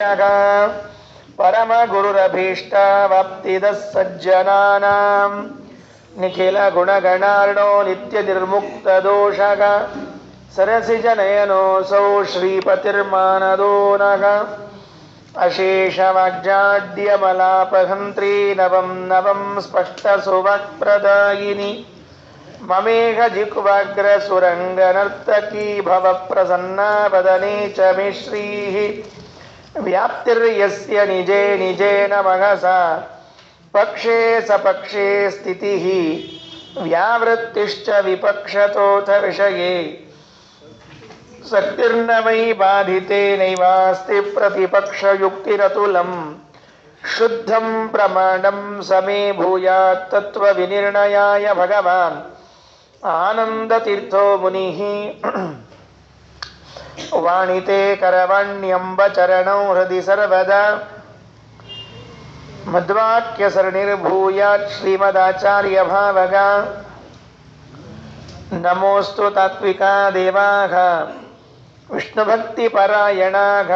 परम गुरुरभीष्टावाप्तिदः सज्जनानां निखिल गुणगणार्णो नित्य निर्मुक्तदोषः सरसिजनयनोऽसौ श्रीपतिर्मानदो नः अशेषवाग्जाड्यमलापहन्त्री नवं नवं स्पष्टसुवक्प्रदायिनी ममेघ जिह्वाग्रसुरङ्गनर्तकी भवप्रसन्ना वदने च मे श्रीः व्याप्तिर्यस्य निजे निजेन महसा पक्षे सपक्षे स्थितिः व्यावृत्तिश्च विपक्षतोऽथ विषये शक्तिर्न वै बाधिते नैवास्ति प्रतिपक्षयुक्तिरतुलं शुद्धं प्रमाणं समे भूयात् तत्त्वविनिर्णयाय भगवान् आनन्दतीर्थो मुनिः वाणिते करवाण्यम्बचरणौ हृदि सर्वदा मद्वाक्यसरणिर्भूयात् श्रीमदाचार्यभावगा नमोऽस्तु तात्विका देवाः विष्णुभक्तिपरायणाः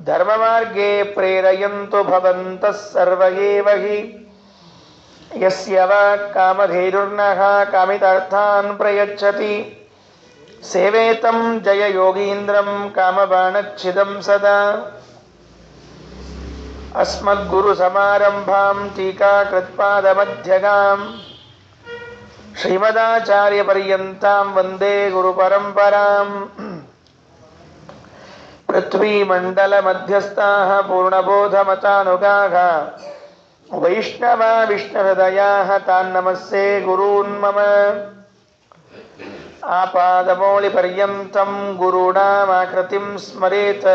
धर्ममार्गे प्रेरयन्तु भवन्तः सर्व एव हि यस्य वा कामधेनुर्नः कामितार्थान् प्रयच्छति सेवेतं जययोगीन्द्रं कामबाणच्छिदं सदा अस्मद्गुरुसमारम्भां टीकाकृत्पादमध्यगां श्रीमदाचार्यपर्यन्तां वन्दे गुरुपरम्पराम् पृथ्वीमण्डलमध्यस्थाः पूर्णबोधमतानुगाः वैष्णवा विष्णुहृदयाः तान् नमस्ये गुरून् मम आपादमौलिपर्यन्तं गुरूणामाकृतिं स्मरेत्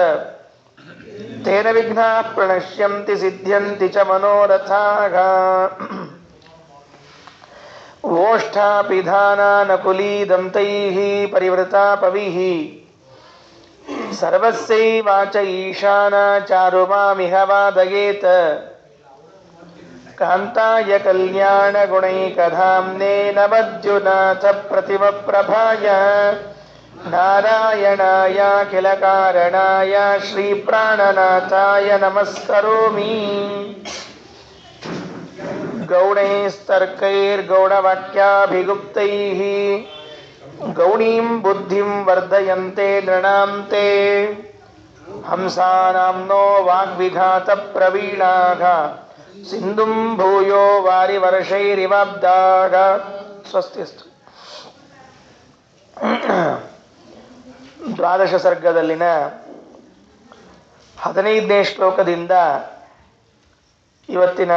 तेन विघ्नाः प्रणश्यन्ति सिद्ध्यन्ति च मनोरथाः ओष्ठापिधानानकुलीदन्तैः परिवृता पविः सर्वस्यैवाच ईशाना चारुमामिह वादयेत् कान्ताय कल्याणगुणैकधाम्ने नमद्युनाथ प्रतिमप्रभाय नारायणायाखिलकारणाय श्रीप्राणनाथाय नमस्करोमि गौणैस्तर्कैर्गौणवाक्याभिगुप्तैः गौणीं बुद्धिं वर्धयन्ते नृणां ते हंसानाम्नो वाग्विघातप्रवीणाः सिन्धुं भूयो वारिवर्षैरिवाब्दाः ಸ್ವಸ್ತಿಸ್ತು. ದ್ವಾದಶ ಸರ್ಗದಲ್ಲಿನ 15ನೇ ಶ್ಲೋಕದಿಂದ ಇವತ್ತಿನ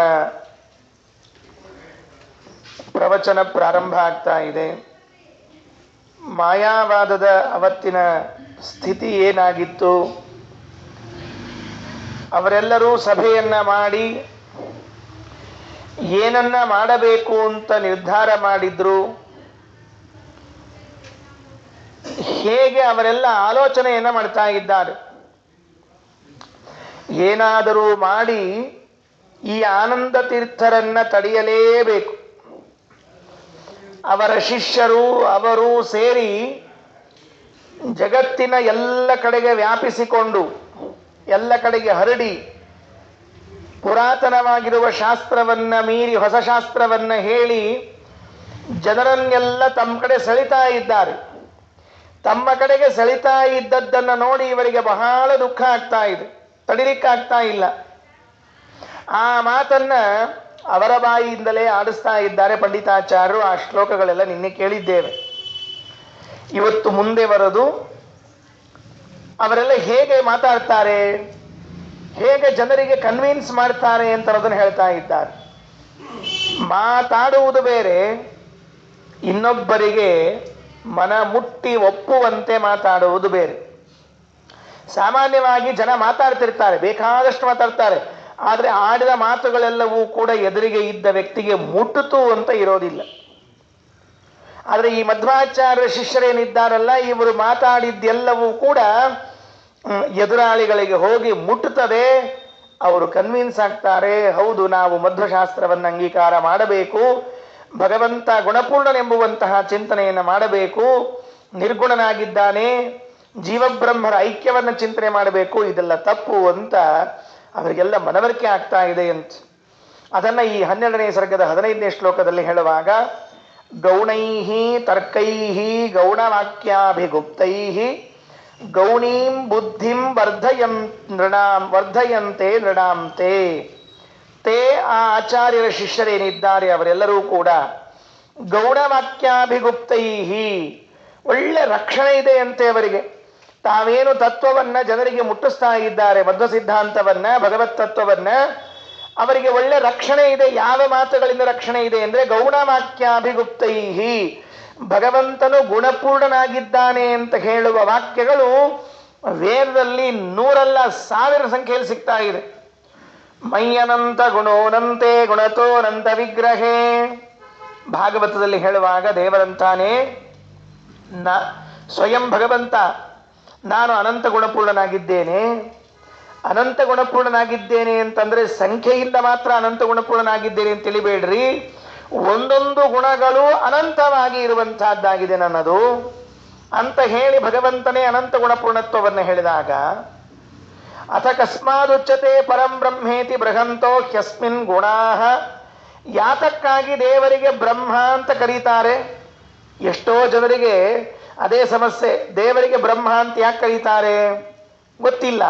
ಪ್ರವಚನ ಪ್ರಾರಂಭ ಆಗ್ತಾ ಇದೆ. ಮಾಯಾವಾದದ ಅವತ್ತಿನ ಸ್ಥಿತಿ ಏನಾಗಿತ್ತು, ಅವರೆಲ್ಲರೂ ಸಭೆಯನ್ನ ಮಾಡಿ ಏನನ್ನ ಮಾಡಬೇಕು ಅಂತ ನಿರ್ಧಾರ ಮಾಡಿದ್ರು, ಹೇಗೆ ಅವರೆಲ್ಲ ಆಲೋಚನೆಯನ್ನ ಮಾಡ್ತಾ ಇದ್ದಾರೆ. ಏನಾದರೂ ಮಾಡಿ ಈ ಆನಂದ ತೀರ್ಥರನ್ನ ತಡೆಯಲೇಬೇಕು. ಅವರ ಶಿಷ್ಯರು ಅವರು ಸೇರಿ ಜಗತ್ತಿನ ಎಲ್ಲ ಕಡೆಗೆ ವ್ಯಾಪಿಸಿಕೊಂಡು ಎಲ್ಲ ಕಡೆಗೆ ಹರಡಿ ಪುರಾತನವಾಗಿರುವ ಶಾಸ್ತ್ರವನ್ನ ಮೀರಿ ಹೊಸ ಶಾಸ್ತ್ರವನ್ನ ಹೇಳಿ ಜನರನ್ನೆಲ್ಲ ತಮ್ಮ ಕಡೆ ಸೆಳಿತಾ ಇದ್ದಾರೆ. ತಮ್ಮ ಕಡೆಗೆ ಸೆಳಿತಾ ಇದ್ದದ್ದನ್ನು ನೋಡಿ ಇವರಿಗೆ ಬಹಳ ದುಃಖ ಆಗ್ತಾ ಇದೆ, ತಡಿಲಿಕ್ಕಾಗ್ತಾ ಇಲ್ಲ. ಆ ಮಾತನ್ನ ಅವರ ಬಾಯಿಯಿಂದಲೇ ಆಡಿಸ್ತಾ ಇದ್ದಾರೆ ಪಂಡಿತಾಚಾರ್ಯರು. ಆ ಶ್ಲೋಕಗಳೆಲ್ಲ ನಿನ್ನೆ ಕೇಳಿದ್ದೇವೆ. ಇವತ್ತು ಮುಂದೆ ಬರೋದು ಅವರೆಲ್ಲ ಹೇಗೆ ಮಾತಾಡ್ತಾರೆ, ಹೇಗೆ ಜನರಿಗೆ ಕನ್ವಿನ್ಸ್ ಮಾಡ್ತಾರೆ ಅಂತ ಅದನ್ನು ಹೇಳ್ತಾ ಇದ್ದಾರೆ. ಮಾತಾಡುವುದು ಬೇರೆ, ಇನ್ನೊಬ್ಬರಿಗೆ ಮನ ಮುಟ್ಟಿ ಒಪ್ಪುವಂತೆ ಮಾತಾಡುವುದು ಬೇರೆ. ಸಾಮಾನ್ಯವಾಗಿ ಜನ ಮಾತಾಡ್ತಿರ್ತಾರೆ, ಬೇಕಾದಷ್ಟು ಮಾತಾಡ್ತಾರೆ, ಆದರೆ ಆಡಿದ ಮಾತುಗಳೆಲ್ಲವೂ ಕೂಡ ಎದುರಿಗೆ ಇದ್ದ ವ್ಯಕ್ತಿಗೆ ಮುಟ್ಟಿತು ಅಂತ ಇರೋದಿಲ್ಲ. ಆದರೆ ಈ ಮಧ್ವಾಚಾರ್ಯ ಶಿಷ್ಯರೇನಿದ್ದಾರಲ್ಲ, ಇವರು ಮಾತಾಡಿದ್ದೆಲ್ಲವೂ ಕೂಡ ಎದುರಾಳಿಗಳಿಗೆ ಹೋಗಿ ಮುಟ್ಟುತ್ತದೆ. ಅವರು ಕನ್ವಿನ್ಸ್ ಆಗ್ತಾರೆ, ಹೌದು ನಾವು ಮಧ್ವಶಾಸ್ತ್ರವನ್ನು ಅಂಗೀಕಾರ ಮಾಡಬೇಕು, ಭಗವಂತ ಗುಣಪೂರ್ಣನೆಂಬುವಂತಹ ಚಿಂತನೆಯನ್ನು ಮಾಡಬೇಕು, ನಿರ್ಗುಣನಾಗಿದ್ದಾನೆ, ಜೀವಬ್ರಹ್ಮರ ಐಕ್ಯವನ್ನು ಚಿಂತನೆ ಮಾಡಬೇಕು, ಇದೆಲ್ಲ ತಪ್ಪು ಅಂತ ಅವರಿಗೆಲ್ಲ ಮನವರಿಕೆ ಆಗ್ತಾ ಇದೆ ಅಂತ. ಅದನ್ನು ಈ 12ನೇ ಸರ್ಗದ 15ನೇ ಶ್ಲೋಕದಲ್ಲಿ ಹೇಳುವಾಗ, ಗೌಣೈಹಿ ತರ್ಕೈಹಿ ಗೌಣವಾಕ್ಯಾಭಿಗುಪ್ತೈಹಿ ಗೌಣೀಂ ಬುದ್ಧಿಂ ವರ್ಧಯಂತೆ ನೃಣಾಂತೆ. ತೇ ಆ ಆಚಾರ್ಯರ ಶಿಷ್ಯರೇನಿದ್ದಾರೆ ಅವರೆಲ್ಲರೂ ಕೂಡ ಗೌಣವಾಕ್ಯಾಭಿಗುಪ್ತೈಹಿ ಒಳ್ಳೆ ರಕ್ಷಣೆ ಇದೆ ಅಂತೆ ಅವರಿಗೆ. ತಾವೇನು ತತ್ವವನ್ನ ಜನರಿಗೆ ಮುಟ್ಟಿಸ್ತಾ ಇದ್ದಾರೆ, ಮಧ್ವ ಸಿದ್ಧಾಂತವನ್ನ, ಭಗವತ್ ತತ್ವವನ್ನ, ಅವರಿಗೆ ಒಳ್ಳೆ ರಕ್ಷಣೆ ಇದೆ. ಯಾವ ಮಾತುಗಳಿಂದ ರಕ್ಷಣೆ ಇದೆ ಅಂದ್ರೆ ಗೌಣವಾಕ್ಯಾಭಿಗುಪ್ತೈಹಿ, ಭಗವಂತನು ಗುಣಪೂರ್ಣನಾಗಿದ್ದಾನೆ ಅಂತ ಹೇಳುವ ವಾಕ್ಯಗಳು ವೇದದಲ್ಲಿ 100 ಅಲ್ಲ 1000 ಸಂಖ್ಯೆಯಲ್ಲಿ ಸಿಗ್ತಾ ಇದೆ. ಮಯ್ಯನಂತ ಗುಣೋನಂತೆ ಗುಣತೋನಂತ ವಿಗ್ರಹೇ. ಭಾಗವತದಲ್ಲಿ ಹೇಳುವಾಗ ದೇವರಂತಾನೆ, ಸ್ವಯಂ ಭಗವಂತ ನಾನು ಅನಂತ ಗುಣಪೂರ್ಣನಾಗಿದ್ದೇನೆ. ಅನಂತ ಗುಣಪೂರ್ಣನಾಗಿದ್ದೇನೆ ಅಂತಂದ್ರೆ ಸಂಖ್ಯೆಯಿಂದ ಮಾತ್ರ ಅನಂತ ಗುಣಪೂರ್ಣನಾಗಿದ್ದೇನೆ ಅಂತ ತಿಳಿಬೇಡ್ರಿ, ಒಂದೊಂದು ಗುಣಗಳು ಅನಂತವಾಗಿ ಇರುವಂತಹದ್ದಾಗಿದೆ ನನ್ನದು ಅಂತ ಹೇಳಿ ಭಗವಂತನೇ ಅನಂತ ಗುಣಪೂರ್ಣತ್ವವನ್ನು ಹೇಳಿದಾಗ, ಅಥ ಕಸ್ಮಾದುಚ್ಯತೆ ಪರಂ ಬ್ರಹ್ಮೇತಿ ಬೃಹಂತೋ ಹ್ಯಸ್ಮಿನ್ ಗುಣಾಃ. ಯಾತಕ್ಕಾಗಿ ದೇವರಿಗೆ ಬ್ರಹ್ಮ ಅಂತ ಕರೀತಾರೆ? ಎಷ್ಟೋ ಜನರಿಗೆ ಅದೇ ಸಮಸ್ಯೆ, ದೇವರಿಗೆ ಬ್ರಹ್ಮ ಅಂತ ಯಾಕೆ ಕರೀತಾರೆ ಗೊತ್ತಿಲ್ಲ.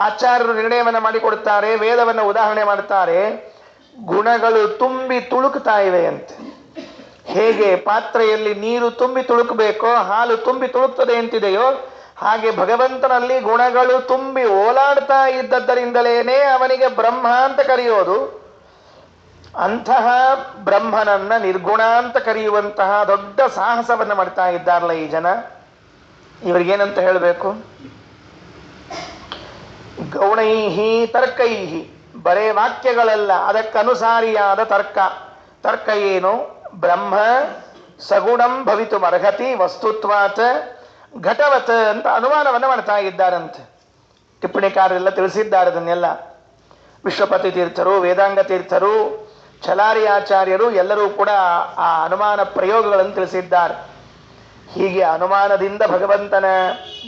ಆಚಾರ್ಯರು ನಿರ್ಣಯವನ್ನು ಮಾಡಿಕೊಡ್ತಾರೆ, ವೇದವನ್ನು ಉದಾಹರಣೆ ಮಾಡ್ತಾರೆ. ಗುಣಗಳು ತುಂಬಿ ತುಳುಕ್ತಾ ಇವೆ ಅಂತೆ. ಹೇಗೆ ಪಾತ್ರೆಯಲ್ಲಿ ನೀರು ತುಂಬಿ ತುಳುಕಬೇಕೋ, ಹಾಲು ತುಂಬಿ ತುಳುಕ್ತದೆ ಅಂತಿದೆಯೋ, ಹಾಗೆ ಭಗವಂತನಲ್ಲಿ ಗುಣಗಳು ತುಂಬಿ ಓಲಾಡ್ತಾ ಇದ್ದದ್ದರಿಂದಲೇನೆ ಅವನಿಗೆ ಬ್ರಹ್ಮ ಅಂತ ಕರೆಯೋದು. ಅಂತಹ ಬ್ರಹ್ಮನನ್ನ ನಿರ್ಗುಣ ಅಂತ ಕರೆಯುವಂತಹ ದೊಡ್ಡ ಸಾಹಸವನ್ನು ಮಾಡ್ತಾ ಇದ್ದಾರಲ್ಲ ಈ ಜನ. ಇವರಿಗೇನಂತ ಹೇಳಬೇಕು? ಗೌಣೈಹಿ ತರ್ಕೈಹಿ, ಬರೇ ವಾಕ್ಯಗಳಲ್ಲ, ಅದಕ್ಕನುಸಾರಿಯಾದ ತರ್ಕ. ತರ್ಕ ಏನು? ಬ್ರಹ್ಮ ಸಗುಣಂ ಭವಿತುಮರ್ಹತಿ ವಸ್ತುತ್ವಾತ್ ಘಟವತ್ ಅಂತ ಅನುಮಾನವನ್ನು ಮಾಡ್ತಾ ಇದ್ದಾರಂತೆ. ಟಿಪ್ಪಣಿಕಾರರೆಲ್ಲ ತಿಳಿಸಿದ್ದಾರೆ ಅದನ್ನೆಲ್ಲ. ವಿಶ್ವಪತಿ ತೀರ್ಥರು, ವೇದಾಂಗ ತೀರ್ಥರು, ಛಲಾರಿ ಆಚಾರ್ಯರು ಎಲ್ಲರೂ ಕೂಡ ಆ ಅನುಮಾನ ಪ್ರಯೋಗಗಳನ್ನು ತಿಳಿಸಿದ್ದಾರೆ. ಹೀಗೆ ಅನುಮಾನದಿಂದ ಭಗವಂತನ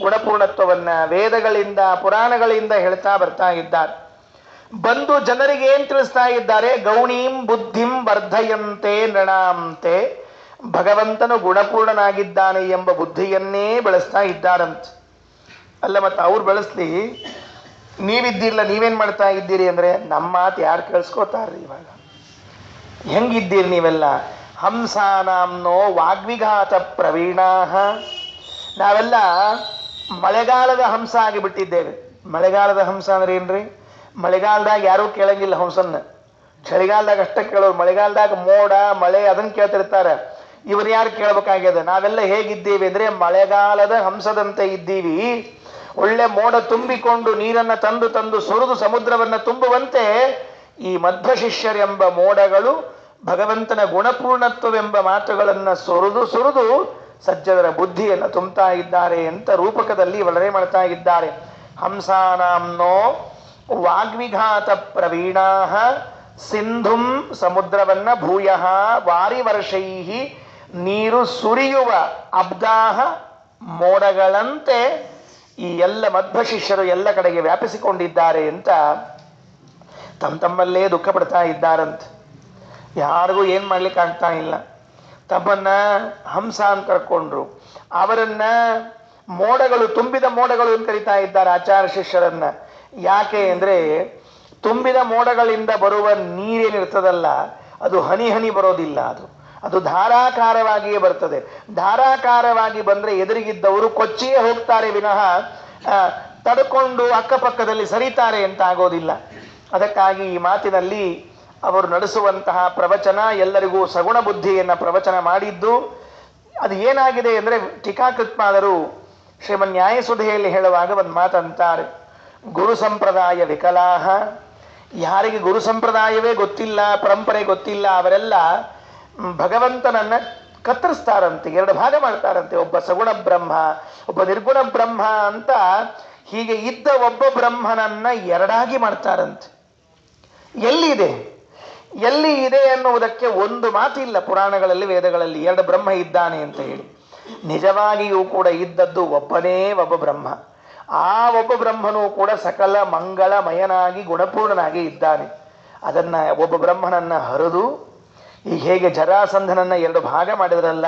ಗುಣಪೂರ್ಣತ್ವವನ್ನ ವೇದಗಳಿಂದ ಪುರಾಣಗಳಿಂದ ಹೇಳ್ತಾ ಬರ್ತಾ ಇದ್ದಾರೆ. ಬಂದು ಜನರಿಗೆ ಏನ್ ತಿಳಿಸ್ತಾ ಇದ್ದಾರೆ? ಗೌಣೀಂ ಬುದ್ಧಿಂ ವರ್ಧಯಂತೆ ನೃಣಾಂತೆ, ಭಗವಂತನು ಗುಣಪೂರ್ಣನಾಗಿದ್ದಾನೆ ಎಂಬ ಬುದ್ಧಿಯನ್ನೇ ಬೆಳೆಸ್ತಾ ಇದ್ದಾರಂತೆ. ಅಲ್ಲ, ಮತ್ತೆ ಅವ್ರು ಬೆಳೆಸ್ಲಿ, ನೀವಿದ್ದಿರಲ್ಲ, ನೀವೇನ್ ಮಾಡ್ತಾ ಇದ್ದೀರಿ ಅಂದ್ರೆ ನಮ್ಮ ಮಾತು ಯಾರು ಕೇಳಿಸ್ಕೋತಾರ್ರಿ? ಇವಾಗ ಹೆಂಗಿದ್ದೀರಿ ನೀವೆಲ್ಲ? ಹಂಸಾನಾಂನೋ ವಾಗ್ವಿಘಾತ ಪ್ರವೀಣಾಹ. ನಾವೆಲ್ಲ ಮಳೆಗಾಲದ ಹಂಸ ಆಗಿಬಿಟ್ಟಿದ್ದೇವೆ. ಮಳೆಗಾಲದ ಹಂಸ ಅಂದ್ರೆ ಏನ್ರಿ? ಮಳೆಗಾಲದಾಗ ಯಾರೂ ಕೇಳಂಗಿಲ್ಲ ಹಂಸನ್ನ, ಚಳಿಗಾಲದಾಗ ಅಷ್ಟೇ ಕೇಳೋರು. ಮಳೆಗಾಲದಾಗ ಮೋಡ ಮಳೆ ಅದನ್ನ ಕೇಳ್ತಿರ್ತಾರೆ. ಇವ್ರು ಯಾರು ಕೇಳಬೇಕಾಗ್ಯದ? ನಾವೆಲ್ಲ ಹೇಗಿದ್ದೀವಿ ಅಂದ್ರೆ ಮಳೆಗಾಲದ ಹಂಸದಂತೆ ಇದ್ದೀವಿ. ಒಳ್ಳೆ ಮೋಡ ತುಂಬಿಕೊಂಡು ನೀರನ್ನ ತಂದು ತಂದು ಸುರಿದು ಸಮುದ್ರವನ್ನ ತುಂಬುವಂತೆ ಈ ಮಧ್ವ ಶಿಷ್ಯರೆಂಬ ಮೋಡಗಳು ಭಗವಂತನ ಗುಣಪೂರ್ಣತ್ವವೆಂಬ ಮಾತುಗಳನ್ನು ಸುರಿದು ಸಜ್ಜನರ ಬುದ್ಧಿಯನ್ನು ತುಂಬ್ತಾ ಇದ್ದಾರೆ ಅಂತ ರೂಪಕದಲ್ಲಿ ವರ್ಣನೆ ಮಾಡ್ತಾ ಇದ್ದಾರೆ. ಹಂಸಾನಾಂನೋ ವಾಗ್ವಿಘಾತ ಪ್ರವೀಣಾಹ ಸಿಂಧುಂ, ಸಮುದ್ರವನ್ನ ಭೂಯಃ ವಾರಿ ವರ್ಷೈಹಿ, ನೀರು ಸುರಿಯುವ ಅಬ್ದಾಹ, ಮೋಡಗಳಂತೆ ಈ ಎಲ್ಲ ಮಧ್ವ ಶಿಷ್ಯರು ಎಲ್ಲ ಕಡೆಗೆ ವ್ಯಾಪಿಸಿಕೊಂಡಿದ್ದಾರೆ ಅಂತ ತಮ್ಮಲ್ಲೇ ದುಃಖ ಪಡ್ತಾ ಇದ್ದಾರಂತೆ. ಯಾರಿಗೂ ಏನ್ ಮಾಡ್ಲಿಕ್ಕೆ ಆಗ್ತಾ ಇಲ್ಲ. ತಮ್ಮನ್ನ ಹಂಸ ಅಂತ ಕರ್ಕೊಂಡ್ರು, ಅವರನ್ನ ಮೋಡಗಳು, ತುಂಬಿದ ಮೋಡಗಳು ಅಂತ ಕರಿತಾ ಇದ್ದಾರೆ ಆಚಾರ್ಯ ಶಿಷ್ಯರನ್ನ. ಯಾಕೆ ಅಂದ್ರೆ ತುಂಬಿದ ಮೋಡಗಳಿಂದ ಬರುವ ನೀರೇನಿರ್ತದಲ್ಲ, ಅದು ಹನಿ ಹನಿ ಬರೋದಿಲ್ಲ, ಅದು ಧಾರಾಕಾರವಾಗಿಯೇ ಬರ್ತದೆ. ಧಾರಾಕಾರವಾಗಿ ಬಂದ್ರೆ ಎದುರಿಗಿದ್ದವರು ಕೊಚ್ಚಿಯೇ ಹೋಗ್ತಾರೆ ವಿನಃ ತಡ್ಕೊಂಡು ಅಕ್ಕಪಕ್ಕದಲ್ಲಿ ಸರಿತಾರೆ ಅಂತ ಆಗೋದಿಲ್ಲ. ಅದಕ್ಕಾಗಿ ಈ ಮಾತಿನಲ್ಲಿ ಅವರು ನಡೆಸುವಂತಹ ಪ್ರವಚನ ಎಲ್ಲರಿಗೂ ಸಗುಣ ಬುದ್ಧಿಯನ್ನ ಪ್ರವಚನ ಮಾಡಿದ್ದು. ಅದು ಏನಾಗಿದೆ ಅಂದ್ರೆ ಟೀಕಾಕೃತ್ಪಾದರು ಶ್ರೀಮನ್ ನ್ಯಾಯಸುಧೆಯಲ್ಲಿ ಹೇಳುವಾಗ ಒಂದು ಮಾತಂತಾರೆ, ಗುರು ಸಂಪ್ರದಾಯ ವಿಕಲಾಹ. ಯಾರಿಗೆ ಗುರು ಸಂಪ್ರದಾಯವೇ ಗೊತ್ತಿಲ್ಲ, ಪರಂಪರೆ ಗೊತ್ತಿಲ್ಲ, ಅವರೆಲ್ಲ ಭಗವಂತನನ್ನ ಕತ್ತರಿಸ್ತಾರಂತೆ, 2 ಭಾಗ ಮಾಡ್ತಾರಂತೆ. ಒಬ್ಬ ಸಗುಣ ಬ್ರಹ್ಮ, ಒಬ್ಬ ನಿರ್ಗುಣ ಬ್ರಹ್ಮ ಅಂತ. ಹೀಗೆ ಇದ್ದ ಒಬ್ಬ ಬ್ರಹ್ಮನನ್ನ 2 ಮಾಡ್ತಾರಂತೆ. ಎಲ್ಲಿ ಇದೆ ಅನ್ನುವುದಕ್ಕೆ ಒಂದು ಮಾತಿಲ್ಲ ಪುರಾಣಗಳಲ್ಲಿ ವೇದಗಳಲ್ಲಿ 2 ಬ್ರಹ್ಮ ಇದ್ದಾನೆ ಅಂತ ಹೇಳಿ. ನಿಜವಾಗಿಯೂ ಕೂಡ ಇದ್ದದ್ದು ಒಬ್ಬನೇ ಒಬ್ಬ ಬ್ರಹ್ಮ. ಆ ಒಬ್ಬ ಬ್ರಹ್ಮನೂ ಕೂಡ ಸಕಲ ಮಂಗಳಮಯನಾಗಿ ಗುಣಪೂರ್ಣನಾಗಿ ಇದ್ದಾನೆ. ಅದನ್ನು ಒಬ್ಬ ಬ್ರಹ್ಮನನ್ನು ಹರಿದು, ಈಗ ಹೇಗೆ ಜರಾಸಂಧನನ್ನು 2 ಭಾಗ ಮಾಡಿದ್ರಲ್ಲ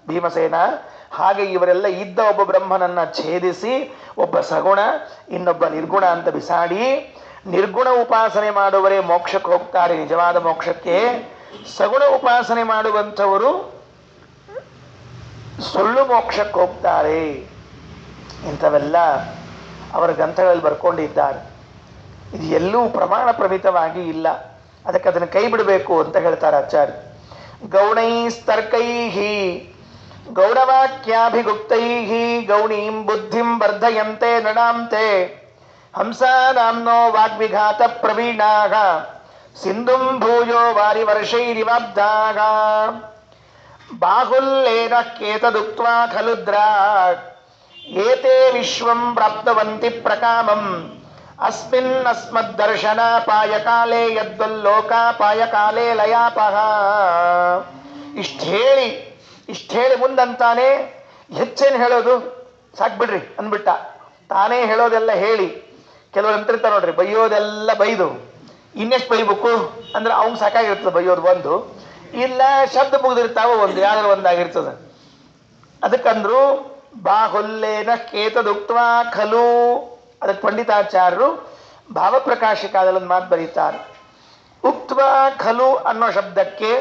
ಭೀಮಸೇನ, ಹಾಗೆ ಇವರೆಲ್ಲ ಇದ್ದ ಒಬ್ಬ ಬ್ರಹ್ಮನನ್ನು ಛೇದಿಸಿ ಒಬ್ಬ ಸಗುಣ ಇನ್ನೊಬ್ಬ ನಿರ್ಗುಣ ಅಂತ ಬಿಸಾಡಿ, ನಿರ್ಗುಣ ಉಪಾಸನೆ ಮಾಡುವರೇ ಮೋಕ್ಷಕ್ಕೆ ಹೋಗ್ತಾರೆ, ನಿಜವಾದ ಮೋಕ್ಷಕ್ಕೆ. ಸಗುಣ ಉಪಾಸನೆ ಮಾಡುವಂಥವರು ಸುಳ್ಳು ಮೋಕ್ಷಕ್ಕೆ ಹೋಗ್ತಾರೆ. ಇಂಥವೆಲ್ಲ ಅವರ ಗ್ರಂಥಗಳಲ್ಲಿ ಬರ್ಕೊಂಡಿದ್ದಾರೆ. ಇದು ಎಲ್ಲೂ ಪ್ರಮಾಣ ಪ್ರಮಿತವಾಗಿ ಇಲ್ಲ. ಅದಕ್ಕೆ ಅದನ್ನು ಕೈ ಬಿಡಬೇಕು ಅಂತ ಹೇಳ್ತಾರೆ ಆಚಾರ್ಯ. ಗೌಣೈಸ್ತರ್ಕೈಹಿ ಗೌಡವಾಕ್ಯಾಭಿಗುಪ್ತೈಹಿ ಗೌಣೀಂ ಬುದ್ಧಿಂ ವರ್ಧಯಂತೆ ನೃಣಾಂತೆ ಹಂಸಾನಾಮ್ನೋ ವಾಗ್ವಿಘಾತ ಪ್ರವೀಣಾಃ ಸಿಂಧುಂ ಭೂಯೋ ವಾರಿವರ್ಷೈರಿವಾಬ್ಧಾಃ ಬಾಹುಲ್ಯೇನ ಕೇತದುಕ್ತ್ವಾ ಖಲು ದ್ರಾಕ್ ಏತೆ ವಿಶ್ವಂ ಪ್ರಾಪ್ತವಂತಿ ಪ್ರಕಾಮಂ ಅಸ್ಮಿನ್ ಅಸ್ಮದ್ದರ್ಶನಾಪಾಯಕಾಲೇ ಯದ್ವಲ್ಲೋಕಾಪಾಯಕಾಲೇ ಲಯಾಪಃ. ಇಷ್ಟು ಹೇಳಿ ಮುಂದಂತಾನೆ ಹೆಚ್ಚೇನು ಹೇಳೋದು, ಸಾಕ್ಬಿಡ್ರಿ ಅಂದ್ಬಿಟ್ಟ. ತಾನೇ ಹೇಳೋದೆಲ್ಲ ಹೇಳಿ, ಕೆಲವರು ಅಂತಿರ್ತಾರೆ ನೋಡ್ರಿ, ಬೈಯೋದೆಲ್ಲ ಬೈದು ಇನ್ನೆಷ್ಟು ಬೈಬೇಕು ಅಂದ್ರೆ ಅವ್ನು ಸಾಕಾಗಿರ್ತದೆ ಬೈಯೋದು ಒಂದು, ಇಲ್ಲ ಶಬ್ದ ಮುಗಿದಿರ್ತಾವ ಒಂದು, ಯಾವ್ದಾರು ಒಂದಾಗಿರ್ತದೆ. ಅದಕ್ಕಂದ್ರು ಬಾಹುಲ್ಯೇನ ಕೇತದುಕ್ತ್ವಾ ಖಲು. ಅದಕ್ಕೆ ಪಂಡಿತಾಚಾರ್ಯರು ಭಾವಪ್ರಕಾಶಿಕಾದಲ್ಲಿ ಒಂದು ಮಾತು ಬರೀತಾರೆ. ಉಕ್ತ್ವ ಖಲು ಅನ್ನೋ ಶಬ್ದಕ್ಕೆ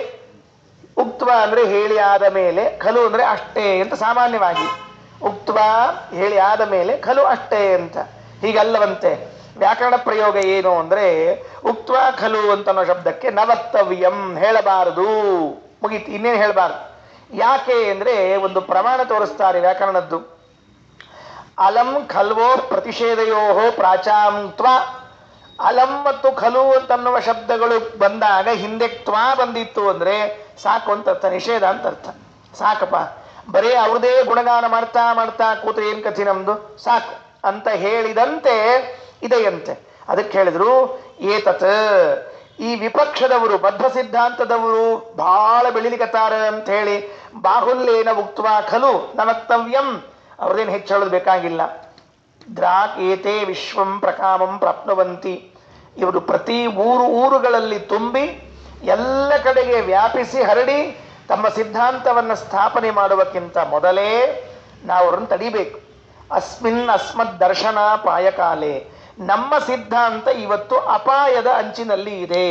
ಉಕ್ತ್ವ ಅಂದ್ರೆ ಹೇಳಿ ಆದ ಮೇಲೆ, ಖಲು ಅಂದ್ರೆ ಅಷ್ಟೇ ಅಂತ ಸಾಮಾನ್ಯವಾಗಿ. ಉಕ್ತ್ವ ಹೇಳಿ ಆದ ಮೇಲೆ, ಖಲು ಅಷ್ಟೇ ಅಂತ. ಹೀಗಲ್ಲವಂತೆ. ವ್ಯಾಕರಣ ಪ್ರಯೋಗ ಏನು ಅಂದ್ರೆ ಉಕ್ತ್ವ ಖಲು ಅಂತ ಅನ್ನೋ ಶಬ್ದಕ್ಕೆ ನ ವಕ್ತವ್ಯಂ, ಹೇಳಬಾರದು, ಮುಗೀತು, ಇನ್ನೇನು ಹೇಳಬಾರದು. ಯಾಕೆ ಅಂದ್ರೆ ಒಂದು ಪ್ರಮಾಣ ತೋರಿಸ್ತಾರೆ ವ್ಯಾಕರಣದ್ದು. ಅಲಂ ಖಲ್ವೋ ಪ್ರತಿಷೇಧಯೋ ಪ್ರಾಚಾಂತ್ವ. ಅಲಂ ಮತ್ತು ಖಲು ಅಂತನ್ನುವ ಶಬ್ದಗಳು ಬಂದಾಗ ಹಿಂದೆ ತ್ವಾ ಬಂದಿತ್ತು ಅಂದ್ರೆ ಸಾಕು ಅಂತ ಅರ್ಥ, ನಿಷೇಧ ಅಂತ ಅರ್ಥ. ಸಾಕಪ್ಪ, ಬರೀ ಅವ್ರದೇ ಗುಣಗಾನ ಮಾಡ್ತಾ ಮಾಡ್ತಾ ಕೂತ್ರೆ ಏನ್ ಕಥೆ ನಮ್ದು, ಸಾಕು ಅಂತ ಹೇಳಿದಂತೆ ಇದೆಯಂತೆ. ಅದಕ್ಕೆ ಹೇಳಿದ್ರು ಏತತ್, ಈ ವಿಪಕ್ಷದವರು ಬದ್ಧ ಸಿದ್ಧಾಂತದವರು ಬಹಳ ಬೆಳಿಲಿಕತ್ತಾರ ಅಂತ ಹೇಳಿ ಬಾಹುಲ್ಯೇನ ಉಕ್ತ್ವಾ ಖಲು ನ ವಕ್ತವ್ಯಂ, ಅವ್ರದೇನು ಹೆಚ್ಚು ಹೇಳೋದು ಬೇಕಾಗಿಲ್ಲ. ದ್ರಾಕ್ ಏತೆ ವಿಶ್ವಂ ಪ್ರಕಾಮಂ ಪ್ರಾಪ್ನುವಂತಿ. ಇವರು ಪ್ರತಿ ಊರುಗಳಲ್ಲಿ ತುಂಬಿ ಎಲ್ಲ ಕಡೆಗೆ ವ್ಯಾಪಿಸಿ ಹರಡಿ ತಮ್ಮ ಸಿದ್ಧಾಂತವನ್ನು ಸ್ಥಾಪನೆ ಮಾಡುವಕ್ಕಿಂತ ಮೊದಲೇ ನಾವು ಅವ್ರನ್ನು ತಡಿಬೇಕು. ಅಸ್ಮದ್ ದರ್ಶನ ಪಾಯಕಾಲೆ, ನಮ್ಮ ಸಿದ್ಧಾಂತ ಇವತ್ತು ಅಪಾಯದ ಅಂಚಿನಲ್ಲಿ ಇದೆ.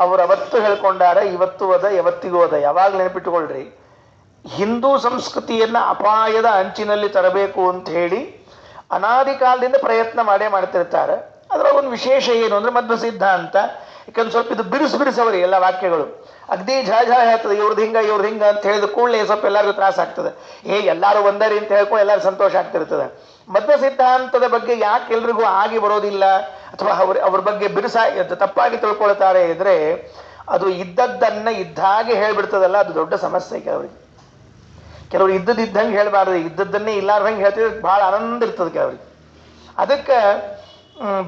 ಅವರವತ್ತು ಹೇಳ್ಕೊಂಡಾರ, ಇವತ್ತು ಅದ ಯಾವತ್ತಿಗೂ ಅದ. ಯಾವಾಗ ನೆನಪಿಟ್ಟುಕೊಳ್ರಿ, ಹಿಂದೂ ಸಂಸ್ಕೃತಿಯನ್ನು ಅಪಾಯದ ಅಂಚಿನಲ್ಲಿ ತರಬೇಕು ಅಂತ ಹೇಳಿ ಅನಾದಿ ಕಾಲದಿಂದ ಪ್ರಯತ್ನ ಮಾಡ್ತಿರ್ತಾರೆ. ಅದರ ಒಂದು ವಿಶೇಷ ಏನು ಅಂದ್ರೆ ಮಧ್ವ ಸಿದ್ಧಾಂತ. ಯಾಕಂದ್ರೆ ಸ್ವಲ್ಪ ಇದು ಬಿರುಸವರಿ ಎಲ್ಲ ವಾಕ್ಯಗಳು, ಅಗ್ದಿ ಝಳ ಹೇಳ್ತದೆ, ಇವ್ರದ್ದು ಹಿಂಗ ಅಂತ ಹೇಳಿದ ಕೂಡಲೇ ಸ್ವಲ್ಪ ಎಲ್ಲರಿಗೂ ತ್ರಾಸ ಆಗ್ತದೆ. ಎಲ್ಲರೂ ಒಂದರಿ ಅಂತ ಹೇಳ್ಕೊಂಡು ಎಲ್ಲರೂ ಸಂತೋಷ ಆಗ್ತಿರ್ತದೆ. ಮಧ್ವ ಸಿದ್ಧಾಂತದ ಬಗ್ಗೆ ಯಾಕೆ ಎಲ್ರಿಗೂ ಆಗಿ ಬರೋದಿಲ್ಲ ಅಥವಾ ಅವ್ರ ಬಗ್ಗೆ ತಪ್ಪಾಗಿ ತಿಳ್ಕೊಳ್ತಾರೆ ಇದ್ರೆ, ಅದು ಇದ್ದದ್ದನ್ನ ಇದ್ದಾಗೆ ಹೇಳ್ಬಿಡ್ತದಲ್ಲ, ಅದು ದೊಡ್ಡ ಸಮಸ್ಯೆ. ಕೆಲವರು ಇದ್ದಂಗೆ ಹೇಳ್ಬಾರ್ದು, ಇದ್ದದ್ದನ್ನೇ ಇಲ್ಲಾರ್ದಂಗೆ ಹೇಳ್ತಿದ್ರೆ ಬಹಳ ಆನಂದ ಇರ್ತದೆ ಕೆಲವರಿಗೆ. ಅದಕ್ಕೆ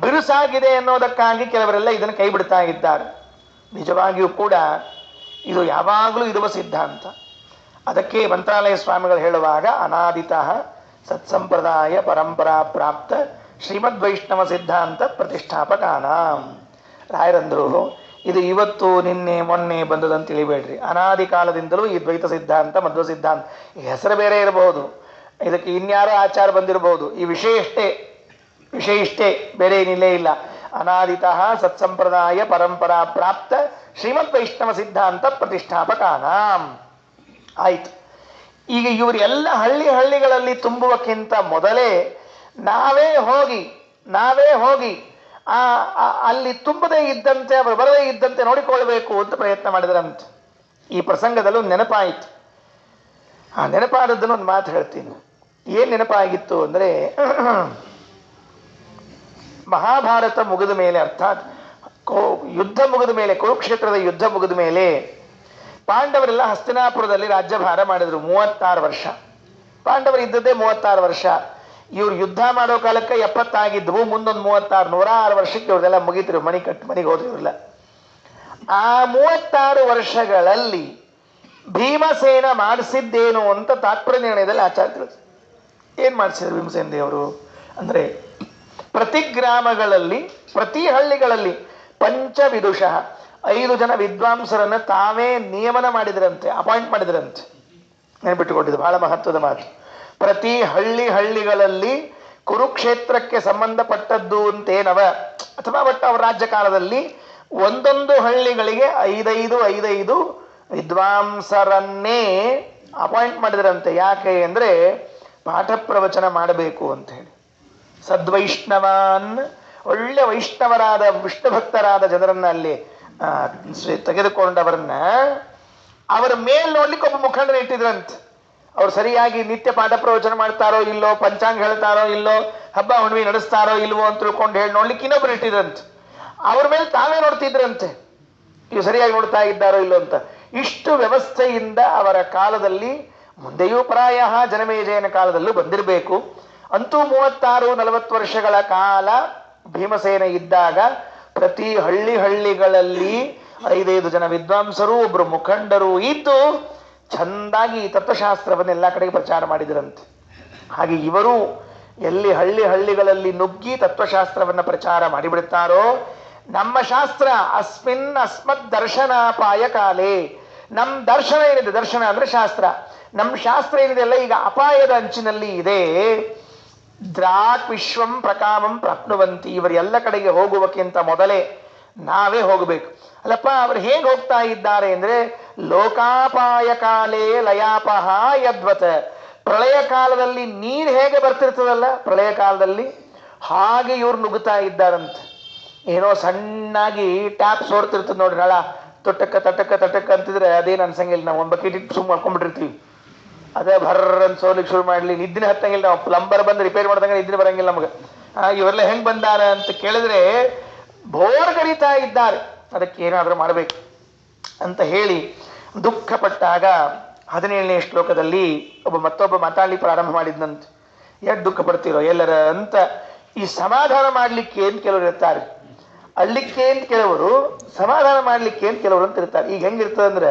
ಬಿರುಸಾಗಿದೆ ಅನ್ನೋದಕ್ಕಾಗಿ ಕೆಲವರೆಲ್ಲ ಇದನ್ನು ಕೈ ಬಿಡ್ತಾ ಇದ್ದಾರೆ. ನಿಜವಾಗಿಯೂ ಕೂಡ ಇದು ಯಾವಾಗಲೂ ಇರುವ ಸಿದ್ಧಾಂತ. ಅದಕ್ಕೆ ಮಂತ್ರಾಲಯ ಸ್ವಾಮಿಗಳು ಹೇಳುವಾಗ ಅನಾದಿತಃ ಸತ್ಸಂಪ್ರದಾಯ ಪರಂಪರಾ ಪ್ರಾಪ್ತ ಶ್ರೀಮದ್ ವೈಷ್ಣವ ಸಿದ್ಧಾಂತ ಪ್ರತಿಷ್ಠಾಪಕಾನಾಂ. ರಾಯರಂದ್ರು ಇದು ಇವತ್ತು ನಿನ್ನೆ ಮೊನ್ನೆ ಬಂದದಂತ ತಿಳಿಬೇಡ್ರಿ. ಅನಾದಿ ಕಾಲದಿಂದಲೂ ಈ ದ್ವೈತ ಸಿದ್ಧಾಂತ ಮಧ್ವ ಸಿದ್ಧಾಂತ ಹೆಸರು ಬೇರೆ ಇರಬಹುದು, ಇದಕ್ಕೆ ಇನ್ಯಾರೋ ಆಚಾರ ಬಂದಿರಬಹುದು, ಈ ವಿಷಯ ಇಷ್ಟೇ, ಬೇರೆ ಏನಿಲ್ಲೇ ಇಲ್ಲ. ಅನಾದಿತಃ ಸತ್ಸಂಪ್ರದಾಯ ಪರಂಪರಾ ಪ್ರಾಪ್ತ ಶ್ರೀಮದ್ ವೈಷ್ಣವ ಸಿದ್ಧಾಂತ ಪ್ರತಿಷ್ಠಾಪಕಾನಾಂ. ಆಯ್ತು. ಈಗ ಇವರೆಲ್ಲ ಹಳ್ಳಿಗಳಲ್ಲಿ ತುಂಬುವಕ್ಕಿಂತ ಮೊದಲೇ ನಾವೇ ಹೋಗಿ ಅಲ್ಲಿ ತುಂಬದೇ ಇದ್ದಂತೆ, ಅವರು ಬರದೇ ಇದ್ದಂತೆ ನೋಡಿಕೊಳ್ಬೇಕು ಅಂತ ಪ್ರಯತ್ನ ಮಾಡಿದ್ರಂತೆ. ಈ ಪ್ರಸಂಗದಲ್ಲೂ ನೆನಪಾಯಿತು. ಆ ನೆನಪಾದದ್ದನ್ನು ಒಂದು ಮಾತು ಹೇಳ್ತೀನಿ. ಏನ್ ನೆನಪಾಗಿತ್ತು ಅಂದ್ರೆ, ಮಹಾಭಾರತ ಮುಗಿದ ಮೇಲೆ, ಅರ್ಥಾತ್ ಯುದ್ಧ ಮುಗಿದ ಮೇಲೆ, ಕುರುಕ್ಷೇತ್ರದ ಯುದ್ಧ ಮುಗಿದ ಮೇಲೆ ಪಾಂಡವರೆಲ್ಲ ಹಸ್ತಿನಾಪುರದಲ್ಲಿ ರಾಜ್ಯಭಾರ ಮಾಡಿದ್ರು 36 ವರ್ಷ. ಪಾಂಡವರು ಇದ್ದದ್ದೇ 36 ವರ್ಷ. ಇವ್ರು ಯುದ್ಧ ಮಾಡೋ ಕಾಲಕ್ಕೆ 70 ಆಗಿದ್ವು, ಮುಂದೊಂದು 36, 106 ವರ್ಷಕ್ಕೆ ಇವ್ರದೆಲ್ಲ ಮುಗಿದ್ರು, ಮನೆಗೆ ಹೋದ್ರಿವ್ರಲ್ಲ. ಆ 36 ವರ್ಷಗಳಲ್ಲಿ ಭೀಮಸೇನ ಮಾಡಿಸಿದ್ದೇನು ಅಂತ ತಾತ್ಪರ್ಯ ನಿರ್ಣಯದಲ್ಲಿ ಆಚಾರ್ಯರು ಏನ್ ಮಾಡಿಸಿದ್ರು ಭೀಮಸೇನ ದೇವರು ಅಂದ್ರೆ, ಪ್ರತಿ ಗ್ರಾಮಗಳಲ್ಲಿ ಪ್ರತಿ ಹಳ್ಳಿಗಳಲ್ಲಿ ಪಂಚವಿದುಷಃ 5 ಜನ ವಿದ್ವಾಂಸರನ್ನ ತಾವೇ ನಿಯಮನ ಮಾಡಿದ್ರಂತೆ, ಅಪಾಯಿಂಟ್ ಮಾಡಿದ್ರಂತೆ. ನೆನಪಿಟ್ಟುಕೊಂಡಿದ್ದು ಬಹಳ ಮಹತ್ವದ ಮಾತು. ಪ್ರತಿ ಹಳ್ಳಿಗಳಲ್ಲಿ ಕುರುಕ್ಷೇತ್ರಕ್ಕೆ ಸಂಬಂಧಪಟ್ಟದ್ದು ಅಂತೇನವ, ಅಥವಾ ಒಟ್ಟು ಅವರ ರಾಜ್ಯ ಕಾಲದಲ್ಲಿ ಒಂದೊಂದು ಹಳ್ಳಿಗಳಿಗೆ 5 ವಿದ್ವಾಂಸರನ್ನೇ ಅಪಾಯಿಂಟ್ ಮಾಡಿದ್ರಂತೆ. ಯಾಕೆ ಅಂದ್ರೆ ಪಾಠ ಪ್ರವಚನ ಮಾಡಬೇಕು ಅಂತ ಹೇಳಿ. ಸದ್ವೈಷ್ಣವಾನ್, ಒಳ್ಳೆ ವೈಷ್ಣವರಾದ ವಿಷ್ಣು ಭಕ್ತರಾದ ಜನರನ್ನ ಅಲ್ಲಿ ತೆಗೆದುಕೊಂಡವರನ್ನ ಅವರ ಮೇಲ್ ನೋಡ್ಲಿಕ್ಕೆ ಒಬ್ಬ ಮುಖಂಡನ ಇಟ್ಟಿದ್ರಂತೆ. ಅವ್ರು ಸರಿಯಾಗಿ ನಿತ್ಯ ಪಾಠ ಪ್ರವಚನ ಮಾಡ್ತಾರೋ ಇಲ್ಲೋ, ಪಂಚಾಂಗ ಹೇಳ್ತಾರೋ ಇಲ್ಲೋ, ಹಬ್ಬ ಹುಣ್ಣಿಮೆ ನಡೆಸ್ತಾರೋ ಇಲ್ವೋ ಅಂತ ತಿಳ್ಕೊಂಡು ಹೇಳಿ ನೋಡ್ಲಿಕ್ಕೆ ಇನ್ನೊಬ್ರು ಇಟ್ಟಿದ್ರಂತೆ. ಅವ್ರ ಮೇಲೆ ತಾವೇ ನೋಡ್ತಿದ್ರಂತೆ, ಇವು ಸರಿಯಾಗಿ ನೋಡ್ತಾ ಇದ್ದಾರೋ ಇಲ್ಲೋ ಅಂತ. ಇಷ್ಟು ವ್ಯವಸ್ಥೆಯಿಂದ ಅವರ ಕಾಲದಲ್ಲಿ, ಮುಂದೆಯೂ ಪ್ರಾಯ ಜನಮೇಜಯನ ಕಾಲದಲ್ಲೂ ಬಂದಿರಬೇಕು. ಅಂತೂ 36-40 ವರ್ಷಗಳ ಕಾಲ ಭೀಮಸೇನ ಇದ್ದಾಗ ಪ್ರತಿ ಹಳ್ಳಿಗಳಲ್ಲಿ 5 ಜನ ವಿದ್ವಾಂಸರು, ಒಬ್ರು ಮುಖಂಡರು ಇದ್ದು ಚಂದಾಗಿ ತತ್ವಶಾಸ್ತ್ರವನ್ನು ಎಲ್ಲ ಕಡೆಗೆ ಪ್ರಚಾರ ಮಾಡಿದ್ರಂತೆ. ಹಾಗೆ ಇವರು ಎಲ್ಲಿ ಹಳ್ಳಿಗಳಲ್ಲಿ ನುಗ್ಗಿ ತತ್ವಶಾಸ್ತ್ರವನ್ನು ಪ್ರಚಾರ ಮಾಡಿಬಿಡ್ತಾರೋ, ನಮ್ಮ ಶಾಸ್ತ್ರ ಅಸ್ಮದ್ ದರ್ಶನಾಪಾಯ ಕಾಲೇ, ನಮ್ಮ ದರ್ಶನ ಏನಿದೆ, ದರ್ಶನ ಅಂದ್ರೆ ಶಾಸ್ತ್ರ, ನಮ್ಮ ಶಾಸ್ತ್ರ ಏನಿದೆ ಅಲ್ಲ ಈಗ ಅಪಾಯದ ಅಂಚಿನಲ್ಲಿ ಇದೆ. ದ್ರಾಕ್ ವಿಶ್ವಂ ಪ್ರಕಾಮಂ ಪ್ರಾಪ್ನುವಂತಿ, ಇವರು ಎಲ್ಲ ಕಡೆಗೆ ಹೋಗುವಕ್ಕಿಂತ ಮೊದಲೇ ನಾವೇ ಹೋಗಬೇಕು. ಅಲ್ಲಪ್ಪ ಅವ್ರು ಹೇಗೆ ಹೋಗ್ತಾ ಇದ್ದಾರೆ ಅಂದ್ರೆ, ಲೋಕಾಪಾಯ ಕಾಲೇ ಲಯಾಪಹ ಯದ್ವತ, ಪ್ರಳಯ ಕಾಲದಲ್ಲಿ ನೀರು ಹೇಗೆ ಬರ್ತಿರ್ತದಲ್ಲ ಪ್ರಳಯ ಕಾಲದಲ್ಲಿ, ಹಾಗೆ ಇವ್ರು ನುಗ್ಗುತ್ತಾ ಇದ್ದಾರಂತೆ. ಏನೋ ಸಣ್ಣಾಗಿ ಟ್ಯಾಪ್ ಸೋರ್ತಿರ್ತದೆ ನೋಡ್ರಿ, ಹಳ ತಟಕ್ಕ ಅಂತಿದ್ರೆ ಅದೇನು ಅನ್ಸಂಗಿಲ್ಲ. ನಾವು ಒಂದು ಬಕೆಟ್ ಇಟ್ಟು ಸುಮ್ಮ ಮಾಡ್ಕೊಂಡ್ಬಿಟ್ಟಿರ್ತೀವಿ, ಅದೇ ಭರ್ರ ಅಂತ ಸೋಲಿಕ್ಕೆ ಶುರು ಮಾಡಲಿ, ನಿದ್ದಿನ ಹತ್ತಂಗಿಲ್ಲ. ನಾವು ಪ್ಲಂಬರ್ ಬಂದು ರಿಪೇರಿ ಮಾಡ್ದಂಗೆ ನಿದ್ದಿನ ಬರಂಗಿಲ್ಲ ನಮಗೆ. ಇವರೆಲ್ಲ ಹೆಂಗೆ ಬಂದಾರ ಅಂತ ಕೇಳಿದ್ರೆ ಬೋರ್ ಕರೀತಾ ಇದ್ದಾರೆ, ಅದಕ್ಕೆ ಏನಾದರೂ ಮಾಡಬೇಕು ಅಂತ ಹೇಳಿ ದುಃಖಪಟ್ಟಾಗ 17ನೇ ಶ್ಲೋಕದಲ್ಲಿ ಮತ್ತೊಬ್ಬ ಮಾತಾಡಲಿ ಪ್ರಾರಂಭ ಮಾಡಿದ್ನಂತೆ. ಎಷ್ಟು ದುಃಖ ಪಡ್ತೀರೋ ಎಲ್ಲರ ಅಂತ. ಈ ಸಮಾಧಾನ ಮಾಡ್ಲಿಕ್ಕೆ ಅಂತ ಕೆಲವರು ಇರ್ತಾರೆ, ಅಳ್ಲಿಕ್ಕೆ ಅಂತ ಕೆಲವರು, ಸಮಾಧಾನ ಮಾಡ್ಲಿಕ್ಕೆ ಅಂತ ಕೆಲವರು ಅಂತ ಇರ್ತಾರೆ. ಈಗ ಹೆಂಗಿರ್ತದೆ ಅಂದ್ರೆ,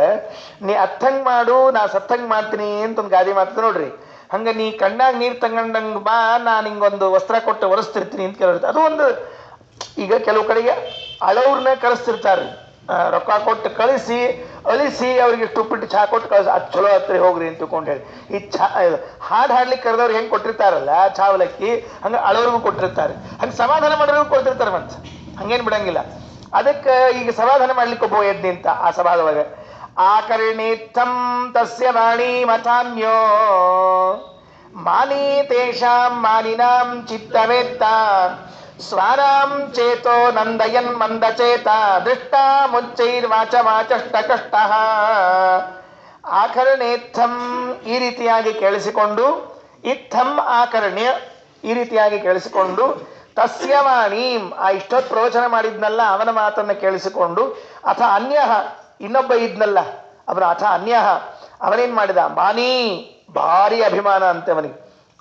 ನೀ ಅತ್ತಂಗ್ ಮಾಡು ನಾ ಸತ್ತಂಗ್ ಮಾಡ್ತೀನಿ ಅಂತ ಒಂದು ಗಾದೆ ಮಾತದ ನೋಡ್ರಿ. ಹಂಗ ನೀ ಕಣ್ಣಾಗ ನೀರು ತಗೊಂಡಂಗೆ ಬಾ, ನಾನು ಹಿಂಗೊಂದು ವಸ್ತ್ರ ಕೊಟ್ಟು ಒರೆಸ್ತಿರ್ತೀನಿ ಅಂತ ಕೆಲವರು ಇರ್ತಾರೆ. ಅದು ಒಂದು, ಈಗ ಕೆಲವು ಕಡೆಗೆ ಅಳವ್ರನ್ನ ಕಳಿಸ್ತಿರ್ತಾರೆ, ರೊಕ್ಕ ಕೊಟ್ಟು ಕಳಿಸಿ ಅಳಿಸಿ ಅವ್ರಿಗೆ ಇಷ್ಟು ಉಪ್ಪಿಟ್ಟು ಚಹಾ ಕೊಟ್ಟು ಕಳಿಸಿ, ಅದು ಚಲೋ ಹತ್ತಿರ ಹೋಗ್ರಿ ಅಂತ ತಿಳ್ಕೊಂಡು ಹೇಳಿ. ಈ ಹಾಡು ಹಾಡ್ಲಿಕ್ಕೆ ಕರೆದವ್ರು ಹೆಂಗೆ ಕೊಟ್ಟಿರ್ತಾರಲ್ಲ ಚಾವಲಕ್ಕಿ, ಹಂಗೆ ಅಳವ್ರಿಗೂ ಕೊಟ್ಟಿರ್ತಾರೆ, ಹಂಗೆ ಸಮಾಧಾನ ಮಾಡೋರ್ಗೂ ಕೊಡ್ತಿರ್ತಾರೆ. ಮತ್ತೆ ಹಂಗೇನು ಬಿಡಂಗಿಲ್ಲ. ಅದಕ್ಕೆ ಈಗ ಸಮಾಧಾನ ಮಾಡ್ಲಿಕ್ಕೆ ಒಬ್ಬ ಎದ್ದು ನಿಂತ ಆ ಸಭಾದೊಳಗೆ. ಆಕರ್ಣೇತ್ತಂ ತಸ್ಯ ವಾಣಿ ಮಥಾನ್ಯೋ ಮಾನಿ ತೇಷಾಂ ಮಾನಿನಾಂ ಚಿತ್ತವೇತ್ತ ಸ್ವಾನಾಂ ಚೇತೋ ನಂದಯನ್ ಮಂದಚೇತ ದೃಷ್ಟ ಮುಚ್ಚೈರ್ವಾಚ ಕಷ್ಟ. ಆಕರ್ಣೇತ್ತಂ ಈ ರೀತಿಯಾಗಿ ಕೇಳಿಸಿಕೊಂಡು, ಇತ್ತಂ ಆಕರ್ಣ್ಯ ಈ ರೀತಿಯಾಗಿ ಕೇಳಿಸಿಕೊಂಡು, ತಸ್ಯವಾಣೀಂ ಆ ಇಷ್ಟೊತ್ತು ಪ್ರವಚನ ಮಾಡಿದ್ನಲ್ಲ ಅವನ ಮಾತನ್ನು ಕೇಳಿಸಿಕೊಂಡು, ಅಥ ಅನ್ಯ ಇನ್ನೊಬ್ಬ ಇದ್ನಲ್ಲ ಅವನ, ಅಥ ಅನ್ಯ ಅವನೇನ್ ಮಾಡಿದ, ಮಾನೀ ಭಾರಿ ಅಭಿಮಾನ ಅಂತೆ ಅವನಿಗೆ.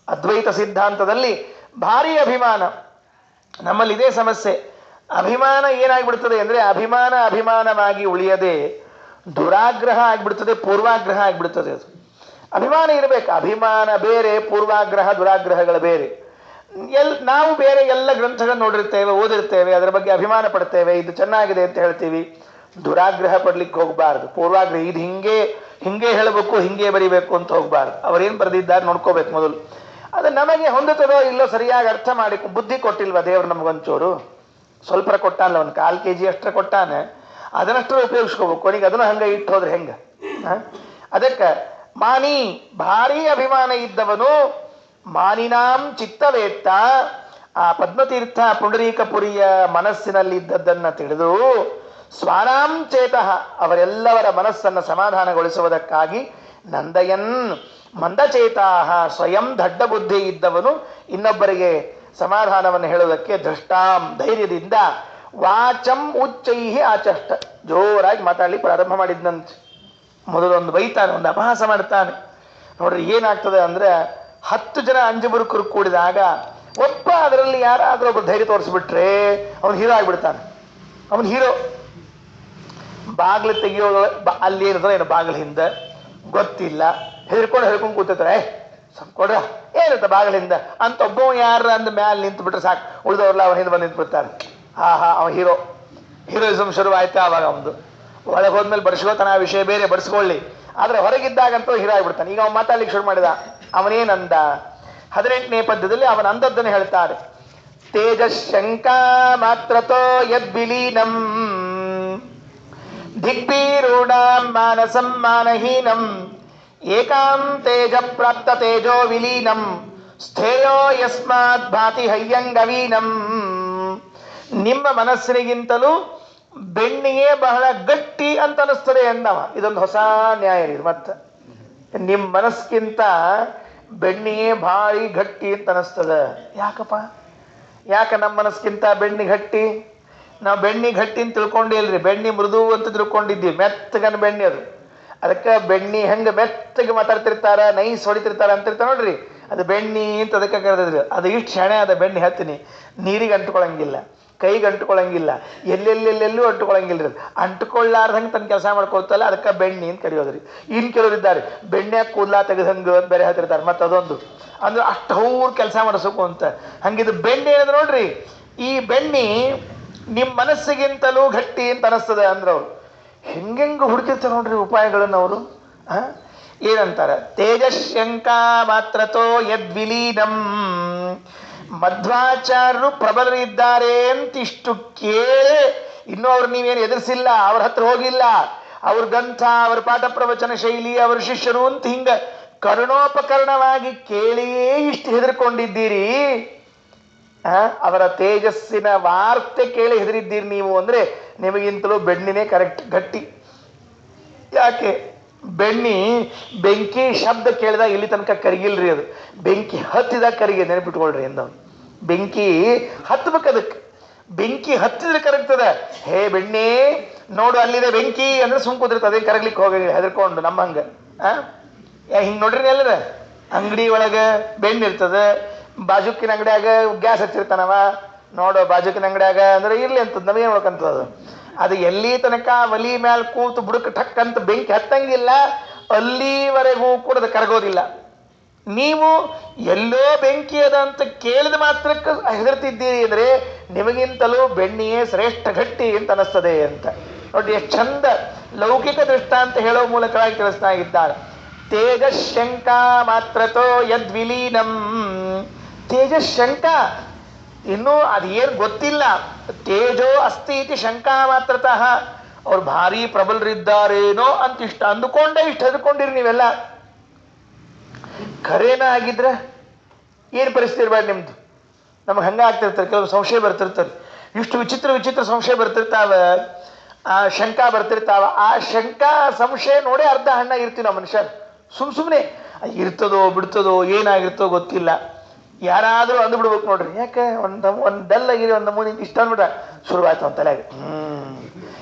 ಅದ್ವೈತ ಸಿದ್ಧಾಂತದಲ್ಲಿ ಭಾರಿ ಅಭಿಮಾನ. ನಮ್ಮಲ್ಲಿ ಇದೇ ಸಮಸ್ಯೆ. ಅಭಿಮಾನ ಏನಾಗ್ಬಿಡ್ತದೆ ಅಂದ್ರೆ, ಅಭಿಮಾನವಾಗಿ ಉಳಿಯದೆ ದುರಾಗ್ರಹ ಆಗ್ಬಿಡ್ತದೆ, ಪೂರ್ವಾಗ್ರಹ ಆಗ್ಬಿಡ್ತದೆ. ಅದು ಅಭಿಮಾನ ಇರಬೇಕು. ಅಭಿಮಾನ ಬೇರೆ, ಪೂರ್ವಾಗ್ರಹ ದುರಾಗ್ರಹಗಳು ಬೇರೆ. ನಾವು ಬೇರೆ ಎಲ್ಲ ಗ್ರಂಥಗಳನ್ನು ನೋಡಿರ್ತೇವೆ, ಓದಿರ್ತೇವೆ, ಅದರ ಬಗ್ಗೆ ಅಭಿಮಾನ ಪಡ್ತೇವೆ, ಇದು ಚೆನ್ನಾಗಿದೆ ಅಂತ ಹೇಳ್ತೀವಿ. ದುರಾಗ್ರಹ ಪಡ್ಲಿಕ್ಕೆ ಹೋಗಬಾರ್ದು. ಪೂರ್ವಾಗ್ರಹ ಇದು ಹಿಂಗೆ ಹೇಳಬೇಕು, ಹಿಂಗೆ ಬರಿಬೇಕು ಅಂತ ಹೋಗಬಾರ್ದು. ಅವರೇನು ಬರೆದಿದ್ದಾರೆ ನೋಡ್ಕೋಬೇಕು ಮೊದಲು. ಅದು ನಮಗೆ ಹೊಂದುತ್ತದೋ ಇಲ್ಲೋ ಸರಿಯಾಗಿ ಅರ್ಥ ಮಾಡಿ. ಬುದ್ಧಿ ಕೊಟ್ಟಿಲ್ವ ದೇವರು ನಮಗೊಂಚೂರು? ಸ್ವಲ್ಪ ಕೊಟ್ಟಾನಲ್ಲ, ಒಂದು 1/4 kg ಅಷ್ಟರ ಕೊಟ್ಟಾನೆ, ಅದನ್ನಷ್ಟರ ಉಪಯೋಗಿಸ್ಕೋಬೇಕು. ಕೊನೆಗೆ ಅದನ್ನು ಹಂಗೆ ಇಟ್ಟು ಹೋದ್ರೆ ಹೆಂಗೆ? ಅದಕ್ಕೆ ಮಾನಿ ಭಾರಿ ಅಭಿಮಾನ ಇದ್ದವನು, ಮಾನಿನಾಂ ಚಿತ್ತವೇತ್ತ, ಆ ಪದ್ಮತೀರ್ಥ ಪುಂಡರೀಕಪುರಿಯ ಮನಸ್ಸಿನಲ್ಲಿದ್ದದ್ದನ್ನು ತಿಳಿದು, ಸ್ವಾನಾಂ ಚೇತಃ ಅವರೆಲ್ಲವರ ಮನಸ್ಸನ್ನು ಸಮಾಧಾನಗೊಳಿಸುವುದಕ್ಕಾಗಿ, ನಂದಯನ್ ಮಂದಚೇತಾಹ ಸ್ವಯಂ ದಡ್ಡ ಬುದ್ಧಿ ಇದ್ದವನು ಇನ್ನೊಬ್ಬರಿಗೆ ಸಮಾಧಾನವನ್ನು ಹೇಳುವುದಕ್ಕೆ ದೃಷ್ಟಾಂ ಧೈರ್ಯದಿಂದ ವಾಚಂ ಉಚ್ಚೈಹಿ ಆಚಷ್ಟ ಜೋರಾಗಿ ಮಾತಾಡಲಿ ಪ್ರಾರಂಭ ಮಾಡಿದ್ನಂತೆ. ಮೊದಲೊಂದು ಬೈತಾನೆ, ಒಂದು ಅಪಹಾಸ ಮಾಡ್ತಾನೆ. ನೋಡ್ರಿ ಏನಾಗ್ತದೆ ಅಂದ್ರೆ, 10 ಜನ ಅಂಜುಬುರುಕರು ಕೂಡಿದಾಗ ಒಬ್ಬ ಅದರಲ್ಲಿ ಯಾರಾದ್ರೂ ಒಬ್ಬರು ಧೈರ್ಯ ತೋರಿಸ್ಬಿಟ್ರೆ ಅವನು ಹೀರೋ ಆಗ್ಬಿಡ್ತಾನೆ. ಅವನು ಹೀರೋ. ಬಾಗಿಲು ತೆಗಿಯೋ ಅಲ್ಲಿ ಏನಿದ್ರೆ ಏನು ಬಾಗಿಲು ಹಿಂದೆ ಗೊತ್ತಿಲ್ಲ, ಹೆದರ್ಕೊಂಡು ಕೂತಿರ್ತಾರೆ. ಕೊಡ್ರ ಏನಿರ್ತ ಬಾಗಿಲಿಂದ ಅಂತ ಒಬ್ಬ ಯಾರ ಅಂದ ಮ್ಯಾಲೆ ನಿಂತು ಬಿಟ್ರೆ ಸಾಕು, ಉಳಿದವ್ರಲ್ಲ ಅವನ ಹಿಂದೆ ಬಂದು ನಿಂತು ಬಿಡ್ತಾರೆ. ಆಹಾ ಅವ ಹೀರೋಯಿಸಮ್ ಶುರು ಆಯ್ತಾ ಅವಾಗ. ಅವನು ಒಳಗೆ ಹೋದ್ಮೇಲೆ ಬಡಿಸ್ಕೋತಾನ, ಆ ವಿಷಯ ಬೇರೆ, ಬಡಿಸ್ಕೊಳ್ಳಿ. ಆದ್ರೆ ಹೊರಗಿದ್ದಾಗಂತೂ ಹೀರೋ ಆಗ್ಬಿಡ್ತಾನೆ. ಈಗ ಅವನು ಮಾತಾಡ್ಲಿಕ್ಕೆ ಶುರು ಮಾಡಿದ. ಅವನೇನಂದ 18ನೇ ಪದ್ಯದಲ್ಲಿ ಅವನ ಅಂದದ್ದನ್ನು ಹೇಳ್ತಾರೆ. ತೇಜಶಂಕಾ ಮಾತ್ರತೋ ಯದ್ವಿಲೀನಂ ದಿಗ್ಬೀರೂಢಾಂ ಮಾನಸಂ ಮಾನಹೀನಂ ಏಕಾಂತೇಜ ಪ್ರಾಪ್ತ ತೇಜೋ ವಿಲೀನಂ ಸ್ಥೇಯೋ ಯಸ್ಮಾತ್ ಭಾತಿ ಹಯ್ಯಂಗವೀನಂ. ನಿಮ್ಮ ಮನಸ್ಸಿನಿಗಿಂತಲೂ ಬೆಣ್ಣಿಗೆ ಬಹಳ ಗಟ್ಟಿ ಅಂತ ಅನಿಸ್ತದೆ ಎಂದವ. ಇದೊಂದು ಹೊಸ ನ್ಯಾಯ ಇದು. ಮತ್ತೆ ನಿಮ್ಮ ಮನಸ್ಸಿಗಿಂತ ಬೆಣ್ಣಿಗೆ ಭಾರಿ ಗಟ್ಟಿ ಅಂತ ಅನಿಸ್ತದ. ಯಾಕಪ್ಪ? ಯಾಕೆ ನಮ್ಮ ಮನಸ್ಸಿಗಿಂತ ಬೆಣ್ಣಿ ಗಟ್ಟಿ? ನಾವು ಬೆಣ್ಣಿ ಗಟ್ಟಿ ಅಂತ ತಿಳ್ಕೊಂಡಿಲ್ರಿ, ಬೆಣ್ಣಿ ಮೃದು ಅಂತ ತಿಳ್ಕೊಂಡಿದ್ದೀವಿ. ಮೆತ್ತಗನ ಬೆಣ್ಣಿ ಅದು. ಅದಕ್ಕೆ ಬೆಣ್ಣಿ ಹೆಂಗೆ ಮೆತ್ತಗೆ ಮಾತಾಡ್ತಿರ್ತಾರ, ನೈಸ್ ಹೊಡಿತಿರ್ತಾರ ಅಂತಿರ್ತಾರ ನೋಡ್ರಿ, ಅದು ಬೆಣ್ಣಿ ಅಂತ ಅದಕ್ಕೆ ಕರೆದಿದ್ರಿ. ಅದು ಇಷ್ಟು ಶಣೆ ಅದ ಬೆಣ್ಣಿ. ಹತ್ತೀನಿ ನೀರಿಗೆ ಅಂಟ್ಕೊಳಂಗಿಲ್ಲ, ಕೈಗೆ ಅಂಟ್ಕೊಳಂಗಿಲ್ಲ, ಎಲ್ಲೆಲ್ಲೆಲ್ಲೆಲ್ಲೂ ಅಂಟ್ಕೊಳಂಗಿಲ್ಲ. ಅಂಟ್ಕೊಳ್ಳಾರ್ದಂಗೆ ತನ್ನ ಕೆಲಸ ಮಾಡ್ಕೊಳ್ತಲ್ಲ, ಅದಕ್ಕೆ ಬೆಣ್ಣಿ ಅಂತ ಕರೆಯೋದ್ರಿ. ಇನ್ನು ಕೆಲವರು ಇದ್ದಾರೆ ಬೆಣ್ಣೆಯಾಗ ಕೂದಲ ತೆಗೆದಂಗೆ ಅಂತ ಬೇರೆ ಹೇಳ್ತಿರ್ತಾರೆ. ಮತ್ತು ಅದೊಂದು ಅಂದ್ರೆ ಅಷ್ಟು ಅವ್ರು ಕೆಲಸ ಮಾಡಿಸೋಕು ಅಂತ. ಹಂಗಿದು ಬೆಣ್ಣೆ ಏನಂದ್ರೆ ನೋಡ್ರಿ, ಈ ಬೆಣ್ಣಿ ನಿಮ್ಮ ಮನಸ್ಸಿಗಿಂತಲೂ ಗಟ್ಟಿ ಅಂತ ಅನಿಸ್ತದೆ ಅಂದ್ರೆ ಅವ್ರು ಹೆಂಗೆಂಗೆ ಹುಡುಕಿರ್ತಾರೆ ನೋಡ್ರಿ ಉಪಾಯಗಳನ್ನು ಅವರು. ಏನಂತಾರೆ? ತೇಜಶಂಕಾ ಮಾತ್ರತೋ ಯದ್ವಿಲೀನಂ. ಮಧ್ವಾಚಾರ್ಯರು ಪ್ರಬಲರಿದ್ದಾರೆ ಅಂತ ಇಷ್ಟು ಕೇಳಿ ಇನ್ನೂ ಅವ್ರು ನೀವೇನು ಎದುರಿಸಿಲ್ಲ, ಅವ್ರ ಹತ್ರ ಹೋಗಿಲ್ಲ, ಅವ್ರ ಗ್ರಂಥ, ಅವ್ರ ಪಾಠ ಪ್ರವಚನ ಶೈಲಿ, ಅವ್ರ ಶಿಷ್ಯರು ಅಂತ ಹಿಂಗ ಕರ್ಣೋಪಕರಣವಾಗಿ ಕೇಳಿಯೇ ಇಷ್ಟು ಹೆದರ್ಕೊಂಡಿದ್ದೀರಿ. ಅವರ ತೇಜಸ್ಸಿನ ವಾರ್ತೆ ಕೇಳಿ ಹೆದರಿದ್ದೀರಿ ನೀವು ಅಂದ್ರೆ ನಿಮಗಿಂತಲೂ ಬೆಣ್ಣಿನೇ ಕರೆಕ್ಟ್ ಗಟ್ಟಿ. ಯಾಕೆ? ಬೆಣ್ಣಿ ಬೆಂಕಿ ಶಬ್ದ ಕೇಳಿದಾಗ ಇಲ್ಲಿ ತನಕ ಕರಿಗಿಲ್ರಿ, ಅದು ಬೆಂಕಿ ಹತ್ತಿದಾಗ ಕರಿಗೆ. ನೆನಪಿಟ್ಕೊಳ್ರಿ ಎಂದವ್. ಬೆಂಕಿ ಹತ್ಬೇಕು, ಅದಕ್ಕೆ ಬೆಂಕಿ ಹತ್ತಿದ್ರೆ ಕರಗ್ತದ. ಹೇ ಬೆಣ್ಣೆ ನೋಡು ಅಲ್ಲಿದೆ ಬೆಂಕಿ ಅಂದ್ರೆ ಸುಮ್ ಕುದಿರ್ತದೆ, ಅದೇ ಕರಗ್ಲಿಕ್ಕೆ ಹೋಗಿ ಹೆದರ್ಕೊಂಡು ನಮ್ಮ ಹಂಗ. ಹಿಂಗೆ ನೋಡ್ರಿ ಎಲ್ಲರ ಅಂಗಡಿ ಒಳಗೆ ಬೆಣ್ಣೆ ಇರ್ತದೆ, ಬಾಜುಕಿನ ಅಂಗಡಿಯಾಗ ಗ್ಯಾಸ್ ಹಚ್ಚಿರ್ತಾನವ. ನೋಡು ಬಾಜುಕಿನ ಅಂಗಡಿಯಾಗ ಅಂದ್ರೆ ಇರ್ಲಿ ಅಂತದ್ ನಮಗೆ ನೋಡ್ಕಂತದ. ಅದು ಎಲ್ಲಿ ತನಕ ಒಲಿ ಮ್ಯಾಲ ಕೂತು ಬುಡಕ್ ಠಕ್ ಅಂತ ಬೆಂಕಿ ಹತ್ತಂಗಿಲ್ಲ, ಅಲ್ಲಿವರೆಗೂ ಕೂಡ ಅದು ಕರಗೋದಿಲ್ಲ. ನೀವು ಎಲ್ಲೋ ಬೆಂಕಿ ಅದ ಅಂತ ಕೇಳಿದ ಮಾತ್ರಕ್ಕೆ ಹೆದರ್ತಿದ್ದೀರಿ ಅಂದ್ರೆ ನಿಮಗಿಂತಲೂ ಬೆಣ್ಣಿಯೇ ಶ್ರೇಷ್ಠ ಗಟ್ಟಿ ಅಂತ ಅನಿಸ್ತದೆ ಅಂತ. ನೋಡಿ ಎಷ್ಟು ಚಂದ ಲೌಕಿಕ ದೃಷ್ಟಾಂತ ಹೇಳೋ ಮೂಲಕವಾಗಿ ತಿಳಿಸ್ತಾ ಇದ್ದಾರೆ. ತೇಜಶಂಕಾ ಮಾತ್ರತೋ ಯದ್ವಿಲೀನಂ. ತೇಜಶಂಕ ಇನ್ನೂ ಅದೇನು ಗೊತ್ತಿಲ್ಲ. ತೇಜೋ ಅಸ್ತಿ ಇತಿ ಶಂಕಾ ಮಾತ್ರತಃ. ಅವ್ರು ಭಾರಿ ಪ್ರಬಲರಿದ್ದಾರೇನೋ ಅಂತ ಇಷ್ಟ ಅಂದುಕೊಂಡೇ ಇಷ್ಟು ಹೆದರ್ಕೊಂಡಿರಿ ನೀವೆಲ್ಲ. ಖರೇನ ಆಗಿದ್ರೆ ಏನು ಪರಿಸ್ಥಿತಿ ಇರಬಾರ್ದು ನಿಮ್ದು. ನಮ್ಗೆ ಹಂಗ ಆಗ್ತಿರ್ತಾರೆ, ಕೆಲವು ಸಂಶಯ ಬರ್ತಿರ್ತಾರೆ, ಇಷ್ಟು ವಿಚಿತ್ರ ವಿಚಿತ್ರ ಸಂಶಯ ಬರ್ತಿರ್ತಾವ, ಆ ಶಂಕಾ ಬರ್ತಿರ್ತಾವ. ಆ ಶಂಕಾ ಸಂಶಯ ನೋಡೇ ಅರ್ಧ ಹಣ್ಣಾಗಿರ್ತೀವಿ ನಾವು ಮನುಷ್ಯರು. ಸುಮ್ಮನೆ ಇರ್ತದೋ ಬಿಡ್ತದೋ ಏನಾಗಿರ್ತೋ ಗೊತ್ತಿಲ್ಲ. ಯಾರಾದರೂ ಅಂದು ಬಿಡ್ಬೇಕು ನೋಡ್ರಿ. ಯಾಕೆ ಒಂದು ಡಲ್ ಆಗಿದೆ, ಒಂದು ನಮೂನಿ ಇಷ್ಟ ಅಂದ್ಬಿಟ್ಟ ಶುರುವಾಯ್ತು ಅಂತ ತಲೆಗೆ.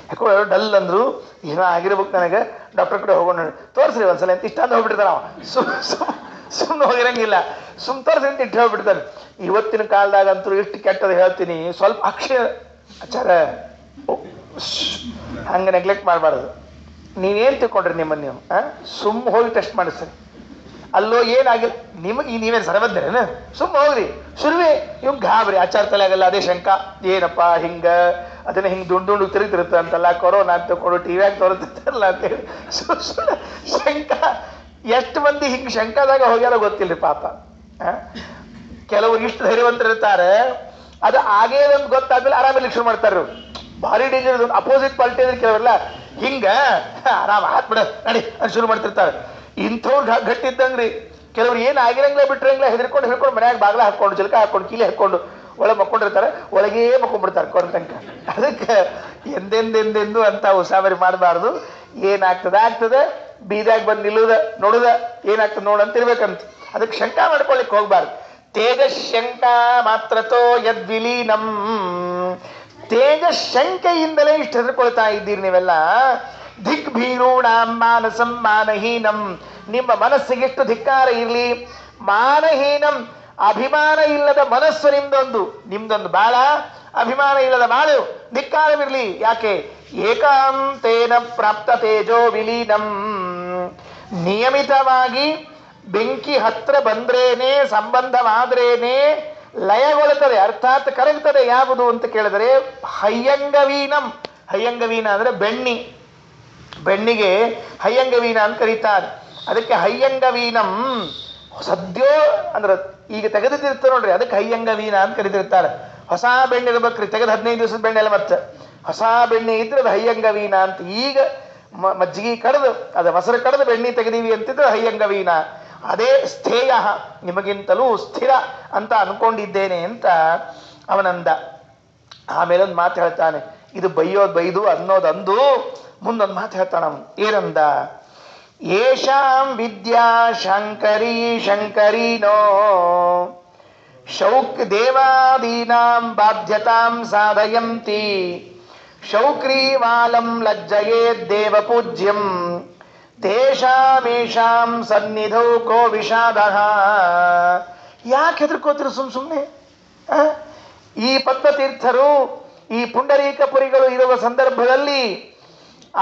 ಯಾಕೋ ಡಲ್ ಅಂದ್ರು, ಏನೋ ಆಗಿರ್ಬೇಕು ನನಗೆ, ಡಾಕ್ಟರ್ ಕಡೆ ಹೋಗೋಣ, ತೋರಿಸ್ರಿ ಒಂದ್ಸಲ ಅಂತ ಇಷ್ಟ ಅಂದು ಹೋಗ್ಬಿಡ್ತಾನೆ ಅವ. ಸುಮ್ಮನೆ ಹೋಗಿರಂಗಿಲ್ಲ, ತೋರಿಸಿ ಅಂತ ಇಟ್ಟು ಹೋಗ್ಬಿಡ್ತಾನೆ. ಇವತ್ತಿನ ಕಾಲದಾಗಂತೂ ಎಷ್ಟು ಕೆಟ್ಟದ್ದು ಹೇಳ್ತೀನಿ, ಸ್ವಲ್ಪ ಆಚಾರ ಹಂಗೆ ನೆಗ್ಲೆಕ್ಟ್ ಮಾಡಬಾರ್ದು. ನೀವೇನು ತಿಳ್ಕೊಂಡ್ರಿ ನಿಮ್ಮನ್ನು ನೀವು? ಹೋಗಿ ಟೆಸ್ಟ್ ಮಾಡಿಸ್ರಿ. ಅಲ್ಲೋ ಏನಾಗಿಲ್ಲ ನಿಮಗೆ, ನೀವೇನು ಸರಬದ್ದೇನ? ಹೋಗ್ರಿ ಶುರುವೆ ಇವ್ ಗಾಬ್ರಿ ಆಚಾರ ತಲೆ ಆಗಲ್ಲ. ಅದೇ ಶಂಕ, ಏನಪ್ಪ ಹಿಂಗ ಅದನ್ನ ಹಿಂಗೆ ದುಂಡು ತಿರುಗ್ತಿರುತ್ತೆ ಅಂತಲ್ಲ, ಕೊರೋನಾ ಅಂತ ಕೊಡು ಟಿವಿಯಾಗ ತೋರಿಸ್ತಿರ್ತಾರಲ್ಲ ಅಂತೇಳಿ ಶಂಕ. ಎಷ್ಟು ಮಂದಿ ಹಿಂಗೆ ಶಂಕದಾಗ ಹೋಗ್ಯಾರ ಗೊತ್ತಿಲ್ರಿ ಪಾಪ. ಕೆಲವರು ಇಷ್ಟು ಧೈರ್ಯವಂತರಿರ್ತಾರೆ, ಅದು ಆಗೇದಂತ ಗೊತ್ತಾದ್ಮೇಲೆ ಆರಾಮಿರ್ಲಿಕ್ಕೆ ಶುರು ಮಾಡ್ತಾರ. ಭಾರಿ ಡೇಂಜರ್. ಅಪೋಸಿಟ್ ಪಾರ್ಟಿ ಅಂದ್ರೆ ಕೆಲವರೆಲ್ಲ ಹಿಂಗ ಆರಾಮ ಹಾಕ್ಬಿಡ ನಡಿ ಅಂತ ಶುರು ಮಾಡ್ತಿರ್ತಾರೆ. ಇಂಥವ್ರು ಗಟ್ಟಿ ಇದ್ದಂಗ್ರಿ. ಕೆಲವ್ರು ಏನು ಆಗಿರಂಗಿಲ್ಲ ಬಿಟ್ರಂಗಿಲ್ಲ, ಹೆದರ್ಕೊಂಡು ಮನ್ಯಾಗ ಬಾಗ್ಲ ಹಾಕೊಂಡು ಚಿಲ್ಕ ಹಾಕೊಂಡು ಕೀಲಿ ಹಾಕೊಂಡು ಒಳಗೆ ಮಕ್ಕೊಂಡಿರ್ತಾರೆ, ಒಳಗೇ ಮಕ್ಕೊಂಡ್ಬಿಡ್ತಾರೆ ಕೊರ ತನಕ. ಅದಕ್ಕೆ ಎಂದೆಂದೆಂದೆಂದು ಅಂತ ಉಸಾಬರಿ ಮಾಡಬಾರ್ದು. ಏನಾಗ್ತದೆ ಬೀದಾಗ ಬಂದು ನಿಲ್ಲುದ ನೋಡುದ ಏನಾಗ್ತದೆ ನೋಡಂತಿರ್ಬೇಕಂತ. ಅದಕ್ಕೆ ಶಂಕಾ ಮಾಡ್ಕೊಳ್ಲಿಕ್ಕೆ ಹೋಗ್ಬಾರ್ದು. ತೇಜಶಂಕಾ ಮಾತ್ರತೋ ಯದ್ವಿಲೀನಂ. ತೇಜಶಂಕೆಯಿಂದಲೇ ಇಷ್ಟು ಹೆದರ್ಕೊಳ್ತಾ ಇದ್ದೀರಿ ನೀವೆಲ್ಲ. ದಿಗ್ಭೀರೂಣಾಂ ಮಾನಸಂ ಮಾನಹೀನಂ. ನಿಮ್ಮ ಮನಸ್ಸಿಗೆ ಎಷ್ಟು ಧಿಕ್ಕಾರ ಇರಲಿ. ಮಾನಹೀನಂ, ಅಭಿಮಾನ ಇಲ್ಲದ ಮನಸ್ಸು ನಿಮ್ದೊಂದು ಬಾಳ, ಅಭಿಮಾನ ಇಲ್ಲದ ಬಾಳು ಧಿಕ್ಕಾರವಿರಲಿ. ಯಾಕೆ? ಏಕಾಂತೇನ ಪ್ರಾಪ್ತ ತೇಜೋ ವಿಲೀನಂ. ನಿಯಮಿತವಾಗಿ ಬೆಂಕಿ ಹತ್ರ ಬಂದ್ರೇನೆ, ಸಂಬಂಧವಾದ್ರೇನೆ ಲಯಗೊಳ್ಳುತ್ತದೆ, ಅರ್ಥಾತ್ ಕರಗ್ತದೆ. ಯಾವುದು ಅಂತ ಕೇಳಿದರೆ ಹಯ್ಯಂಗವೀನಂ. ಹಯ್ಯಂಗವೀನ ಅಂದರೆ ಬೆಣ್ಣಿ, ಬೆಣ್ಣಿಗೆ ಹಯ್ಯಂಗವೀನ ಅಂತ ಕರೀತಾರೆ. ಅದಕ್ಕೆ ಹಯ್ಯಂಗವೀನಂ ಸದ್ಯೋ ಅಂದ್ರೆ ಈಗ ತೆಗೆದಿರ್ತಾರೆ ನೋಡ್ರಿ, ಅದಕ್ಕೆ ಹಯ್ಯಂಗವೀನ ಅಂತ ಕರೀತಿರ್ತಾರೆ. ಹೊಸ ಬೆಣ್ಣೆ ಇರ್ಬೇಕ್ರಿ, ತೆಗೆದು 15 ದಿವಸದ ಬೆಣ್ಣೆ ಎಲ್ಲ, ಮತ್ತೆ ಹೊಸ ಬೆಣ್ಣೆ ಇದ್ರೆ ಅದು ಹಯ್ಯಂಗವೀನ ಅಂತ. ಈಗ ಮಜ್ಜಿಗೆ ಕಡ್ದು ಅದು ಮೊಸರು ಕಡ್ದು ಬೆಣ್ಣೆ ತೆಗೆದೀವಿ ಅಂತಿದ್ರೆ ಹಯ್ಯಂಗವೀನ. ಅದೇ ಸ್ಥೇಯ, ನಿಮಗಿಂತಲೂ ಸ್ಥಿರ ಅಂತ ಅನ್ಕೊಂಡಿದ್ದೇನೆ ಅಂತ ಅವನಂದ. ಆಮೇಲೆ ಒಂದು ಮಾತು ಹೇಳ್ತಾನೆ, ಇದು ಬೈಯೋದು ಬೈದು ಅನ್ನೋದಂದು ಮುಂದೊಂದು ಮಾತು ಹೇಳ್ತಾನ ಅವನು. ಏನಂದ? ಯೇಷಾಂ ವಿದ್ಯಾ ಶಂಕರೀ ಶಂಕರೀನೋ ಶೌಕ್ ದೇವಾದೀನಾಂ ಬಾಧ್ಯತಾಂ ಸಾಧಯಂತಿ ಶೌಕ್ರೀವಾಲಂ ಲಜ್ಜಯೇ ದೇವ ಪೂಜ್ಯಂ ತೇಷಾಮೇಷಾಂ ಸನ್ನಿಧೌ ಕೋ ವಿಷಾದಃ. ಯಾಕೆ ಹೆದರ್ಕೋತಿರು ಸುಮ್ಮನೆ? ಈ ಪದ್ಮತೀರ್ಥರು, ಈ ಪುಂಡರೀಕಪುರಿಗಳು ಇರುವ ಸಂದರ್ಭದಲ್ಲಿ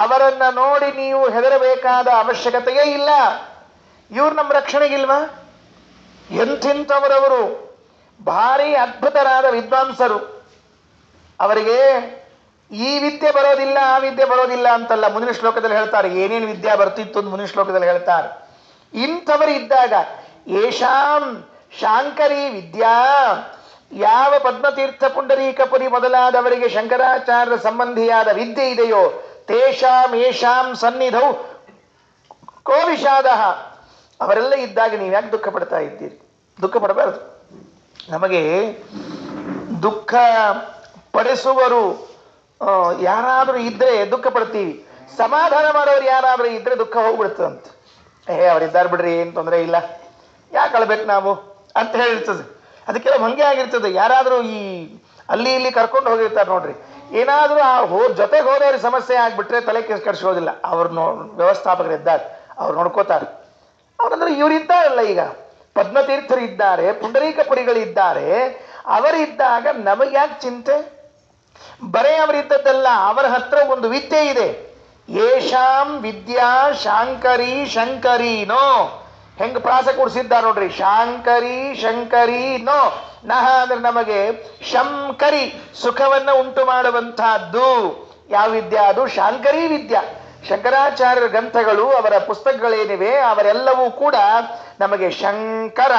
ಅವರನ್ನ ನೋಡಿ ನೀವು ಹೆದರಬೇಕಾದ ಅವಶ್ಯಕತೆಯೇ ಇಲ್ಲ. ಇವ್ರು ನಮ್ಮ ರಕ್ಷಣೆಗಿಲ್ವಾ? ಎಂಥಿಂಥವರವರು ಭಾರಿ ಅದ್ಭುತರಾದ ವಿದ್ವಾಂಸರು. ಅವರಿಗೆ ಈ ವಿದ್ಯೆ ಬರೋದಿಲ್ಲ, ಆ ವಿದ್ಯೆ ಬರೋದಿಲ್ಲ ಅಂತಲ್ಲ. ಮುಂದಿನ ಶ್ಲೋಕದಲ್ಲಿ ಹೇಳ್ತಾರೆ ಏನೇನು ವಿದ್ಯಾ ಬರ್ತಿತ್ತು ಅಂತ ಮುಂದಿನ ಶ್ಲೋಕದಲ್ಲಿ ಹೇಳ್ತಾರೆ. ಇಂಥವರು ಇದ್ದಾಗ ಯೇಷಾಂ ಶಾಂಕರಿ ವಿದ್ಯಾ, ಯಾವ ಪದ್ಮತೀರ್ಥ ಪುಂಡರೀಕಪುರಿ ಮೊದಲಾದವರಿಗೆ ಶಂಕರಾಚಾರ್ಯ ಸಂಬಂಧಿಯಾದ ವಿದ್ಯೆ ಇದೆಯೋ ತೇಷಾಂ ಯೇಷಾಂ ಸನ್ನಿಧೌ ಕೋ ವಿಷಾದಃ. ಅವರೆಲ್ಲ ಇದ್ದಾಗ ನೀವು ಯಾಕೆ ದುಃಖ ಪಡ್ತಾ ಇದ್ದೀರಿ? ದುಃಖ ಪಡಬಾರದು. ನಮಗೆ ದುಃಖ ಪಡಿಸುವರು ಯಾರಾದರೂ ಇದ್ರೆ ದುಃಖ ಪಡ್ತೀವಿ, ಸಮಾಧಾನ ಮಾಡೋರು ಯಾರಾದರೂ ಇದ್ರೆ ದುಃಖ ಹೋಗ್ಬಿಡ್ತದಂತ. ಅವರಿದ್ದಾರೆ ಬಿಡ್ರಿ, ಏನು ತೊಂದರೆ ಇಲ್ಲ, ಯಾಕೆ ಅಳ್ಬೇಕು ನಾವು ಅಂತ ಹೇಳಿರ್ತದೆ. ಅದಕ್ಕೆಲ್ಲ ಹಂಗೆ ಆಗಿರ್ತದೆ. ಯಾರಾದರೂ ಈ ಅಲ್ಲಿ ಇಲ್ಲಿ ಕರ್ಕೊಂಡು ಹೋಗಿರ್ತಾರೆ ನೋಡ್ರಿ, ಏನಾದರೂ ಆ ಜೊತೆಗೆ ಹೋದವ್ರಿಗೆ ಸಮಸ್ಯೆ ಆಗ್ಬಿಟ್ರೆ ತಲೆ ಕೆಡಿಸ್ಕೊಳ್ಳೋದಿಲ್ಲ. ಅವ್ರು ವ್ಯವಸ್ಥಾಪಕರಿದ್ದಾರೆ, ಅವ್ರು ನೋಡ್ಕೋತಾರೆ. ಅವರಂದ್ರೆ ಇವರಿದ್ದಾರಲ್ಲ, ಈಗ ಪದ್ಮತೀರ್ಥರು ಇದ್ದಾರೆ, ಪುಂಡರೀಕಪುರಿಗಳಿದ್ದಾರೆ, ಅವರಿದ್ದಾಗ ನಮಗೆ ಯಾಕೆ ಚಿಂತೆ? ಬರೇ ಅವರಿದ್ದದ್ದಲ್ಲ, ಅವರ ಹತ್ರ ಒಂದು ವಿದ್ಯೆ ಇದೆ. ಯೇಷಾಂ ವಿದ್ಯಾ ಶಾಂಕರಿ ಶಂಕರೀನೋ. ಹೆಂಗ ಪ್ರಾಸ ಕೂಡಿಸಿದ್ದಾರೆ ನೋಡ್ರಿ, ಶಾಂಕರಿ ಶಂಕರೀನೋ. ನಹ ಅಂದ್ರೆ ನಮಗೆ ಶಂಕರಿ ಸುಖವನ್ನ ಉಂಟು ಮಾಡುವಂತಹದ್ದು. ಯಾವ ವಿದ್ಯಾ ಅದು? ಶಾಂಕರಿ ವಿದ್ಯಾ. ಶಂಕರಾಚಾರ್ಯರ ಗ್ರಂಥಗಳು, ಅವರ ಪುಸ್ತಕಗಳೇನಿವೆ ಅವರೆಲ್ಲವೂ ಕೂಡ ನಮಗೆ ಶಂಕರ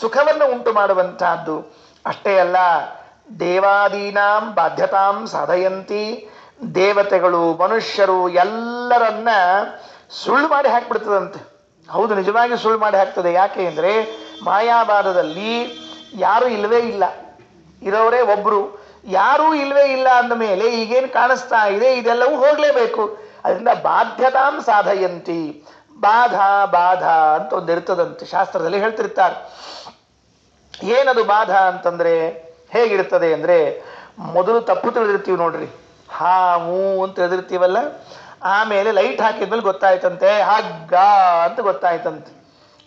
ಸುಖವನ್ನು ಉಂಟು ಮಾಡುವಂತಹದ್ದು. ಅಷ್ಟೇ ಅಲ್ಲ, ದೇವಾದೀನಾಂ ಬಾಧ್ಯತಾಂ ಸಾಧಯಂತಿ. ದೇವತೆಗಳು ಮನುಷ್ಯರು ಎಲ್ಲರನ್ನ ಸುಳ್ಳು ಮಾಡಿ ಹಾಕ್ಬಿಡ್ತದಂತೆ. ಹೌದು, ನಿಜವಾಗಿ ಸುಳ್ಳು ಮಾಡಿ ಹಾಕ್ತದೆ. ಯಾಕೆ ಅಂದರೆ ಮಾಯಾವಾದದಲ್ಲಿ ಯಾರೂ ಇಲ್ಲವೇ ಇಲ್ಲ, ಇರೋರೇ ಒಬ್ರು. ಯಾರೂ ಇಲ್ವೇ ಇಲ್ಲ ಅಂದ ಮೇಲೆ ಈಗೇನು ಕಾಣಿಸ್ತಾ ಇದೆ ಇದೆಲ್ಲವೂ ಹೋಗ್ಲೇಬೇಕು. ಅದರಿಂದ ಬಾಧ್ಯತಾಂ ಸಾಧಯಂತಿ. ಬಾಧ ಬಾಧ ಅಂತ ಒಂದು ಇರ್ತದಂತೆ, ಶಾಸ್ತ್ರದಲ್ಲಿ ಹೇಳ್ತಿರ್ತಾರೆ. ಏನದು ಬಾಧ ಅಂತಂದ್ರೆ ಹೇಗಿರ್ತದೆ ಅಂದ್ರೆ, ಮೊದಲು ತಪ್ಪು ತಿಳಿದಿರ್ತೀವಿ ನೋಡ್ರಿ, ಹಾ ಹೂ ಅಂತ ತಿಳಿದಿರ್ತೀವಲ್ಲ, ಆಮೇಲೆ ಲೈಟ್ ಹಾಕಿದ್ಮೇಲೆ ಗೊತ್ತಾಯ್ತಂತೆ ಹಗ್ಗ ಅಂತ ಗೊತ್ತಾಯ್ತಂತೆ.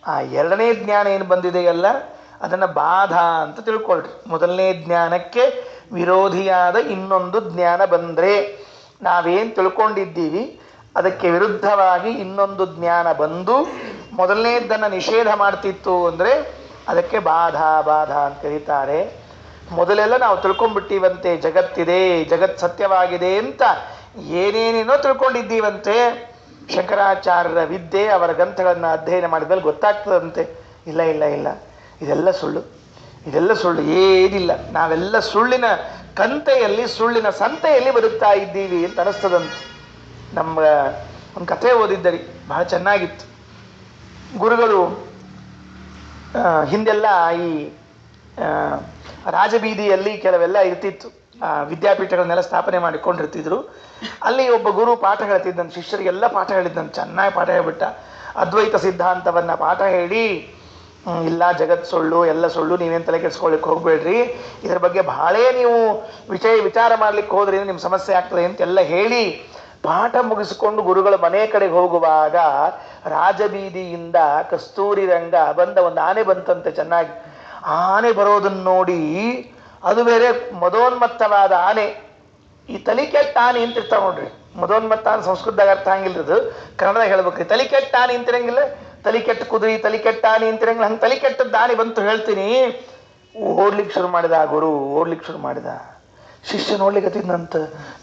ಆ ಎರಡನೇ ಜ್ಞಾನ ಏನು ಬಂದಿದೆಯಲ್ಲ ಅದನ್ನು ಬಾಧ ಅಂತ ತಿಳ್ಕೊಳ್ರಿ. ಮೊದಲನೇ ಜ್ಞಾನಕ್ಕೆ ವಿರೋಧಿಯಾದ ಇನ್ನೊಂದು ಜ್ಞಾನ ಬಂದರೆ, ನಾವೇನು ತಿಳ್ಕೊಂಡಿದ್ದೀವಿ ಅದಕ್ಕೆ ವಿರುದ್ಧವಾಗಿ ಇನ್ನೊಂದು ಜ್ಞಾನ ಬಂದು ಮೊದಲನೇದನ್ನು ನಿಷೇಧ ಮಾಡ್ತಿತ್ತು ಅಂದರೆ ಅದಕ್ಕೆ ಬಾಧ ಬಾಧ ಅಂತ ಕರೀತಾರೆ. ಮೊದಲೆಲ್ಲ ನಾವು ತಿಳ್ಕೊಂಡ್ಬಿಟ್ಟಿವಂತೆ ಜಗತ್ತಿದೆ, ಜಗತ್ ಸತ್ಯವಾಗಿದೆ ಅಂತ ಏನೇನೇನೋ ತಿಳ್ಕೊಂಡಿದ್ದೀವಂತೆ. ಶಂಕರಾಚಾರ್ಯರ ವಿದ್ಯೆ, ಅವರ ಗ್ರಂಥಗಳನ್ನು ಅಧ್ಯಯನ ಮಾಡಿದ್ಮೇಲೆ ಗೊತ್ತಾಗ್ತದಂತೆ, ಇಲ್ಲ ಇಲ್ಲ ಇಲ್ಲ, ಇದೆಲ್ಲ ಸುಳ್ಳು, ಇದೆಲ್ಲ ಸುಳ್ಳು, ಏನಿಲ್ಲ, ನಾವೆಲ್ಲ ಸುಳ್ಳಿನ ಕಂತೆಯಲ್ಲಿ, ಸುಳ್ಳಿನ ಸಂತೆಯಲ್ಲಿ ಬದುಕ್ತಾ ಇದ್ದೀವಿ ಅಂತ ಅನಿಸ್ತದಂತೆ. ನಮ್ಮ ಒಂದು ಕಥೆ ಓದಿದ್ದರಿ, ಬಹಳ ಚೆನ್ನಾಗಿತ್ತು. ಗುರುಗಳು ಹಿಂದೆಲ್ಲ ಈ ರಾಜಬೀದಿಯಲ್ಲಿ ಕೆಲವೆಲ್ಲ ಇರ್ತಿತ್ತು, ವಿದ್ಯಾಪೀಠಗಳನ್ನೆಲ್ಲ ಸ್ಥಾಪನೆ ಮಾಡಿಕೊಂಡಿರ್ತಿದ್ರು. ಅಲ್ಲಿ ಒಬ್ಬ ಗುರು ಪಾಠ ಹೇಳ್ತಿದ್ದಂತೆ, ಶಿಷ್ಯರಿಗೆಲ್ಲ ಪಾಠ ಹೇಳಿದ್ದಂತೆ, ಚೆನ್ನಾಗಿ ಪಾಠ ಹೇಳ್ಬಿಟ್ಟ. ಅದ್ವೈತ ಸಿದ್ಧಾಂತವನ್ನು ಪಾಠ ಹೇಳಿ, ಇಲ್ಲ ಜಗತ್ ಸುಳ್ಳು, ಎಲ್ಲ ಸುಳ್ಳು, ನೀವೇನು ತಲೆ ಕೆಡಿಸ್ಕೊಳ್ಳಿಕ್ಕೆ ಹೋಗ್ಬೇಡ್ರಿ, ಇದ್ರ ಬಗ್ಗೆ ಬಹಳ ನೀವು ವಿಚಾರ ಮಾಡ್ಲಿಕ್ಕೆ ಹೋದ್ರಿ ನಿಮ್ಮ ಸಮಸ್ಯೆ ಆಗ್ತದೆ ಅಂತೆಲ್ಲ ಹೇಳಿ ಪಾಠ ಮುಗಿಸಿಕೊಂಡು ಗುರುಗಳ ಮನೆ ಕಡೆಗೆ ಹೋಗುವಾಗ ರಾಜಬೀದಿಯಿಂದ ಕಸ್ತೂರಿ ರಂಗ ಬಂದ ಒಂದು ಆನೆ ಬಂತಂತೆ. ಚೆನ್ನಾಗಿ ಆನೆ ಬರೋದನ್ನು ನೋಡಿ, ಅದು ಬೇರೆ ಮದೋನ್ಮತ್ತವಾದ ಆನೆ, ಈ ತಲಿ ಕೆಟ್ಟ ಆನಿ ಅಂತ ಇರ್ತಾವ ನೋಡ್ರಿ, ಮದೋನ್ಮತ್ತ ಅಂತ ಸಂಸ್ಕೃತದಾಗ ಅರ್ಥ ಹಂಗಿಲ್ರದು, ಕನ್ನಡದಾಗ ಹೇಳ್ಬೇಕ್ರಿ. ತಲಿ ಕೆಟ್ಟ ಆನಿ ಅಂತಿರಂಗಿಲ್ಲ, ತಲಿ ಕೆಟ್ಟ ಕುದುರಿ, ತಲಿ ಕೆಟ್ಟ ಆನಿ ಅಂತಿರಂಗಿಲ್ಲ. ಹಂಗೆ ತಲಿ ಕೆಟ್ಟದ್ದು ಆನಿ ಬಂತು ಹೇಳ್ತೀನಿ. ಓಡ್ಲಿಕ್ಕೆ ಶುರು ಮಾಡಿದ ಗುರು, ಓಡ್ಲಿಕ್ಕೆ ಶುರು ಮಾಡಿದ. ಶಿಷ್ಯ ನೋಡ್ಲಿಕ್ಕತ್ತಿದ್ನಂತ,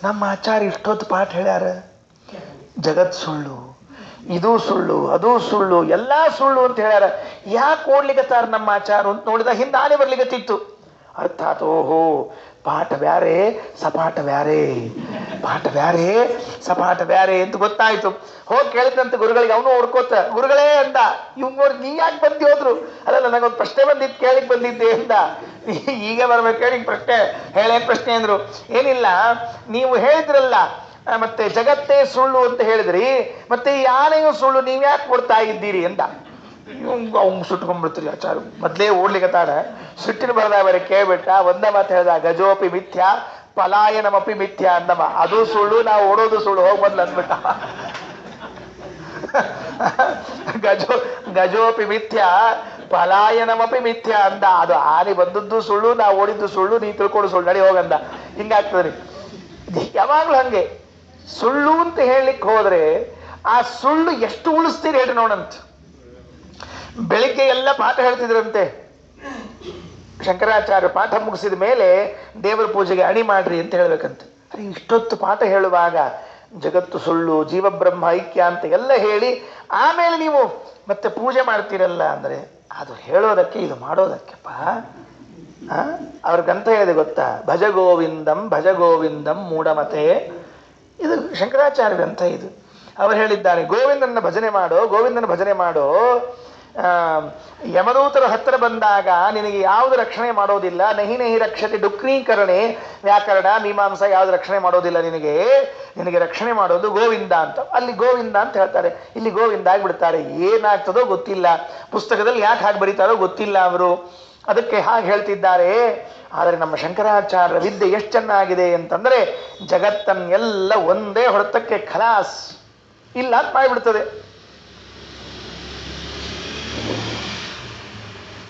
ನಮ್ಮ ಆಚಾರ್ಯ ಇಷ್ಟೊತ್ತು ಪಾಠ ಹೇಳ್ಯಾರ, ಜಗತ್ ಸುಳ್ಳು, ಇದು ಸುಳ್ಳು, ಅದು ಸುಳ್ಳು, ಎಲ್ಲಾ ಸುಳ್ಳು ಅಂತ ಹೇಳ್ಯಾರ, ಯಾಕೆ ಓಡ್ಲಿಕ್ಕತ್ತಾರ ನಮ್ಮ ಆಚಾರ ಅಂತ ನೋಡಿದ. ಹಿಂದೆ ಆನೆ ಬರ್ಲಿಕ್ಕತ್ತಿತ್ತು. ಅರ್ಥಾತ್ ಓಹೋ, ಪಾಠ ಬ್ಯಾರೆ ಸಪಾಠ ಬ್ಯಾರೆ, ಪಾಠ ಬ್ಯಾರೆ ಸಪಾಠ ಬ್ಯಾರೆ ಅಂತ ಗೊತ್ತಾಯ್ತು. ಹೋಗಿ ಕೇಳಿದಂತ ಗುರುಗಳಿಗೆ, ಅವನು ಓಡ್ಕೋತ, ಗುರುಗಳೇ ಅಂದ. ಇವ್ ನೋಡಿ, ನೀ ಯಾಕೆ ಬಂದಿ ಹೋದ್ರು? ಅಲ್ಲ, ನನಗೊಂದು ಪ್ರಶ್ನೆ ಬಂದಿತ್ತು, ಕೇಳಿಕ್ ಬಂದಿದ್ದೆ ಅಂದ. ಈಗ ಬರ್ಬೇಕು ಹೇಳಿ ಪ್ರಶ್ನೆ, ಹೇಳೇನ್ ಪ್ರಶ್ನೆ ಅಂದ್ರು. ಏನಿಲ್ಲ, ನೀವು ಹೇಳಿದ್ರಲ್ಲ ಮತ್ತೆ ಜಗತ್ತೇ ಸುಳ್ಳು ಅಂತ ಹೇಳಿದ್ರಿ, ಮತ್ತೆ ಈ ಆನೆಯು ಸುಳ್ಳು, ನೀವ್ ಯಾಕೆ ಕೊಡ್ತಾ ಇದ್ದೀರಿ ಅಂದ. ಅವ್ನು ಸುಟ್ಕೊಂಡ್ಬಿಡ್ತೀರಿ ಆಚಾರ, ಮೊದ್ಲೇ ಓಡ್ಲಿಕ್ಕತ್ತಾಡ, ಸುಟ್ಟಿನ ಬರದ ಬರೀ ಕೇಳ್ಬಿಟ್ಟ. ಒಂದ ಮಾತು ಹೇಳ್ದ, ಗಜೋಪಿ ಮಿಥ್ಯ ಪಲಾಯನಮಪಿ ಮಿಥ್ಯ ಅಂದವ. ಅದು ಸುಳ್ಳು, ನಾವು ಓಡೋದು ಸುಳ್ಳು, ಹೋಗ್ ಮೊದ್ಲು ಅಂದ್ಬಿಟ್ಟ. ಗಜೋಪಿ ಮಿಥ್ಯ ಪಲಾಯನಮಪಿ ಮಿಥ್ಯ ಅಂದ. ಅದು ಆನೆ ಬಂದದ್ದು ಸುಳ್ಳು, ನಾವು ಓಡಿದ್ದು ಸುಳ್ಳು, ನೀ ತಿಳ್ಕೊಂಡು ಸುಳ್ಳು, ನಡಿ ಹೋಗಂದ. ಹಿಂಗಾಗ್ತದ್ರಿ ಯಾವಾಗ್ಲೂ ಹಂಗೆ. ಸುಳ್ಳು ಅಂತ ಹೇಳಲಿಕ್ಕೆ ಹೋದ್ರೆ ಆ ಸುಳ್ಳು ಎಷ್ಟು ಉಳಿಸ್ತೀರಿ ಹೇಳ್ರಿ ನೋಡಂತ. ಬೆಳಿಗ್ಗೆ ಎಲ್ಲ ಪಾಠ ಹೇಳ್ತಿದ್ರಂತೆ ಶಂಕರಾಚಾರ್ಯ. ಪಾಠ ಮುಗಿಸಿದ ಮೇಲೆ ದೇವರ ಪೂಜೆಗೆ ಅಣಿ ಮಾಡ್ರಿ ಅಂತ ಹೇಳ್ಬೇಕಂತ. ಇಷ್ಟೊತ್ತು ಪಾಠ ಹೇಳುವಾಗ ಜಗತ್ತು ಸುಳ್ಳು, ಜೀವಬ್ರಹ್ಮ ಐಕ್ಯ ಅಂತ ಎಲ್ಲ ಹೇಳಿ ಆಮೇಲೆ ನೀವು ಮತ್ತೆ ಪೂಜೆ ಮಾಡ್ತೀರಲ್ಲ ಅಂದ್ರೆ ಅದು ಹೇಳೋದಕ್ಕೆ, ಇದು ಮಾಡೋದಕ್ಕೆಪ್ಪ. ಅವ್ರ ಗ್ರಂಥ ಹೇಳಿದೆ ಗೊತ್ತಾ, ಭಜ ಗೋವಿಂದಂ ಮೂಢಮತೆ. ಇದು ಶಂಕರಾಚಾರ್ಯ ಗ್ರಂಥ ಇದು. ಅವರು ಹೇಳಿದ್ದಾರೆ, ಗೋವಿಂದನ ಭಜನೆ ಮಾಡೋ, ಗೋವಿಂದನ ಭಜನೆ ಮಾಡೋ. ಯಮದೂತರು ಹತ್ತಿರ ಬಂದಾಗ ನಿನಗೆ ಯಾವುದು ರಕ್ಷಣೆ ಮಾಡೋದಿಲ್ಲ. ನಹಿ ರಕ್ಷತೆ ಡುಕ್ರೀಕರಣೆ, ವ್ಯಾಕರಣ ಮೀಮಾಂಸ ಯಾವ್ದು ರಕ್ಷಣೆ ಮಾಡೋದಿಲ್ಲ ನಿನಗೆ ರಕ್ಷಣೆ ಮಾಡೋದು ಗೋವಿಂದ ಅಂತ. ಅಲ್ಲಿ ಗೋವಿಂದ ಅಂತ ಹೇಳ್ತಾರೆ, ಇಲ್ಲಿ ಗೋವಿಂದ ಆಗಿಬಿಡ್ತಾರೆ. ಏನಾಗ್ತದೋ ಗೊತ್ತಿಲ್ಲ, ಪುಸ್ತಕದಲ್ಲಿ ಯಾಕೆ ಹಾಗೆ ಬರೀತಾರೋ ಗೊತ್ತಿಲ್ಲ ಅವರು, ಅದಕ್ಕೆ ಹಾಗೆ ಹೇಳ್ತಿದ್ದಾರೆ. ಆದರೆ ನಮ್ಮ ಶಂಕರಾಚಾರ್ಯ ವಿದ್ಯೆ ಎಷ್ಟು ಚೆನ್ನಾಗಿದೆ ಅಂತಂದ್ರೆ, ಜಗತ್ತನ್ನೆಲ್ಲ ಒಂದೇ ಹೊಡೆತಕ್ಕೆ ಖಲಾಸ್ ಇಲ್ಲ ಅಂತ ಮಾಡಿಬಿಡ್ತದೆ.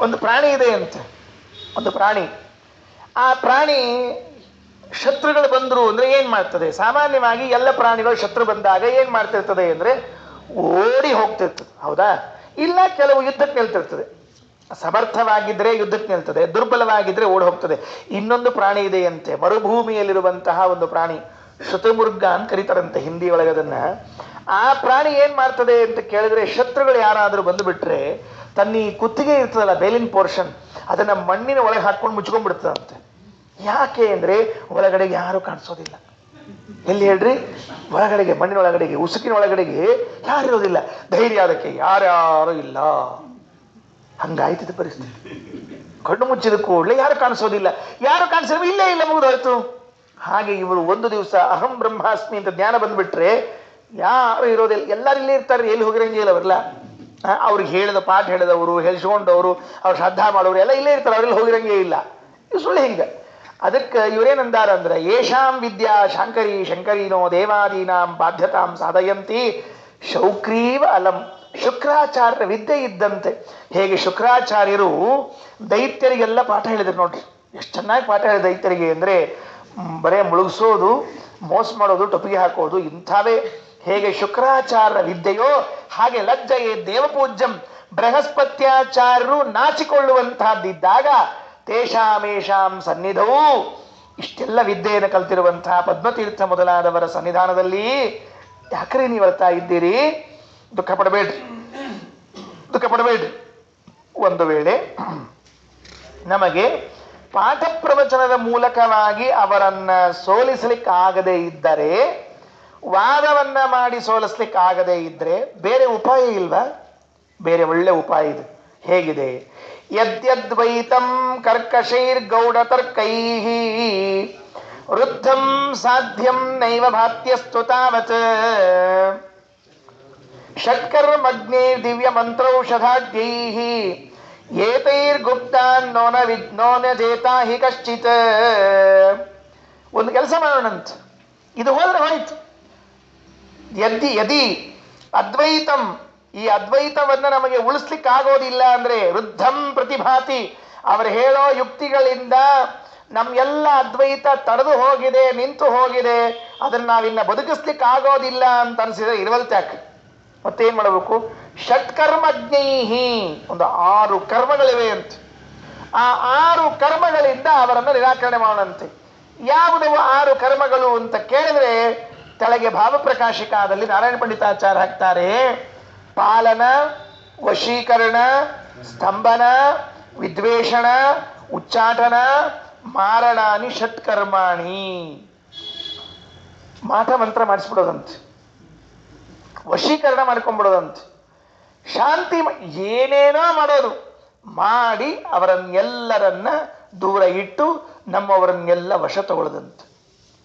ಒಂದು ಪ್ರಾಣಿ ಇದೆ ಅಂತೆ, ಒಂದು ಪ್ರಾಣಿ. ಆ ಪ್ರಾಣಿ ಶತ್ರುಗಳು ಬಂದ್ರು ಅಂದ್ರೆ ಏನ್ ಮಾಡ್ತದೆ? ಸಾಮಾನ್ಯವಾಗಿ ಎಲ್ಲ ಪ್ರಾಣಿಗಳು ಶತ್ರು ಬಂದಾಗ ಏನ್ ಮಾಡ್ತಿರ್ತದೆ ಅಂದ್ರೆ ಓಡಿ ಹೋಗ್ತಿರ್ತದೆ, ಹೌದಾ? ಇಲ್ಲ, ಕೆಲವು ಯುದ್ಧಕ್ಕೆ ನಿಲ್ತಿರ್ತದೆ. ಸಮರ್ಥವಾಗಿದ್ರೆ ಯುದ್ಧಕ್ಕೆ ನಿಲ್ತದೆ, ದುರ್ಬಲವಾಗಿದ್ರೆ ಓಡಿ ಹೋಗ್ತದೆ. ಇನ್ನೊಂದು ಪ್ರಾಣಿ ಇದೆ ಅಂತೆ, ಮರುಭೂಮಿಯಲ್ಲಿರುವಂತಹ ಒಂದು ಪ್ರಾಣಿ, ಶತುಮೃಗ ಅಂತ ಕರೀತಾರಂತೆ ಹಿಂದಿ ಒಳಗದನ್ನ. ಆ ಪ್ರಾಣಿ ಏನ್ ಮಾಡ್ತದೆ ಅಂತ ಕೇಳಿದ್ರೆ, ಶತ್ರುಗಳು ಯಾರಾದ್ರೂ ಬಂದು ಬಿಟ್ರೆ ತನ್ನ ಈ ಕುತ್ತಿಗೆ ಇರ್ತದಲ್ಲ, ಬೇಲಿನ ಪೋರ್ಷನ್, ಅದನ್ನ ಮಣ್ಣಿನ ಒಳಗೆ ಹಾಕೊಂಡು ಮುಚ್ಕೊಂಡ್ಬಿಡ್ತದಂತೆ. ಯಾಕೆ ಅಂದ್ರೆ ಒಳಗಡೆಗೆ ಯಾರು ಕಾಣಿಸೋದಿಲ್ಲ. ಎಲ್ಲಿ ಹೇಳ್ರಿ? ಒಳಗಡೆಗೆ, ಮಣ್ಣಿನ ಒಳಗಡೆಗೆ, ಉಸುಕಿನ ಒಳಗಡೆಗೆ ಯಾರಿರೋದಿಲ್ಲ. ಧೈರ್ಯ ಅದಕ್ಕೆ ಯಾರ್ಯಾರು ಇಲ್ಲ. ಹಂಗಾಯ್ತದ ಪರಿಸ್ಥಿತಿ. ಕಣ್ಣು ಮುಚ್ಚಿದ ಕೂಡಲೇ ಯಾರು ಕಾಣಿಸೋದಿಲ್ಲ. ಯಾರು ಕಾಣಿಸಿದ್ರೆ ಇಲ್ಲೇ ಇಲ್ಲ, ಮುಗಿದೋಯ್ತು. ಹಾಗೆ ಇವರು ಒಂದು ದಿವಸ ಅಹಂ ಬ್ರಹ್ಮಾಸ್ಮಿ ಅಂತ ಜ್ಞಾನ ಬಂದ್ಬಿಟ್ರೆ ಯಾರು ಇರೋದಿಲ್ಲ, ಎಲ್ಲರೂ ಇಲ್ಲೇ ಇರ್ತಾರೆ. ಎಲ್ಲಿ ಹೋಗಿರಂಗಿಲ್ಲ ಅವರೆಲ್ಲ. ಅವ್ರಿಗೆ ಹೇಳಿದ ಪಾಠ ಹೇಳಿದವರು, ಹೇಳಿಸ್ಕೊಂಡವರು, ಅವ್ರು ಶ್ರದ್ಧಾ ಮಾಡೋರು ಎಲ್ಲ ಇಲ್ಲೇ ಇರ್ತಾರೆ, ಅವ್ರೆಲ್ಲ ಹೋಗಿರಂಗೇ ಇಲ್ಲ. ಇದು ಸುಳ್ಳು ಹಿಂಗೆ. ಅದಕ್ಕೆ ಇವರೇನಂದಾರ ಅಂದ್ರೆ, ಯೇಷಾಂ ವಿದ್ಯಾ ಶಾಂಕರಿ ಶಂಕರೀನೋ ದೇವಾದೀನಾಂ ಬಾಧ್ಯತಾಂ ಸಾಧಯಂತಿ ಶೌಕ್ರೀವ ಅಲಂ. ಶುಕ್ರಾಚಾರ್ಯ ವಿದ್ಯೆ ಇದ್ದಂತೆ. ಹೇಗೆ ಶುಕ್ರಾಚಾರ್ಯರು ದೈತ್ಯರಿಗೆಲ್ಲ ಪಾಠ ಹೇಳಿದ್ರು ನೋಡ್ರಿ, ಎಷ್ಟು ಚೆನ್ನಾಗಿ ಪಾಠ ಹೇಳಿದ ದೈತ್ಯರಿಗೆ ಅಂದ್ರೆ, ಬರೇ ಮುಳುಗಿಸೋದು, ಮೋಸ ಮಾಡೋದು, ಟೊಪಿಗೆ ಹಾಕೋದು, ಇಂಥವೇ. ಹೇಗೆ ಶುಕ್ರಾಚಾರ್ಯ ವಿದ್ಯೆಯೋ ಹಾಗೆ ಲಜ್ಜೆಯೇ ದೇವಪೂಜ್ಯಂ. ಬೃಹಸ್ಪತ್ಯಾಚಾರ್ಯರು ನಾಚಿಕೊಳ್ಳುವಂತಹದ್ದಿದ್ದಾಗ ತೇಷಾಮೇಷಾಂ ಸನ್ನಿಧವು. ಇಷ್ಟೆಲ್ಲ ವಿದ್ಯೆಯನ್ನು ಕಲ್ತಿರುವಂತಹ ಪದ್ಮತೀರ್ಥ ಮೊದಲಾದವರ ಸನ್ನಿಧಾನದಲ್ಲಿ ಯಾಕ್ರಿ ನೀವು ಅಳ್ತಾ ಇದ್ದೀರಿ? ದುಃಖ ಪಡಬೇಡ್ರಿ. ಒಂದು ವೇಳೆ ನಮಗೆ ಪಾಠ ಪ್ರವಚನದ ಮೂಲಕವಾಗಿ ಅವರನ್ನ ಸೋಲಿಸಲಿಕ್ಕಾಗದೇ ಇದ್ದರೆ, ವಾದವನ್ನ ಮಾಡಿ ಸೋಲಿಸ್ಲಿಕ್ಕಾಗದೇ ಇದ್ರೆ ಬೇರೆ ಉಪಾಯ ಇಲ್ವಾ? ಬೇರೆ ಒಳ್ಳೆ ಉಪಾಯ ಇದೆ. ಹೇಗಿದೆ? ಯದ್ಯದ್ವೈತಂ ಕರ್ಕಶೈರ್ಗೌಡ ತರ್ಕೈಃ ವೃದ್ಧಂ ಸಾಧ್ಯಂ ನೈವ ಭಾತ್ಯಸ್ತು ತಾವತ್ ಷಟ್ಕರ್ಮಗ್ನೇ ದಿವ್ಯ ಮಂತ್ರೌಷಧಾದ್ಯೈಃ ಏತೈರ್ಗುಪ್ತಾನ್ ನೋನ ಜೇತಾ ಹಿ ಕಶ್ಚಿತ್. ಒಂದು ಕೆಲಸ ಮಾಡೋಣಂತ, ಇದು ಹೋದ್ರೆ ಹೋಯ್ತು. ಯದಿ ಅದ್ವೈತಂ, ಈ ಅದ್ವೈತವನ್ನ ನಮಗೆ ಉಳಿಸ್ಲಿಕ್ಕೆ ಆಗೋದಿಲ್ಲ ಅಂದ್ರೆ ವೃದ್ಧಂ ಪ್ರತಿಭಾತಿ, ಅವರು ಹೇಳೋ ಯುಕ್ತಿಗಳಿಂದ ಎಲ್ಲ ಅದ್ವೈತ ತಡೆದು ಹೋಗಿದೆ, ನಿಂತು ಹೋಗಿದೆ, ಅದನ್ನು ನಾವಿನ್ನ ಬದುಕಿಸ್ಲಿಕ್ಕೆ ಆಗೋದಿಲ್ಲ ಅಂತ ಅನಿಸಿದ್ರೆ ಇರುವಲ್ತ್ಯಾಕೆ ಮತ್ತೇನ್ ಮಾಡಬೇಕು? ಷಟ್ಕರ್ಮಜ್ಞೈಹಿ, ಒಂದು 6 ಕರ್ಮಗಳಿವೆ ಅಂತ. ಆ 6 ಕರ್ಮಗಳಿಂದ ಅವರನ್ನು ನಿರಾಕರಣೆ ಮಾಡೋಣಂತೆ. ಯಾವುದವು 6 ಕರ್ಮಗಳು ಅಂತ ಕೇಳಿದ್ರೆ ಕೆಳಗೆ ಭಾವಪ್ರಕಾಶಿಕಾದಲ್ಲಿ ನಾರಾಯಣ ಪಂಡಿತಾಚಾರ್ಯ ಹಾಕ್ತಾರೆ, ಪಾಲನ, ವಶೀಕರಣ, ಸ್ತಂಭನ, ವಿದ್ವೇಷಣ, ಉಚ್ಚಾಟನ, ಮಾರಣಾನಿ ಷಟ್ಕರ್ಮಾಣಿ. ಮಾಟ ಮಂತ್ರ ಮಾಡಿಸ್ಬಿಡೋದಂತೆ, ವಶೀಕರಣ ಮಾಡ್ಕೊಂಡ್ಬಿಡೋದಂತೆ, ಶಾಂತಿ ಏನೇನೋ ಮಾಡೋದು ಮಾಡಿ ಅವರನ್ನೆಲ್ಲರನ್ನ ದೂರ ಇಟ್ಟು ನಮ್ಮವರನ್ನೆಲ್ಲ ವಶ ತಗೊಳ್ಳದಂತೆ.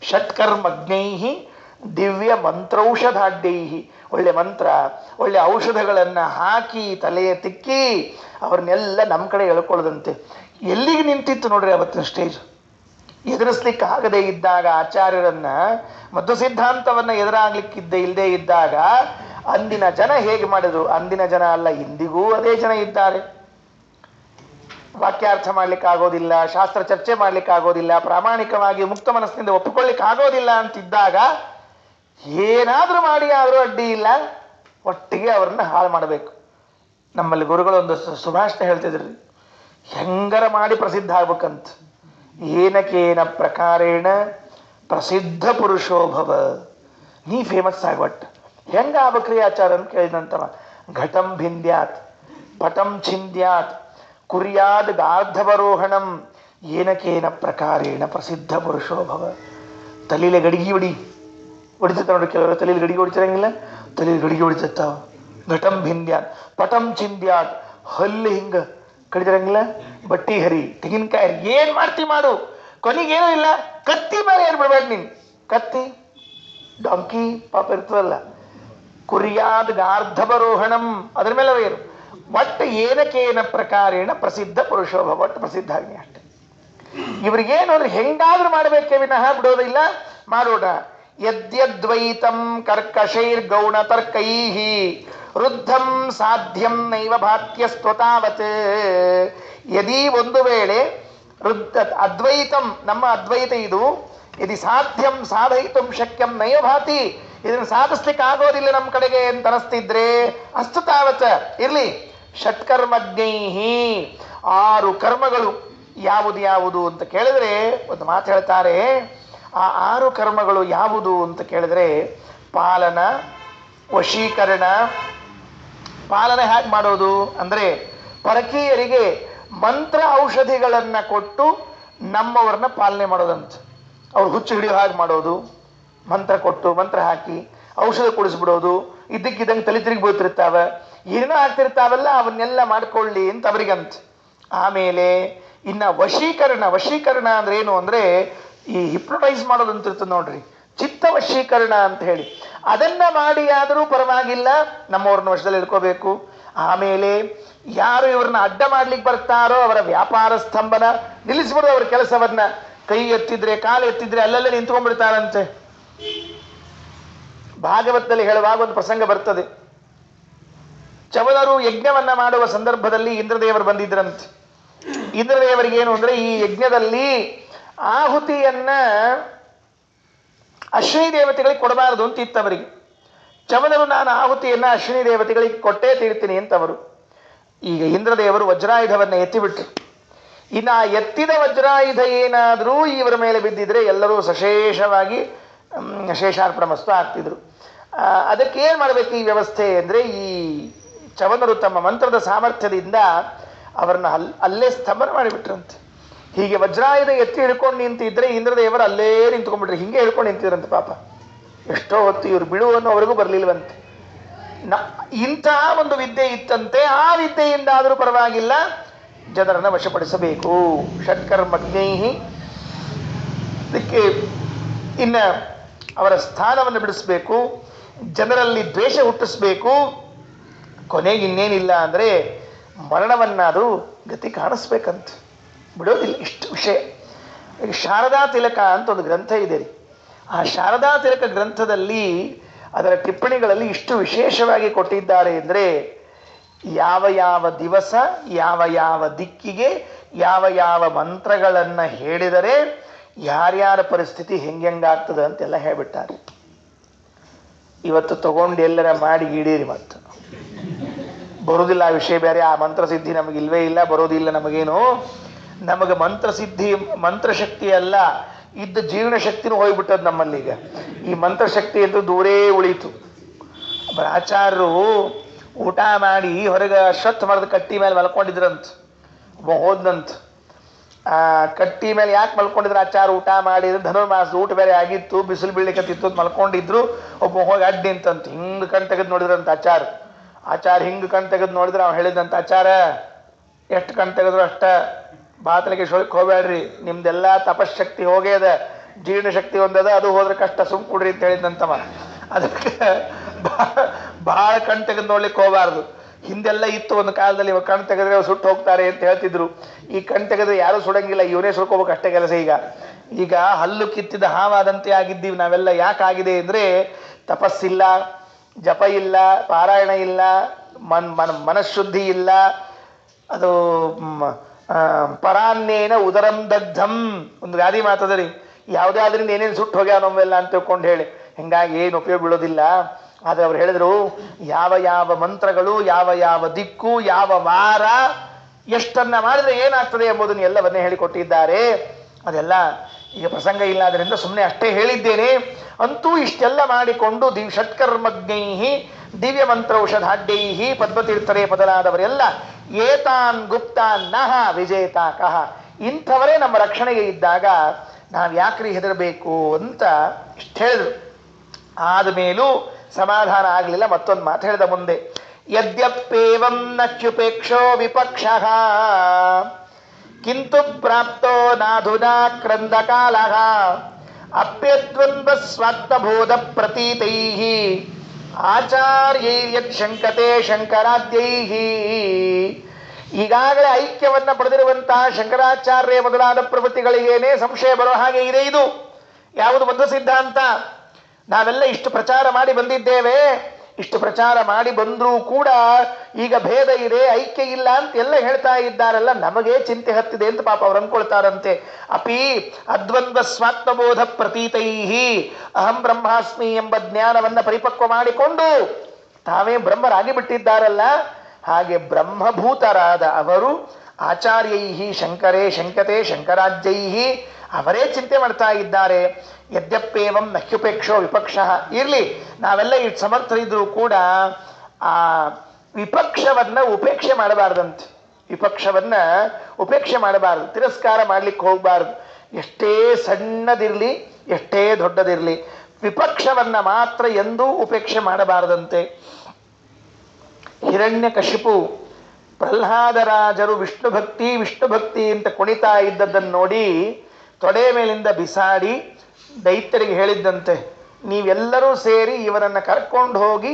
ಷಟ್ಕರ್ಮಜ್ಞೈಹಿ ದಿವ್ಯ ಮಂತ್ರೌಷಧಾಢ್ಯೈಹಿ, ಒಳ್ಳೆ ಮಂತ್ರ ಒಳ್ಳೆ ಔಷಧಗಳನ್ನು ಹಾಕಿ ತಲೆಯ ತಿಕ್ಕಿ ಅವ್ರನ್ನೆಲ್ಲ ನಮ್ಮ ಕಡೆ ಎಳ್ಕೊಳ್ಳದಂತೆ. ಎಲ್ಲಿಗೆ ನಿಂತಿತ್ತು ನೋಡ್ರಿ ಅವತ್ತಿನ ಸ್ಟೇಜ್. ಎದುರಿಸ್ಲಿಕ್ಕೆ ಆಗದೆ ಇದ್ದಾಗ ಆಚಾರ್ಯರನ್ನ, ಮಧ್ವ ಸಿದ್ಧಾಂತವನ್ನ ಇಲ್ಲದೆ ಇದ್ದಾಗ ಅಂದಿನ ಜನ ಹೇಗೆ ಮಾಡಿದ್ರು? ಅಂದಿನ ಜನ ಅಲ್ಲ, ಇಂದಿಗೂ ಅದೇ ಜನ ಇದ್ದಾರೆ. ವಾಕ್ಯಾರ್ಥ ಮಾಡ್ಲಿಕ್ಕೆ ಆಗೋದಿಲ್ಲ, ಶಾಸ್ತ್ರ ಚರ್ಚೆ ಮಾಡ್ಲಿಕ್ಕೆ ಆಗೋದಿಲ್ಲ, ಪ್ರಾಮಾಣಿಕವಾಗಿ ಮುಕ್ತ ಮನಸ್ಸಿನಿಂದ ಒಪ್ಪಿಕೊಳ್ಳಿಕ್ಕೆ ಆಗೋದಿಲ್ಲ ಅಂತಿದ್ದಾಗ ಏನಾದ್ರೂ ಮಾಡಿ ಆದರೂ ಅಡ್ಡಿ ಇಲ್ಲ, ಒಟ್ಟಿಗೆ ಅವ್ರನ್ನ ಹಾಳು ಮಾಡಬೇಕು. ನಮ್ಮಲ್ಲಿ ಗುರುಗಳು ಒಂದು ಸುಭಾಷಿತ ಹೇಳ್ತಿದ್ರಿ, ಹೆಂಗರ ಮಾಡಿ ಪ್ರಸಿದ್ಧ ಆಗ್ಬೇಕಂತ. ಏನಕೇನ ಪ್ರಕಾರೇಣ ಪ್ರಸಿದ್ಧ ಪುರುಷೋಭವ, ನೀ ಫೇಮಸ್ ಆಗ್ಬಟ್. ಹೆಂಗ ಆಗ್ಬೇಕ್ರಿ ಆಚಾರ ಅಂತ ಕೇಳಿದಂತವ, ಘಟಂ ಭಿಂದ್ಯಾತ್ ಪಟಂ ಛಿಂದ್ಯಾತ್ ಕುರ್ಯಾದ್ ಗಾರ್ಧವರೋಹಣಂ ಏನಕೇನ ಪ್ರಕಾರೇಣ ಪ್ರಸಿದ್ಧ ಪುರುಷೋಭವ. ತಲೀಲೆ ಗಡಿಗೆ ಹೊಡಿತಿರ್ತಾವ ನೋಡಿ, ಕೆಲವರು ತಲೀಲಿ ಗಡಿಗೆ ಹೊಡಿತಿರಂಗಿಲ್ಲ, ತಲೀಲಿ ಗಡಿಗೆ ಹೊಡಿತಿರ್ತಾವ. ಘಟಂ ಭಿಂದ್ಯಾತ್ ಪಟಂ ಛಿಂದ್ಯಾತ್, ಹಲ್ಲಿ ಹಿಂಗ ಕಡಿದಿರಂಗಿಲ್ಲ, ಬಟ್ಟಿ ಹರಿ, ತೆಂಗಿನಕಾಯಿ ಏನ್ ಮಾಡ್ತಿ ಮಾಡು, ಕೊನೆಗೇನೂ ಇಲ್ಲ, ಕತ್ತಿ ಮೇಲೆ ಏನ್ ಬಿಡ್ಬೇಡ ನೀನ್. ಕತ್ತಿ ಡಾಂಕಿ ಪಾಪ ಇರ್ತದಲ್ಲ, ಕುರ್ಯಾದ್ ಗಾರ್ಧವರೋಹಣಂ ಅದ್ರ ಮೇಲೆ ಏನು, ಒಟ್ಟು ಏನಕೇನ ಪ್ರಕಾರೇಣ ಪ್ರಸಿದ್ಧ ಪುರುಷೋಭವ, ಒಟ್ಟು ಪ್ರಸಿದ್ಧ ಆಗ್ನಿ ಅಷ್ಟೆ. ಇವ್ರಿಗೇನು ಅಂದ್ರೆ ಹೆಂಗಾದ್ರೂ ಮಾಡಬೇಕೇ ವಿನಃ ಬಿಡೋದಿಲ್ಲ, ಮಾಡೋಣ. ಯದ್ಯದ್ವೈತಂ ಕರ್ಕಶೈರ್ ಗೌಣ ತರ್ಕೈಹಿ ವೃದ್ಧಂ ಸಾಧ್ಯಂ ನೈವ ಭಾತ್ಯಸ್ತ್ವತಾವತ್. ಯದಿ ಒಂದು ವೇಳೆ ಅದ್ವೈತಂ, ನಮ್ಮ ಅದ್ವೈತ ಇದು, ಯದಿ ಸಾಧ್ಯಂ ಸಾಧಯಿತುಂ ಶಕ್ಯಂ ನೈವ ಭಾತಿ, ಇದನ್ನು ಸಾಧಿಸ್ಲಿಕ್ಕೆ ಆಗೋದಿಲ್ಲ ನಮ್ಮ ಕಡೆಗೆ ಅಂತ ಅನಿಸ್ತಿದ್ರೆ ಅಸ್ತು ತಾವತ್ ಇರ್ಲಿ. ಷಟ್ಕರ್ಮಜ್ಞೈಹಿ, 6 ಕರ್ಮಗಳು ಯಾವುದು ಅಂತ ಕೇಳಿದ್ರೆ ಒಂದು ಮಾತು ಹೇಳ್ತಾರೆ. ಆ 6 ಕರ್ಮಗಳು ಯಾವುದು ಅಂತ ಕೇಳಿದ್ರೆ ಪಾಲನ, ವಶೀಕರಣ. ಪಾಲನ ಹೇಗೆ ಮಾಡೋದು ಅಂದ್ರೆ ಪರಕೀಯರಿಗೆ ಮಂತ್ರ ಔಷಧಿಗಳನ್ನ ಕೊಟ್ಟು ನಮ್ಮವ್ರನ್ನ ಪಾಲನೆ ಮಾಡೋದಂತ. ಅವ್ರು ಹುಚ್ಚು ಹಿಡಿಯೋ ಹಾಗೆ ಮಾಡೋದು, ಮಂತ್ರ ಕೊಟ್ಟು ಮಂತ್ರ ಹಾಕಿ ಔಷಧ ಕುಡಿಸ್ಬಿಡೋದು, ಇದ್ದಕ್ಕಿದ್ದಂಗೆ ತಲೆ ತಿರುಗಿ ಬೀಳ್ತಿರ್ತಾವ, ಏನೋ ಆಗ್ತಿರ್ತಾವಲ್ಲ ಅವನ್ನೆಲ್ಲ ಮಾಡ್ಕೊಳ್ಳಿ ಅಂತ ಅವರಿಗಂತ. ಆಮೇಲೆ ಇನ್ನ ವಶೀಕರಣ ಅಂದ್ರೆ ಏನು ಅಂದ್ರೆ ಈ ಹಿಪ್ನೋಟೈಸ್ ಮಾಡೋದಂತಿರ್ತದೆ ನೋಡ್ರಿ, ಚಿತ್ತ ವಶೀಕರಣ ಅಂತ ಹೇಳಿ, ಅದನ್ನ ಮಾಡಿ ಆದರೂ ಪರವಾಗಿಲ್ಲ ನಮ್ಮವ್ರನ್ನ ವಶದಲ್ಲಿ ಇಟ್ಕೋಬೇಕು. ಆಮೇಲೆ ಯಾರು ಇವ್ರನ್ನ ಅಡ್ಡ ಮಾಡ್ಲಿಕ್ಕೆ ಬರ್ತಾರೋ ಅವರ ವ್ಯಾಪಾರ ಸ್ತಂಭನ ನಿಲ್ಲಿಸ್ಬಿಡೋದು, ಅವ್ರ ಕೆಲಸವನ್ನ. ಕೈ ಎತ್ತಿದ್ರೆ ಕಾಲು ಎತ್ತಿದ್ರೆ ಅಲ್ಲೆಲ್ಲ ನಿಂತ್ಕೊಂಡ್ಬಿಡ್ತಾರಂತೆ. ಭಾಗವತದಲ್ಲಿ ಹೇಳುವಾಗ ಒಂದು ಪ್ರಸಂಗ ಬರ್ತದೆ. ಚವನರು ಯಜ್ಞವನ್ನ ಮಾಡುವ ಸಂದರ್ಭದಲ್ಲಿ ಇಂದ್ರದೇವರು ಬಂದಿದ್ರಂತೆ. ಇಂದ್ರದೇವರಿಗೆ ಏನು ಅಂದ್ರೆ ಈ ಯಜ್ಞದಲ್ಲಿ ಆಹುತಿಯನ್ನ ಅಶ್ವಿನಿ ದೇವತೆಗಳಿಗೆ ಕೊಡಬಾರದು ಅಂತ ಇತ್ತವರಿಗೆ. ಚವನರು ನಾನು ಆಹುತಿಯನ್ನ ಅಶ್ವಿನಿ ದೇವತೆಗಳಿಗೆ ಕೊಟ್ಟೇ ತೀರ್ತೀನಿ ಅಂತವರು. ಈಗ ಇಂದ್ರದೇವರು ವಜ್ರಾಯುಧವನ್ನ ಎತ್ತಿಬಿಟ್ರು. ಇನ್ನು ಆ ಎತ್ತಿದ ವಜ್ರಾಯುಧ ಏನಾದರೂ ಇವರ ಮೇಲೆ ಬಿದ್ದಿದ್ರೆ ಎಲ್ಲರೂ ಸಶೇಷವಾಗಿ ಶೇಷಾರ್ಪಣ ಮಸ್ತು ಆಗ್ತಿದ್ರು. ಅದಕ್ಕೆ ಏನು ಮಾಡಬೇಕು ಈ ವ್ಯವಸ್ಥೆ ಅಂದರೆ, ಈ ಚವನರು ತಮ್ಮ ಮಂತ್ರದ ಸಾಮರ್ಥ್ಯದಿಂದ ಅವರನ್ನ ಅಲ್ಲೇ ಸ್ತಂಭನ ಮಾಡಿಬಿಟ್ರಂತೆ. ಹೀಗೆ ವಜ್ರಾಯುಧ ಎತ್ತಿ ಹಿಡ್ಕೊಂಡು ನಿಂತಿದ್ರೆ ಇಂದ್ರದೇವರು ಅಲ್ಲೇ ನಿಂತ್ಕೊಂಡ್ಬಿಟ್ರೆ, ಹಿಂಗೆ ಹಿಡ್ಕೊಂಡು ನಿಂತಿದ್ರಂತೆ. ಪಾಪ ಎಷ್ಟೋ ಹೊತ್ತು ಇವರು ಬಿಡುವನ್ನೋವರೆಗೂ ಬರಲಿಲ್ವಂತೆ. ಇಂತಹ ಒಂದು ವಿದ್ಯೆ ಇತ್ತಂತೆ. ಆ ವಿದ್ಯೆಯಿಂದ ಆದರೂ ಪರವಾಗಿಲ್ಲ ಜನರನ್ನು ವಶಪಡಿಸಬೇಕು. ಷಟ್ಕರ್ಮಜ್ಞೈಹಿ, ಅದಕ್ಕೆ ಇನ್ನ ಅವರ ಸ್ಥಾನವನ್ನು ಬಿಡಿಸ್ಬೇಕು, ಜನರಲ್ಲಿ ದ್ವೇಷ ಹುಟ್ಟಿಸ್ಬೇಕು. ಕೊನೆಗೆ ಇನ್ನೇನಿಲ್ಲ ಅಂದರೆ ಮರಣವನ್ನಾದರೂ ಗತಿ ಕಾಣಿಸ್ಬೇಕಂತ ಬಿಡೋದಿಲ್ಲ. ಇಷ್ಟು ವಿಷಯ. ಈಗ ಶಾರದಾ ತಿಲಕ ಅಂತ ಒಂದು ಗ್ರಂಥ ಇದೆ ರೀ. ಆ ಶಾರದಾ ತಿಲಕ ಗ್ರಂಥದಲ್ಲಿ ಅದರ ಟಿಪ್ಪಣಿಗಳಲ್ಲಿ ಇಷ್ಟು ವಿಶೇಷವಾಗಿ ಕೊಟ್ಟಿದ್ದಾರೆ ಅಂದರೆ, ಯಾವ ಯಾವ ದಿವಸ ಯಾವ ಯಾವ ದಿಕ್ಕಿಗೆ ಯಾವ ಯಾವ ಮಂತ್ರಗಳನ್ನು ಹೇಳಿದರೆ ಯಾರ್ಯಾರ ಪರಿಸ್ಥಿತಿ ಹೆಂಗಾಗ್ತದೆ ಅಂತೆಲ್ಲ ಹೇಳ್ಬಿಟ್ಟಾರೆ. ಇವತ್ತು ತಗೊಂಡು ಎಲ್ಲರ ಮಾಡಿ ಈಡೇರಿ ಮತ್ತು ಬರುವುದಿಲ್ಲ. ಆ ವಿಷಯ ಬೇರೆ. ಆ ಮಂತ್ರಸಿದ್ಧಿ ನಮಗಿಲ್ವೇ ಇಲ್ಲ, ಬರೋದಿಲ್ಲ ನಮಗೇನು. ನಮಗೆ ಮಂತ್ರಸಿದ್ಧಿ ಮಂತ್ರಶಕ್ತಿ ಅಲ್ಲ, ಇದ್ದ ಜೀರ್ಣ ಶಕ್ತಿನೂ ಹೋಗ್ಬಿಟ್ಟದ್ದು ನಮ್ಮಲ್ಲೀಗ. ಈ ಮಂತ್ರಶಕ್ತಿ ಅಂತೂ ದೂರೇ ಉಳೀತು. ಆಚಾರ್ಯರು ಊಟ ಮಾಡಿ ಹೊರಗೆ ಅಶ್ವತ್ಥ ಮರದ ಕಟ್ಟಿ ಮೇಲೆ ಮಲ್ಕೊಂಡಿದ್ರಂತ. ಹೋದ್ನಂತ. ಆ ಕಟ್ಟಿ ಮೇಲೆ ಯಾಕೆ ಮಲ್ಕೊಂಡಿದ್ರು? ಆಚಾರ ಊಟ ಮಾಡಿದ್ರು, ಧನುರ್ಮಾಸದ ಊಟ ಬೇರೆ ಆಗಿತ್ತು, ಬಿಸಿಲು ಬೀಳಲಿಕ್ಕತ್ತಿತ್ತು, ಮಲ್ಕೊಂಡಿದ್ರು. ಒಬ್ಬ ಹೋಗಿ ಅಡ್ಡಿ ಅಂತಂತ ಹಿಂಗೆ ಕಣ್ ತೆಗೆದು ನೋಡಿದ್ರಂತ ಆಚಾರ ಹಿಂಗೆ ಕಣ್ ತೆಗೆದು ನೋಡಿದ್ರೆ ಅವ್ನು ಹೇಳಿದಂತ, ಆಚಾರ ಎಷ್ಟು ಕಣ್ ತೆಗೆದ್ರು ಅಷ್ಟ ಬಾತಲಿಗೆ ಶೊಳಕ್ಕೆ ಹೋಗ್ಬೇಡ್ರಿ, ನಿಮ್ದೆಲ್ಲ ತಪಶಕ್ತಿ ಹೋಗ್ಯದ, ಜೀರ್ಣಶಕ್ತಿ ಒಂದದ, ಅದು ಹೋದ್ರೆ ಕಷ್ಟ, ಸುಮ್ ಕೊಡ್ರಿ ಅಂತ ಹೇಳಿದಂತವ. ಅದಕ್ಕೆ ಭಾಳ ಕಣ್ ತೆಗೆದು ನೋಡ್ಲಿಕ್ಕೆ ಹೋಗಬಾರ್ದು. ಹಿಂದೆಲ್ಲ ಇತ್ತು ಒಂದು ಕಾಲದಲ್ಲಿ, ಇವಾಗ ಕಣ್ ತೆಗೆದ್ರೆ ಸುಟ್ಟು ಹೋಗ್ತಾರೆ ಅಂತ ಹೇಳ್ತಿದ್ರು. ಈ ಕಣ್ ತೆಗೆದ್ರೆ ಯಾರೂ ಸುಡಂಗಿಲ್ಲ, ಇವನೇ ಸುಡ್ಕೋಬೇಕು ಅಷ್ಟೇ ಕೆಲಸ. ಈಗ ಹಲ್ಲು ಕಿತ್ತಿದ ಹಾವಾದಂತೆ ಆಗಿದ್ದೀವಿ ನಾವೆಲ್ಲ. ಯಾಕಾಗಿದೆ ಅಂದರೆ ತಪಸ್ಸಿಲ್ಲ, ಜಪ ಇಲ್ಲ, ಪಾರಾಯಣ ಇಲ್ಲ, ಮನಃಶುದ್ಧಿ ಇಲ್ಲ. ಅದು ಪರಾನ್ನೇನ ಉದರಂ ದಗ್ಧಂ ಒಂದು ಗಾದಿ ಮಾತದರಿ. ಯಾವುದೇ ಆದ್ರಿಂದ ಏನೇನು ಸುಟ್ಟು ಹೋಗ್ಯಾವ ನಮ್ಮೆಲ್ಲ ಅಂತ ತಿಳ್ಕೊಂಡು ಹೇಳಿ, ಹಿಂಗಾಗಿ ಏನು ಉಪಯೋಗ ಬೀಳೋದಿಲ್ಲ. ಆದರೆ ಅವ್ರು ಹೇಳಿದ್ರು, ಯಾವ ಯಾವ ಮಂತ್ರಗಳು, ಯಾವ ಯಾವ ದಿಕ್ಕು, ಯಾವ ವಾರ ಎಷ್ಟನ್ನ ಮಾಡಿದ್ರೆ ಏನಾಗ್ತದೆ ಎಂಬುದನ್ನು ಎಲ್ಲವನ್ನೇ ಹೇಳಿಕೊಟ್ಟಿದ್ದಾರೆ. ಅದೆಲ್ಲ ಈಗ ಪ್ರಸಂಗ ಇಲ್ಲ, ಅದರಿಂದ ಸುಮ್ಮನೆ ಅಷ್ಟೇ ಹೇಳಿದ್ದೇನೆ. ಅಂತೂ ಇಷ್ಟೆಲ್ಲ ಮಾಡಿಕೊಂಡು ಷಟ್ಕರ್ಮಜ್ಞೈ ದಿವ್ಯ ಮಂತ್ರೌಷಧಾಢ್ಯೈ ಪದ್ಮತೀರ್ಥರೇ ಮೊದಲಾದವರೆಲ್ಲ ಏತಾನ್ ಗುಪ್ತಾನ್ ನಹ ವಿಜೇತಾ ಕಹ, ಇಂಥವರೇ ನಮ್ಮ ರಕ್ಷಣೆಗೆ ಇದ್ದಾಗ ನಾವು ಯಾಕ್ರಿ ಹೆದರಬೇಕು ಅಂತ ಇಷ್ಟು ಹೇಳಿದ್ರು. ಆದಮೇಲೂ ಸಮಾಧಾನ ಆಗಲಿಲ್ಲ. ಮತ್ತೊಂದು ಮಾತು ಹೇಳಿದ ಮುಂದೆ, ಯದ್ಯಪ್ಯೇವಂ ನಚ್ಯುಪೇಕ್ಷೋ ವಿಪಕ್ಷ ಕಿಂತು ಪ್ರಾಪ್ತೋ ನಾಧುನಾ ಕ್ರಂದಕಾಲಃ ಅಪ್ಯದ್ವಂದ್ವ ಸ್ವಾತ್ಮಬೋಧ ಪ್ರತೀತೈಃ ಆಚಾರ್ಯೈರ್ಯತ್ ಶಂಕತೆ ಶಂಕರಾದ್ಯೈಃ. ಈಗಾಗಲೇ ಐಕ್ಯವನ್ನ ಪಡೆದಿರುವಂತಹ ಶಂಕರಾಚಾರ್ಯ ಮೊದಲಾದ ಪ್ರವೃತ್ತಿಗಳಿಗೇನೆ ಸಂಶಯ ಬರೋ ಹಾಗೆ ಇದೆ. ಇದು ಯಾವುದು ಬದ್ಧ ಸಿದ್ಧಾಂತ. ನಾವೆಲ್ಲ ಇಷ್ಟು ಪ್ರಚಾರ ಮಾಡಿ ಬಂದಿದ್ದೇವೆ. ಇಷ್ಟು ಪ್ರಚಾರ ಮಾಡಿ ಬಂದರೂ ಕೂಡ ಈಗ ಭೇದ ಇದೆ, ಐಕ್ಯ ಇಲ್ಲ ಅಂತ ಎಲ್ಲ ಹೇಳ್ತಾ ಇದ್ದಾರಲ್ಲ, ನಮಗೆ ಚಿಂತೆ ಹತ್ತಿದೆ ಅಂತ ಪಾಪ ಅವ್ರು ಅಂದ್ಕೊಳ್ತಾರಂತೆ. ಅಪಿ ಅದ್ವಂದ್ವ ಸ್ವಾತ್ಮಬೋಧ ಪ್ರತೀತೈಹಿ ಅಹಂ ಬ್ರಹ್ಮಾಸ್ಮಿ ಎಂಬ ಜ್ಞಾನವನ್ನ ಪರಿಪಕ್ವ ಮಾಡಿಕೊಂಡು ತಾವೇ ಬ್ರಹ್ಮರಾಗಿ ಬಿಟ್ಟಿದ್ದಾರಲ್ಲ, ಹಾಗೆ ಬ್ರಹ್ಮಭೂತರಾದ ಅವರು ಆಚಾರ್ಯೈಹಿ ಶಂಕರೇ ಶಂಕತೆ ಶಂಕರಾಜ್ಯೈಹಿ ಅವರೇ ಚಿಂತೆ ಮಾಡ್ತಾ ಇದ್ದಾರೆ. ಯದ್ಯಪ್ಯೇವಂ ನಹ್ಯುಪೇಕ್ಷೋ ವಿಪಕ್ಷ. ಇರಲಿ, ನಾವೆಲ್ಲ ಇಷ್ಟು ಸಮರ್ಥರಿದ್ರೂ ಕೂಡ ಆ ವಿಪಕ್ಷವನ್ನ ಉಪೇಕ್ಷೆ ಮಾಡಬಾರ್ದಂತೆ. ವಿಪಕ್ಷವನ್ನ ಉಪೇಕ್ಷೆ ಮಾಡಬಾರ್ದು, ತಿರಸ್ಕಾರ ಮಾಡ್ಲಿಕ್ಕೆ ಹೋಗಬಾರ್ದು. ಎಷ್ಟೇ ಸಣ್ಣದಿರಲಿ, ಎಷ್ಟೇ ದೊಡ್ಡದಿರಲಿ, ವಿಪಕ್ಷವನ್ನ ಮಾತ್ರ ಎಂದೂ ಉಪೇಕ್ಷೆ ಮಾಡಬಾರದಂತೆ. ಹಿರಣ್ಯಕಶಿಪು ಪ್ರಹ್ಲಾದರಾಜರು ವಿಷ್ಣು ಭಕ್ತಿ ಅಂತ ಕುಣಿತಾ ಇದ್ದದ್ದನ್ನು ನೋಡಿ ತೊಡೆ ಮೇಲಿಂದ ಬಿಸಾಡಿ ದೈತ್ಯರಿಗೆ ಹೇಳಿದ್ದಂತೆ, ನೀವೆಲ್ಲರೂ ಸೇರಿ ಇವನನ್ನು ಕರ್ಕೊಂಡು ಹೋಗಿ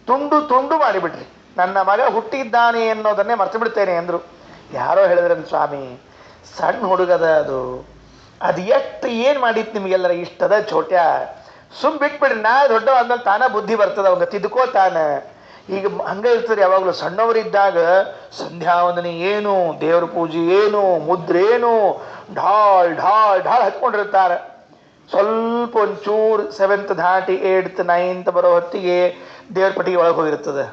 ತುಂಡು ತುಂಡು ಮಾಡಿಬಿಡ್ರಿ, ನನ್ನ ಮಗ ಹುಟ್ಟಿದ್ದಾನೆ ಅನ್ನೋದನ್ನೇ ಮರ್ತು ಬಿಡ್ತೇನೆ ಅಂದರು. ಯಾರೋ ಹೇಳಿದ್ರಂತ, ಸ್ವಾಮಿ ಸಣ್ಣ ಹುಡುಗದ ಅದು ಎಷ್ಟು ಏನು ಮಾಡಿತ್ತು ನಿಮಗೆಲ್ಲರ ಇಷ್ಟದ ಚೋಟ್ಯ, ಬಿಟ್ಬಿಡ್ರಿ, ನಾ ದೊಡ್ಡವಾದ್ಮೇಲೆ ತಾನ ಬುದ್ಧಿ ಬರ್ತದ, ಅವಾಗ ತಿದ್ಕೋತಾನ. ಈಗ ಹಂಗೆ ಇರ್ತದೆ ಯಾವಾಗಲೂ. ಸಣ್ಣವರಿದ್ದಾಗ ಸಂಧ್ಯಾವಂದನೆ ಏನು, ದೇವ್ರ ಪೂಜೆ ಏನು, ಮುದ್ರೆ ಏನು, ಢಾಳ್ ಢಾಳ್ ಢಾಳ್ ಹತ್ಕೊಂಡಿರ್ತಾರೆ. ಸ್ವಲ್ಪ ಒಂಚೂರು 7th ದಾಟಿ 8th 9th ಬರೋ ಹೊತ್ತಿಗೆ ದೇವ್ರ ಪಟ್ಟಿಗೆ ಒಳಗೆ ಹೋಗಿರ್ತದೆ.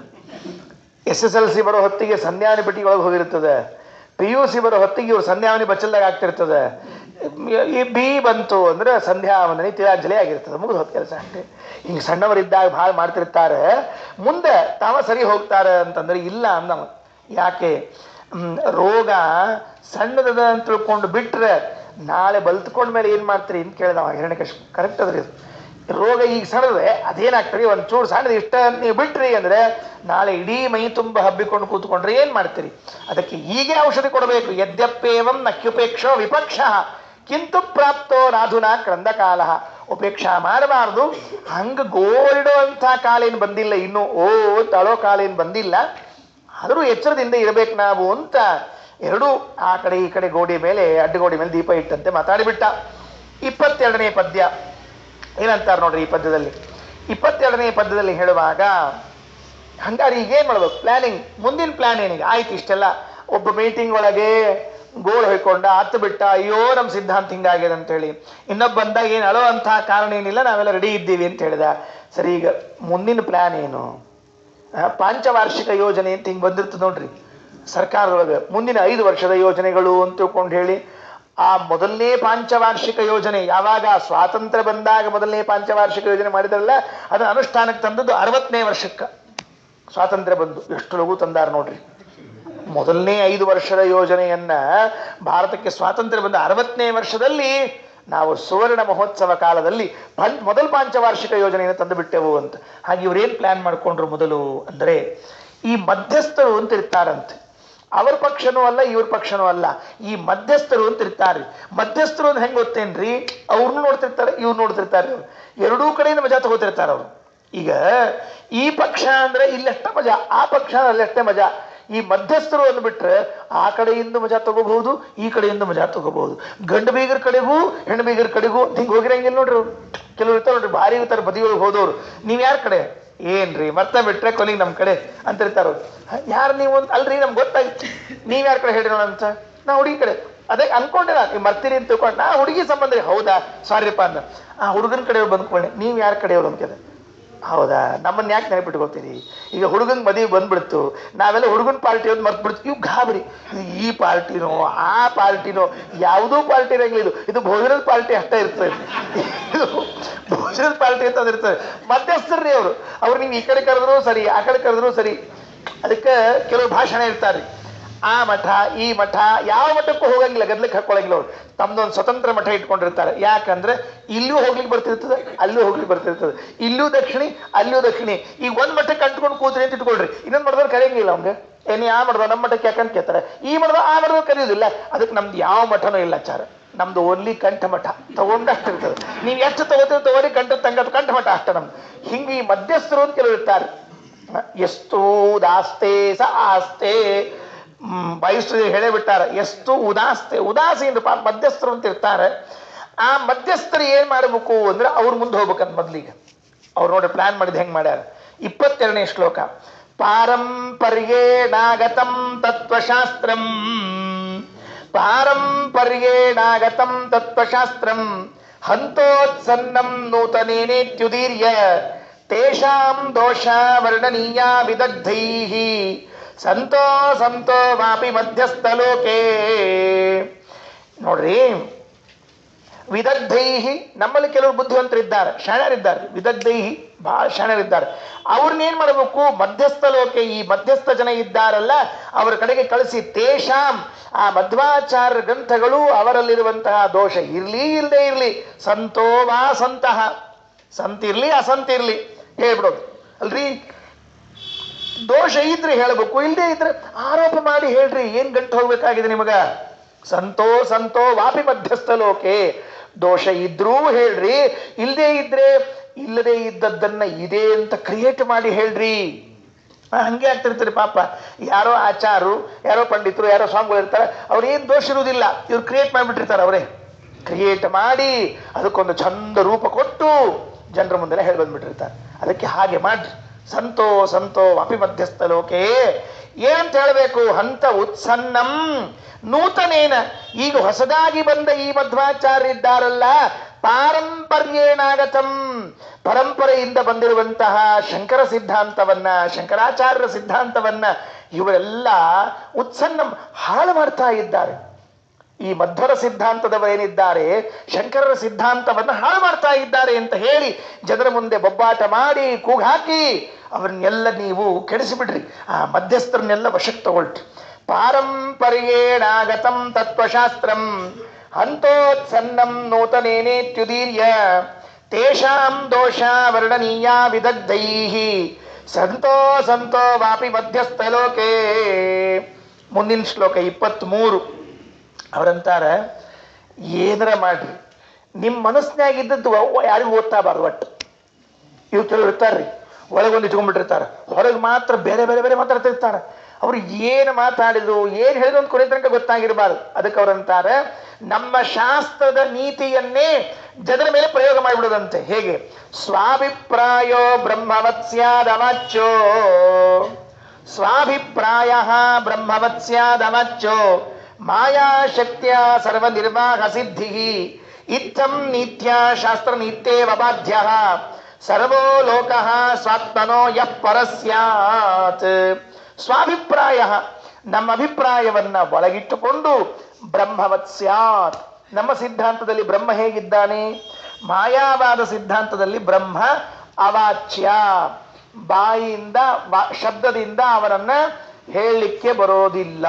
SSLC ಬರೋ ಹೊತ್ತಿಗೆ ಸಂಧ್ಯಾವನಿ ಪಟ್ಟಿಗೆ ಒಳಗೆ ಹೋಗಿರ್ತದೆ. PUC ಬರೋ ಹೊತ್ತಿಗೆ ಇವ್ರು ಸಂಧ್ಯಾವನಿ ಬಚ್ಚಲ್ದಾಗ ಆಗ್ತಿರ್ತದೆ. ಈ ಬಿ ಬಂತು ಅಂದ್ರೆ ಸಂಧ್ಯಾವಂದನೆ ತಿಲಾಂಜಲಿ ಆಗಿರ್ತದೆ, ಮುಗಿದು ಹೋದ ಕೆಲಸ ಅಷ್ಟೇ. ಹಿಂಗೆ ಸಣ್ಣವರಿದ್ದಾಗ ಭಾಳ ಮಾಡ್ತಿರ್ತಾರೆ, ಮುಂದೆ ತಾವ ಸರಿ ಹೋಗ್ತಾರೆ ಅಂತಂದ್ರೆ ಇಲ್ಲ ಅಂದವ. ಯಾಕೆ? ರೋಗ ಸಣ್ಣದದ ಅಂತ ತಿಳ್ಕೊಂಡು ಬಿಟ್ರೆ ನಾಳೆ ಬಲ್ತ್ಕೊಂಡ ಮೇಲೆ ಏನು ಮಾಡ್ತೀರಿ ಅಂತ ಕೇಳಿದವ ಹಿರಣ್ಯಕಶಿಪು. ಕರೆಕ್ಟ್ ಅದ್ರಿ ಇದು. ರೋಗ ಈಗ ಸಣ್ಣದೆ ಅದೇನಾಗ್ತದೆ, ಒಂಚೂರು ಸಣ್ಣದು ಇಷ್ಟ ಅಂತ ನೀವು ಬಿಟ್ರಿ ಅಂದರೆ ನಾಳೆ ಇಡೀ ಮೈ ತುಂಬ ಹಬ್ಬಿಕೊಂಡು ಕೂತ್ಕೊಂಡ್ರೆ ಏನು ಮಾಡ್ತೀರಿ? ಅದಕ್ಕೆ ಹೀಗೆ ಔಷಧಿ ಕೊಡಬೇಕು. ಯದ್ಯಪ್ಯೇವಂ ನಹ್ಯುಪೇಕ್ಷೋ ವಿಪಕ್ಷ ಕಿಂತು ಪ್ರಾಪ್ತೋ ನಾಧುನಾ ಕ್ರಂದಕಾಲ. ಉಪೇಕ್ಷಾ ಮಾಡಬಾರ್ದು. ಹಂಗೆ ಗೋಲ್ಡೋ ಅಂಥ ಕಾಲೇನು ಬಂದಿಲ್ಲ, ಇನ್ನೂ ತಳೋ ಕಾಲೇನು ಬಂದಿಲ್ಲ, ಆದರೂ ಎಚ್ಚರದಿಂದ ಇರಬೇಕು ನಾವು ಅಂತ ಎರಡೂ ಆ ಕಡೆ ಈ ಕಡೆ ಗೋಡಿ ಮೇಲೆ ಅಡ್ಡಗೋಡಿ ಮೇಲೆ ದೀಪ ಇಟ್ಟಂತೆ ಮಾತಾಡಿಬಿಟ್ಟ. 22ನೇ ಪದ್ಯ ಏನಂತಾರೆ ನೋಡ್ರಿ. ಈ ಪದ್ಯದಲ್ಲಿ 22ನೇ ಪದ್ಯದಲ್ಲಿ ಹೇಳುವಾಗ ಹಂಗಾರೆ ಈಗೇನು ಮಾಡ್ಬೇಕು? ಪ್ಲಾನಿಂಗ್, ಮುಂದಿನ ಪ್ಲಾನ್ ಏನಿಗೆ ಆಯ್ತು. ಇಷ್ಟೆಲ್ಲ ಒಬ್ಬ ಮೀಟಿಂಗ್ ಒಳಗೆ ಗೋಳು ಹೊಯ್ಕೊಂಡ ಹತ್ತು ಬಿಟ್ಟ, ಅಯ್ಯೋ ನಮ್ಮ ಸಿದ್ಧಾಂತ ಹಿಂಗಾಗ್ಯದ ಅಂತೇಳಿ. ಇನ್ನೊಬ್ಬ ಬಂದಾಗ ಏನು ಅಳೋ ಅಂತಹ ಕಾರಣ ಏನಿಲ್ಲ, ನಾವೆಲ್ಲ ರೆಡಿ ಇದ್ದೀವಿ ಅಂತ ಹೇಳಿದ. ಸರಿ, ಈಗ ಮುಂದಿನ ಪ್ಲಾನ್ ಏನು? ಪಂಚವಾರ್ಷಿಕ ಯೋಜನೆ ಅಂತ ಹಿಂಗೆ ಬಂದಿರ್ತದೆ ನೋಡ್ರಿ ಸರ್ಕಾರದೊಳಗೆ, ಮುಂದಿನ 5 ವರ್ಷದ ಯೋಜನೆಗಳು ಅಂತ ತಿಳ್ಕೊಂಡು ಹೇಳಿ. ಆ ಮೊದಲನೇ ಪಂಚವಾರ್ಷಿಕ ಯೋಜನೆ ಯಾವಾಗ ಸ್ವಾತಂತ್ರ್ಯ ಬಂದಾಗ ಮೊದಲನೇ ಪಂಚವಾರ್ಷಿಕ ಯೋಜನೆ ಮಾಡಿದ್ರಲ್ಲ, ಅದನ್ನ ಅನುಷ್ಠಾನಕ್ಕೆ ತಂದದ್ದು 60ನೇ ವರ್ಷಕ್ಕೆ. ಸ್ವಾತಂತ್ರ್ಯ ಬಂದು ಎಷ್ಟು ಲಘು ತಂದಾರ ನೋಡ್ರಿ. ಮೊದಲನೇ 5 ವರ್ಷದ ಯೋಜನೆಯನ್ನ ಭಾರತಕ್ಕೆ ಸ್ವಾತಂತ್ರ್ಯ ಬಂದ 60ನೇ ವರ್ಷದಲ್ಲಿ ನಾವು ಸುವರ್ಣ ಮಹೋತ್ಸವ ಕಾಲದಲ್ಲಿ ಮೊದಲ ಪಂಚವಾರ್ಷಿಕ ಯೋಜನೆಯನ್ನು ತಂದು ಬಿಟ್ಟೆವು ಅಂತ. ಹಾಗೆ ಇವ್ರೇನ್ ಪ್ಲಾನ್ ಮಾಡ್ಕೊಂಡ್ರು ಮೊದಲು ಅಂದ್ರೆ, ಈ ಮಧ್ಯಸ್ಥರು ಅಂತ ಇರ್ತಾರಂತೆ. ಅವ್ರ ಪಕ್ಷನೂ ಅಲ್ಲ ಇವ್ರ ಪಕ್ಷನೂ ಅಲ್ಲ, ಈ ಮಧ್ಯಸ್ಥರು ಅಂತ ಇರ್ತಾರೆ. ಮಧ್ಯಸ್ಥರು ಅಂತ ಹೆಂಗ್ ಗೊತ್ತೇನ್ರಿ? ಅವ್ರನ್ನೂ ನೋಡ್ತಿರ್ತಾರೆ, ಇವ್ರು ನೋಡ್ತಿರ್ತಾರೆ. ಅವ್ರು ಎರಡೂ ಕಡೆಯಿಂದ ಮಜಾ ತಗೋತಿರ್ತಾರೆ ಅವರು. ಈಗ ಈ ಪಕ್ಷ ಅಂದ್ರೆ ಇಲ್ಲಷ್ಟ ಮಜಾ, ಆ ಪಕ್ಷ ಅಲ್ಲಷ್ಟೇ ಮಜಾ. ಈ ಮಧ್ಯಸ್ಥರು ಅಂದ್ಬಿಟ್ರೆ ಆ ಕಡೆಯಿಂದ ಮಜಾ ತಗೋಬಹುದು, ಈ ಕಡೆಯಿಂದ ಮಜಾ ತಗೋಬಹುದು. ಗಂಡು ಬೀಗರ ಕಡೆಗೂ ಹೆಣ್ಣು ಬೀಗರ ಕಡೆಗೂ ಹಿಂಗೆ ಹೋಗಿರಂಗಿಲ್ಲ ನೋಡ್ರಿ. ಕೆಲವ್ರು ಇರ್ತಾರೆ ನೋಡ್ರಿ, ಭಾರಿ ಇರ್ತಾರೆ ಬದಿಯೊಳಗೆ ಹೋದವ್ರು. ನೀವ್ ಯಾರ ಕಡೆ? ಏನ್ರಿ ಮರ್ತ ಬಿಟ್ರೆ ಕೊನೆಗೆ ನಮ್ಮ ಕಡೆ ಅಂತ ಇರ್ತಾರ. ಯಾರು ನೀವು ಅಂತ ಅಲ್ರಿ, ನಮ್ಗೆ ಗೊತ್ತಾಗಿತ್ತು. ನೀವ್ ಯಾರ ಕಡೆ ಹೇಳಿ ನೋಡಂತ. ನಾ ಹುಡುಗಿ ಕಡೆ. ಅದೇ ಅನ್ಕೊಂಡೆ ನೀವು ಮರ್ತೀರಿ ಅಂತ ತಿಳ್ಕೊಂಡು ನಾ ಹುಡುಗಿ ಸಂಬಂಧ ರೀ. ಹೌದಾ, ಸಾರಿಪ್ಪ ಅಂದ. ಆ ಹುಡುಗನ ಕಡೆಯವ್ರು ಬಂದ್ಕೊಂಡೆ, ನೀವ್ ಯಾರ ಕಡೆಯವ್ರು ಅಂತ. ಹೌದಾ, ನಮ್ಮನ್ನ ಯಾಕೆ ನೆನಪಿಟ್ಕೋತೀರಿ? ಈಗ ಹುಡುಗನ್ ಮದುವೆ ಬಂದ್ಬಿಡ್ತು, ನಾವೆಲ್ಲ ಹುಡುಗನ ಪಾರ್ಟಿ ಅಂತ ಮರ್ತು ಬಿಡ್ತು. ಇವ್ ಗಾಬರಿ, ಈ ಪಾರ್ಟಿನೋ ಆ ಪಾರ್ಟಿನೋ, ಯಾವುದೂ ಪಾರ್ಟಿ ಇರಂಗಿಲ್ಲ. ಇದು ಭೋಜನದ ಪಾರ್ಟಿ ಅಷ್ಟೇ ಇರ್ತದೆ. ಇದು ಭೋಜನದ ಪಾರ್ಟಿ ಅಂತ ಇರ್ತದೆ. ಮಧ್ಯಸ್ಥರ್ರಿ ಅವರು. ಅವ್ರು ನೀವು ಈ ಕಡೆ ಕರೆದ್ರು ಸರಿ, ಆ ಕಡೆ ಕರೆದ್ರು ಸರಿ. ಅದಕ್ಕೆ ಕೆಲವು ಭಾಷಣ ಇರ್ತಾರೆ. ಆ ಮಠ ಈ ಮಠ, ಯಾವ ಮಠಕ್ಕೂ ಹೋಗಂಗಿಲ್ಲ, ಗದ್ಲಕ್ಕೆ ಹಾಕೊಳಂಗಿಲ್ಲ. ಅವ್ರು ತಮ್ದೊಂದು ಸ್ವತಂತ್ರ ಮಠ ಇಟ್ಕೊಂಡಿರ್ತಾರೆ. ಯಾಕಂದ್ರೆ ಇಲ್ಲೂ ಹೋಗ್ಲಿಕ್ಕೆ ಬರ್ತಿರ್ತದೆ, ಅಲ್ಲೂ ಹೋಗ್ಲಿಕ್ಕೆ ಬರ್ತಿರ್ತದೆ. ಇಲ್ಲೂ ದಕ್ಷಿಣಿ, ಅಲ್ಲೂ ದಕ್ಷಿಣಿ. ಈಗ ಒಂದ್ ಮಠಕ್ಕೆ ಅಂಟ್ಕೊಂಡು ಕೂತ್ರಿ ಅಂತ ಇಟ್ಕೊಳ್ರಿ, ಇನ್ನೊಂದು ಮಠದವ್ರು ಕರೆಯಂಗಿಲ್ಲ ಅವ್ಗೆ. ಏನೇ ಆ ಮಠದ ನಮ್ಮ ಮಠಕ್ಕೆ ಯಾಕಂತ ಕೇಳ್ತಾರೆ, ಈ ಮಠದ ಆ ಮಠದ ಕರೆಯೋದಿಲ್ಲ. ಅದಕ್ಕೆ ನಮ್ದು ಯಾವ ಮಠನೂ ಇಲ್ಲ ಚಾರ. ನಮ್ದು ಓನ್ಲಿ ಕಂಠ ಮಠ, ತಗೊಂಡಷ್ಟಿರ್ತದೆ. ನೀವು ಎಷ್ಟು ತಗೋತೀರಿ ತಗೋರಿ, ಕಂಠ ಮಠ ಅಷ್ಟ ನಮ್ದು. ಹಿಂಗೆ ಈ ಮಧ್ಯಸ್ಥರು ಅಂತ ಕೆಲವರು ಇರ್ತಾರೆ. ಎಷ್ಟು ದಾಸ್ತೆ ಸ ಆಸ್ತೆ, ಬಯಸ್ತು ಹೇಳೇ ಬಿಟ್ಟಾರ. ಎಷ್ಟು ಉದಾಸ್ತೆ, ಉದಾಸೀನ ಮಧ್ಯಸ್ಥರು ಅಂತ ಇರ್ತಾರೆ. ಆ ಮಧ್ಯಸ್ಥರು ಏನ್ ಮಾಡಬೇಕು ಅಂದ್ರೆ ಅವ್ರ ಮುಂದೆ ಹೋಗ್ಬೇಕಂತ ಮೊದ್ಲಿಗೆ ಅವ್ರು ನೋಡಿ ಪ್ಲಾನ್ ಮಾಡಿದ್ ಹೆಂಗ್ ಮಾಡ್ಯಾರ. 22ನೇ ಶ್ಲೋಕ. ಪಾರಂಪರ್ಯೇಣಾಗತಂ ತತ್ವಶಾಸ್ತ್ರಂ, ಪಾರಂಪರ್ಯೇಣಾಗತಂ ತತ್ವಶಾಸ್ತ್ರಂ ಹಂತೋತ್ಸನ್ನಂ ನೂತನೇನೇತ್ಯುದೀರ್ಯ ತೇಷಾಂ ದೋಷ ವರ್ಣನೀಯ ವಿದಗ್ಧೈಃ ಸಂತೋ ಸಂತೋ ವಾಪಿ ಮಧ್ಯಸ್ಥಲೋಕೆ. ನೋಡ್ರಿ, ವಿದಗ್ಧೈಹಿ, ನಮ್ಮಲ್ಲಿ ಕೆಲವರು ಬುದ್ಧಿವಂತರಿದ್ದಾರೆ, ಶಾಣ್ಯರಿದ್ದಾರೆ. ವಿದಗ್ಧೈಹಿ ಬಹಳ ಶಾಣ್ಯರಿದ್ದಾರೆ. ಅವ್ರನ್ನೇನ್ ಮಾಡಬೇಕು? ಮಧ್ಯಸ್ಥ ಲೋಕೆ, ಈ ಮಧ್ಯಸ್ಥ ಜನ ಇದ್ದಾರಲ್ಲ ಅವರ ಕಡೆಗೆ ಕಳಿಸಿ, ತೇಷಾಂ, ಆ ಮಧ್ವಾಚಾರ್ಯ ಗ್ರಂಥಗಳು ಅವರಲ್ಲಿರುವಂತಹ ದೋಷ ಇರ್ಲಿ ಇಲ್ಲದೆ ಇರ್ಲಿ, ಸಂತೋ ವಾ ಸಂತಹ, ಸಂತಿರ್ಲಿ ಅಸಂತಿರ್ಲಿ ಹೇಳ್ಬಿಡೋದು ಅಲ್ರಿ. ದೋಷ ಇದ್ರೆ ಹೇಳಬೇಕು, ಇಲ್ಲದೆ ಇದ್ರೆ ಆರೋಪ ಮಾಡಿ ಹೇಳ್ರಿ. ಏನ್ ಗಂಟು ಹೋಗ್ಬೇಕಾಗಿದೆ ನಿಮಗ? ಸಂತೋ ಸಂತೋ ವಾಪಿ ಮಧ್ಯಸ್ಥ ಲೋಕೆ. ದೋಷ ಇದ್ರೂ ಹೇಳ್ರಿ, ಇಲ್ಲದೆ ಇದ್ರೆ ಇಲ್ಲದೆ ಇದ್ದದ್ದನ್ನ ಇದೆ ಅಂತ ಕ್ರಿಯೇಟ್ ಮಾಡಿ ಹೇಳ್ರಿ. ಹಂಗೆ ಆಗ್ತಿರ್ತಾರೆ ಪಾಪ. ಯಾರೋ ಆಚಾರು, ಯಾರೋ ಪಂಡಿತರು, ಯಾರೋ ಸ್ವಾಮಿಗಳು ಇರ್ತಾರೆ, ಅವ್ರೇನ್ ದೋಷ ಇರುವುದಿಲ್ಲ, ಇವ್ರು ಕ್ರಿಯೇಟ್ ಮಾಡಿಬಿಟ್ಟಿರ್ತಾರೆ. ಅವರೇ ಕ್ರಿಯೇಟ್ ಮಾಡಿ ಅದಕ್ಕೊಂದು ಚಂದ ರೂಪ ಕೊಟ್ಟು ಜನರ ಮುಂದೆ ಹೇಳಿ ಬಂದ್ಬಿಟ್ಟಿರ್ತಾರೆ. ಅದಕ್ಕೆ ಹಾಗೆ ಮಾಡ್ರಿ. ಸಂತೋ ಸಂತೋ ವಾಪಿ ಮಧ್ಯಸ್ಥ ಲೋಕೆ ಏನಂತ ಹೇಳಬೇಕು? ಹಂತ ಉತ್ಸನ್ನಂ ನೂತನೇನ, ಈಗ ಹೊಸದಾಗಿ ಬಂದ ಈ ಮಧ್ವಾಚಾರ್ಯ ಇದ್ದಾರಲ್ಲ, ಪಾರಂಪರ್ಯೇಣಾಗತಂ, ಪರಂಪರೆಯಿಂದ ಬಂದಿರುವಂತಹ ಶಂಕರ ಸಿದ್ಧಾಂತವನ್ನ, ಶಂಕರಾಚಾರ್ಯರ ಸಿದ್ಧಾಂತವನ್ನ ಇವರೆಲ್ಲ ಉತ್ಸನ್ನಂ ಹಾಳು ಮಾಡ್ತಾ ಇದ್ದಾರೆ. ಈ ಮಧ್ವರ ಸಿದ್ಧಾಂತದವರೇನಿದ್ದಾರೆ ಶಂಕರರ ಸಿದ್ಧಾಂತವನ್ನು ಹಾಳು ಮಾಡ್ತಾ ಇದ್ದಾರೆ ಅಂತ ಹೇಳಿ ಜನರ ಮುಂದೆ ಬೊಬ್ಬಾಟ ಮಾಡಿ ಕೂಗಾಕಿ ಅವರನ್ನೆಲ್ಲ ನೀವು ಕೆಡಿಸಿಬಿಡ್ರಿ. ಆ ಮಧ್ಯಸ್ಥರನ್ನೆಲ್ಲ ವಶಕ್ಕೆ ತಗೊಳ್ರಿ. ಪಾರಂಪರ್ಯೇಣಾಗತಂ ತತ್ವಶಾಸ್ತ್ರಂ ಹಂತೋತ್ಸನ್ನಂ ನೂತನೇನೇತ್ಯುದೀರ್ಯ ತೇಷಾಂ ದೋಷ ವರ್ಣನೀಯ ವಿದಗ್ಧೈಃ ಸಂತೋ ಸಂತೋ ವಾಪಿ ಮಧ್ಯಸ್ಥ ಲೋಕೆ. ಮುಂದಿನ ಶ್ಲೋಕ 23. ಅವರಂತಾರ, ಏನರ ಮಾಡ್ರಿ, ನಿಮ್ಮ ಮನಸ್ಸಿನಾಗಿದ್ದದ್ದು ಯಾರಿಗೂ ಓದ್ತಾಬಾರ್ದು. ಒಟ್ಟು ಇವು ಕೆಲವರು ಇರ್ತಾರ್ರಿ, ಒಳಗೊಂದು ಇಟ್ಕೊಂಡ್ಬಿಟ್ಟಿರ್ತಾರ, ಹೊರಗೆ ಮಾತ್ರ ಬೇರೆ ಬೇರೆ ಬೇರೆ ಮಾತಾಡ್ತಿರ್ತಾರ. ಅವ್ರು ಏನು ಮಾತಾಡಿದ್ರು ಏನು ಹೇಳಿದ್ರು ಅಂತ ಕೊನೆ ತನಕ ಗೊತ್ತಾಗಿರಬಾರ್ದು. ಅದಕ್ಕೆ ಅವರಂತಾರೆ, ನಮ್ಮ ಶಾಸ್ತ್ರದ ನೀತಿಯನ್ನೇ ಜನರ ಮೇಲೆ ಪ್ರಯೋಗ ಮಾಡಿಬಿಡೋದಂತೆ. ಹೇಗೆ? ಸ್ವಾಭಿಪ್ರಾಯೋ ಬ್ರಹ್ಮವತ್ಸ್ಯಾದವಾಚ್ಯೋ, ಸ್ವಾಭಿಪ್ರಾಯ ಬ್ರಹ್ಮವತ್ಸ್ಯಾದವಾಚ್ಯೋ ಮಾಯಾಶಕ್ತಿಯ ಸರ್ವನಿರ್ವಾಹ ಸಿದ್ಧಿ ಇತ್ತಂ ನಿತ್ಯ ಶಾಸ್ತ್ರ ನಿತ್ಯೇವ ಬಾಧ್ಯ ಸರ್ವೋ ಲೋಕಃ ಸ್ವಾತ್ಮನೋ ಯಃ ಪರಸ್ಯಾತ್. ಸ್ವಾಭಿಪ್ರಾಯ, ನಮ್ಮ ಅಭಿಪ್ರಾಯವನ್ನ ಒಳಗಿಟ್ಟುಕೊಂಡು ಬ್ರಹ್ಮವತ್ ಸ್ಯಾತ್. ನಮ್ಮ ಸಿದ್ಧಾಂತದಲ್ಲಿ ಬ್ರಹ್ಮ ಹೇಗಿದ್ದಾನೆ? ಮಾಯಾವಾದ ಸಿದ್ಧಾಂತದಲ್ಲಿ ಬ್ರಹ್ಮ ಅವಾಚ್ಯ, ಬಾಯಿಯಿಂದ ಶಬ್ದದಿಂದ ಅವರನ್ನ ಹೇಳಲಿಕ್ಕೆ ಬರೋದಿಲ್ಲ.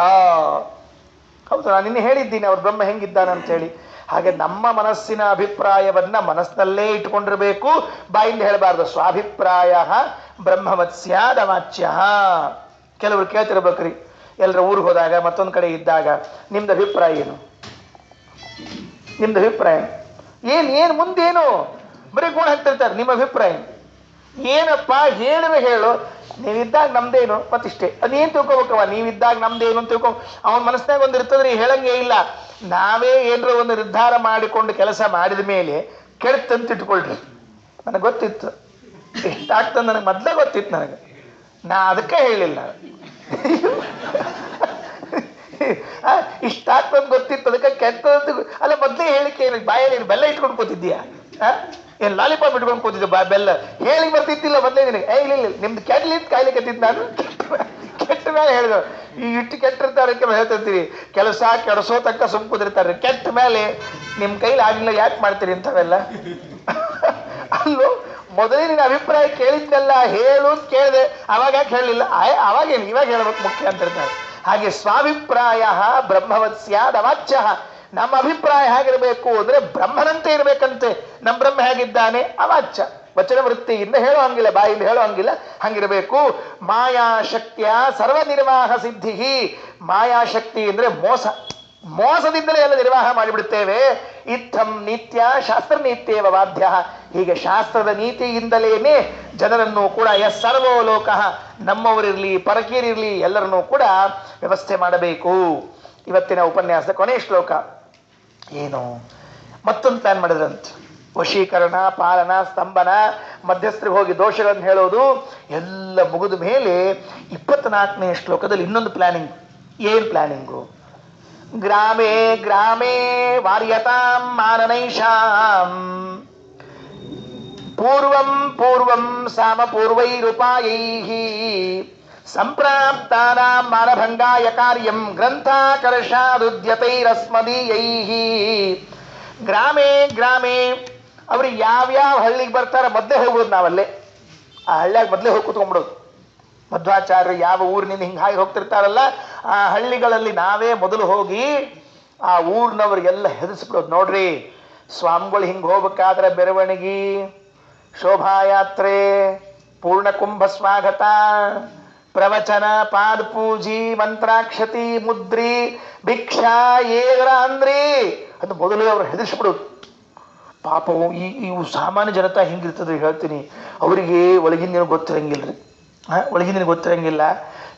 ಹೌದು, ನಾನು ನಿನ್ನೆ ಹೇಳಿದ್ದೀನಿ ಅವ್ರು ಬ್ರಹ್ಮ ಹೆಂಗಿದ್ದಾನೆ ಅಂತ ಹೇಳಿ. ಹಾಗೆ ನಮ್ಮ ಮನಸ್ಸಿನ ಅಭಿಪ್ರಾಯವನ್ನ ಮನಸ್ಸಿನಲ್ಲೇ ಇಟ್ಕೊಂಡಿರ್ಬೇಕು, ಬಾಯಿಂದ ಹೇಳಬಾರ್ದು. ಸ್ವಾಭಿಪ್ರಾಯ ಬ್ರಹ್ಮವತ್ ಸ್ಯಾದ್ ಅವಾಚ್ಯ. ಕೆಲವರು ಕೇಳ್ತಿರ್ಬೇಕ್ರಿ, ಎಲ್ಲರ ಊರಿಗೆ ಹೋದಾಗ ಮತ್ತೊಂದು ಕಡೆ ಇದ್ದಾಗ, ನಿಮ್ದು ಅಭಿಪ್ರಾಯ ಏನು? ನಿಮ್ದು ಅಭಿಪ್ರಾಯ ಏನು ಮುಂದೇನು? ಬರೀ ಗುಣ ಹಾಕ್ತಿರ್ತಾರೆ. ನಿಮ್ಮ ಅಭಿಪ್ರಾಯ ಏನಪ್ಪ? ಹೇಳು. ನೀವಿದ್ದಾಗ ನಮ್ದೇನು ಮತ್ತಿಷ್ಟೇ. ಅದೇನು ತಿಳ್ಕೊಬೇಕವ? ನೀವಿದ್ದಾಗ ನಮ್ದೇನು ಅಂತ ತಿಳ್ಕೊ. ಅವನ ಮನಸ್ಸಿನಾಗ ಒಂದು ಇರ್ತದ್ರಿ, ಹೇಳಂಗೇ ಇಲ್ಲ. ನಾವೇ ಏನರ ಒಂದು ನಿರ್ಧಾರ ಮಾಡಿಕೊಂಡು ಕೆಲಸ ಮಾಡಿದ ಮೇಲೆ ಕೆಡ್ತಂತ ಇಟ್ಕೊಳ್ರಿ. ನನಗೆ ಗೊತ್ತಿತ್ತು, ಇಷ್ಟಾಗ್ತದೆ, ನನಗೆ ಮೊದಲೇ ಗೊತ್ತಿತ್ತು. ನನಗೆ ನಾ ಅದಕ್ಕೆ ಹೇಳಿಲ್ಲ. ಇಷ್ಟಾಗ್ತಂತ ಗೊತ್ತಿತ್ತು, ಅದಕ್ಕೆ ಕೆಟ್ಟದಂತ ಅಲ್ಲ ಮೊದಲೇ ಹೇಳಿಕೆ. ಏನು ಬಾಯಲ್ಲಿ ಬೆಲ್ಲ ಇಟ್ಕೊಂಡು ಕೂತಿದ್ದೀಯಾ? ಏನು ಲಾಲಿಪಾಪ್ ಇಟ್ಕೊಂಡು ಕೂತಿದ್ದೆ? ಬೆಲ್ಲ ಹೇಳಿ ಬರ್ತಿತ್ತಿಲ್ಲ ಮೊದಲೇ ನಿನಗೆ? ಇಲ್ಲ, ನಿಮ್ದು ಕೆಟ್ಟಲಿಂತ ಕಾಯಿಲೆ ಕೆತ್ತಿದ್ದು ನಾನು. ಕೆಟ್ಟ ಮೇಲೆ ಹೇಳಿದ್ರು. ಈ ಇಟ್ಟು ಕೆಟ್ಟಿರ್ತಾರೆ ಹೇಳ್ತಿರ್ತೀವಿ, ಕೆಲಸ ಕೆಡಿಸೋ ತಕ್ಕ ಸುಮ್ ಕುದಿರ್ತಾರೆ. ಕೆಟ್ಟ ಮೇಲೆ ನಿಮ್ಮ ಕೈಲಿ ಆಗಿಲ್ಲ, ಯಾಕೆ ಮಾಡ್ತೀರಿ ಇಂಥವೆಲ್ಲ? ಅಲ್ಲೂ ಮೊದಲೇ ನಿನ್ನ ಅಭಿಪ್ರಾಯ ಕೇಳಿದ್ನೆಲ್ಲ ಹೇಳು ಅಂತ ಕೇಳಿದೆ, ಅವಾಗ ಯಾಕೆ ಹೇಳಲಿಲ್ಲ? ಅವಾಗೇನು ಇವಾಗ ಹೇಳ್ಬೇಕು ಮುಖ್ಯ ಅಂತಿರ್ತಾರೆ. ಹಾಗೆ ಸ್ವಾಭಿಪ್ರಾಯ ಬ್ರಹ್ಮವತ್ ಸ್ಯಾದ್ ಅವಾಚ್ಯ. ನಮ್ಮ ಅಭಿಪ್ರಾಯ ಹೇಗಿರಬೇಕು ಅಂದ್ರೆ ಬ್ರಹ್ಮನಂತೆ ಇರಬೇಕಂತೆ. ನಮ್ಮ ಬ್ರಹ್ಮ ಹೇಗಿದ್ದಾನೆ? ಅವಾಚ್ಯ, ವಚನ ವೃತ್ತಿಯಿಂದ ಹೇಳೋ ಹಂಗಿಲ್ಲ, ಬಾಯಿಂದ ಹೇಳೋ ಹಂಗಿಲ್ಲ, ಹಂಗಿರಬೇಕು. ಮಾಯಾಶಕ್ತಿಯ ಸರ್ವನಿರ್ವಾಹ ಸಿದ್ಧಿ. ಮಾಯಾಶಕ್ತಿ ಅಂದ್ರೆ ಮೋಸದಿಂದಲೇ ಎಲ್ಲ ನಿರ್ವಾಹ ಮಾಡಿಬಿಡುತ್ತೇವೆ. ಇತ್ತಂ ನಿತ್ಯ ಶಾಸ್ತ್ರ ನೀತ್ಯೇವ ಬಾಧ್ಯ. ಹೀಗೆ ಶಾಸ್ತ್ರದ ನೀತಿಯಿಂದಲೇನೆ ಜನರನ್ನು ಕೂಡ ಸರ್ವೋ ಲೋಕಃ, ನಮ್ಮವರಿರಲಿ ಪರಕೀರಿರಲಿ ಎಲ್ಲರನ್ನೂ ಕೂಡ ವ್ಯವಸ್ಥೆ ಮಾಡಬೇಕು. ಇವತ್ತಿನ ಉಪನ್ಯಾಸದ ಕೊನೆಯ ಶ್ಲೋಕ ಏನು? ಮತ್ತೊಂದು ಪ್ಲಾನ್ ಮಾಡಿದ್ರಂತೆ. ವಶೀಕರಣ, ಪಾಲನ, ಸ್ತಂಭನ, ಮಧ್ಯಸ್ಥರಿಗೆ ಹೋಗಿ ದೋಷಗಳನ್ನು ಹೇಳೋದು ಎಲ್ಲ ಮುಗಿದ ಮೇಲೆ 24ನೇ ಶ್ಲೋಕದಲ್ಲಿ ಇನ್ನೊಂದು ಪ್ಲಾನಿಂಗ್. ಏನು ಪ್ಲಾನಿಂಗು? ಗ್ರಾಮೇ ಗ್ರಾಮೇ ವಾರ್ಯತಾಂ ಮಾನನೈಷಾಂ ಪೂರ್ವಂ ಸಾಮ ಪೂರ್ವೈರುಪಾಯೈಃ ಸಂಪ್ರಾಪ್ತಾನಾಂ ಮಾನಭಂಗಾಯ ಕಾರ್ಯಂ ಗ್ರಂಥಾಕರ್ಷಾದುದ್ಯತೈರಸ್ಮದೀಯೈಃ. ಗ್ರಾಮೇ ಅವ್ರಿಗೆ ಯಾವ್ಯಾವ ಹಳ್ಳಿಗೆ ಬರ್ತಾರೆ ಮೊದಲೇ ಹೋಗ್ಬೋದು. ನಾವಲ್ಲೇ ಆ ಹಳ್ಳಿಯಾಗ ಮೊದಲೇ ಹೋಗಿ ಕೂತ್ಕೊಂಡ್ಬಿಡೋದು. ಮಧ್ವಾಚಾರ್ಯರು ಯಾವ ಊರಿನಿಂದ ಹಿಂಗೆ ಹಾಗೆ ಹೋಗ್ತಿರ್ತಾರಲ್ಲ, ಆ ಹಳ್ಳಿಗಳಲ್ಲಿ ನಾವೇ ಮೊದಲು ಹೋಗಿ ಆ ಊರಿನವ್ರಿಗೆಲ್ಲ ಹೆದರ್ಸ್ಬಿಡೋದು. ನೋಡ್ರಿ, ಸ್ವಾಮಿಗಳು ಹಿಂಗೆ ಹೋಗ್ಬೇಕಾದ್ರೆ ಮೆರವಣಿಗೆ, ಶೋಭಾಯಾತ್ರೆ, ಪೂರ್ಣಕುಂಭ ಸ್ವಾಗತ, ಪ್ರವಚನ, ಪಾದ ಪೂಜಿ, ಮಂತ್ರಾಕ್ಷತಿ, ಮುದ್ರಿ, ಭಿಕ್ಷಾ ಏಗರ ಅಂದ್ರಿ ಅದು ಮೊದಲು ಅವ್ರು ಹೆದರ್ಸ್ಬಿಡೋದು. ಪಾಪ ಇವು ಸಾಮಾನ್ಯ ಜನತಾ ಹಿಂಗಿರ್ತದೆ ಹೇಳ್ತೀನಿ. ಅವರಿಗೆ ಒಳಗಿನ ಗೊತ್ತಿರಂಗಿಲ್ಲ ರೀ. ಒಳಗಿನ ಗೊತ್ತಿರಂಗಿಲ್ಲ.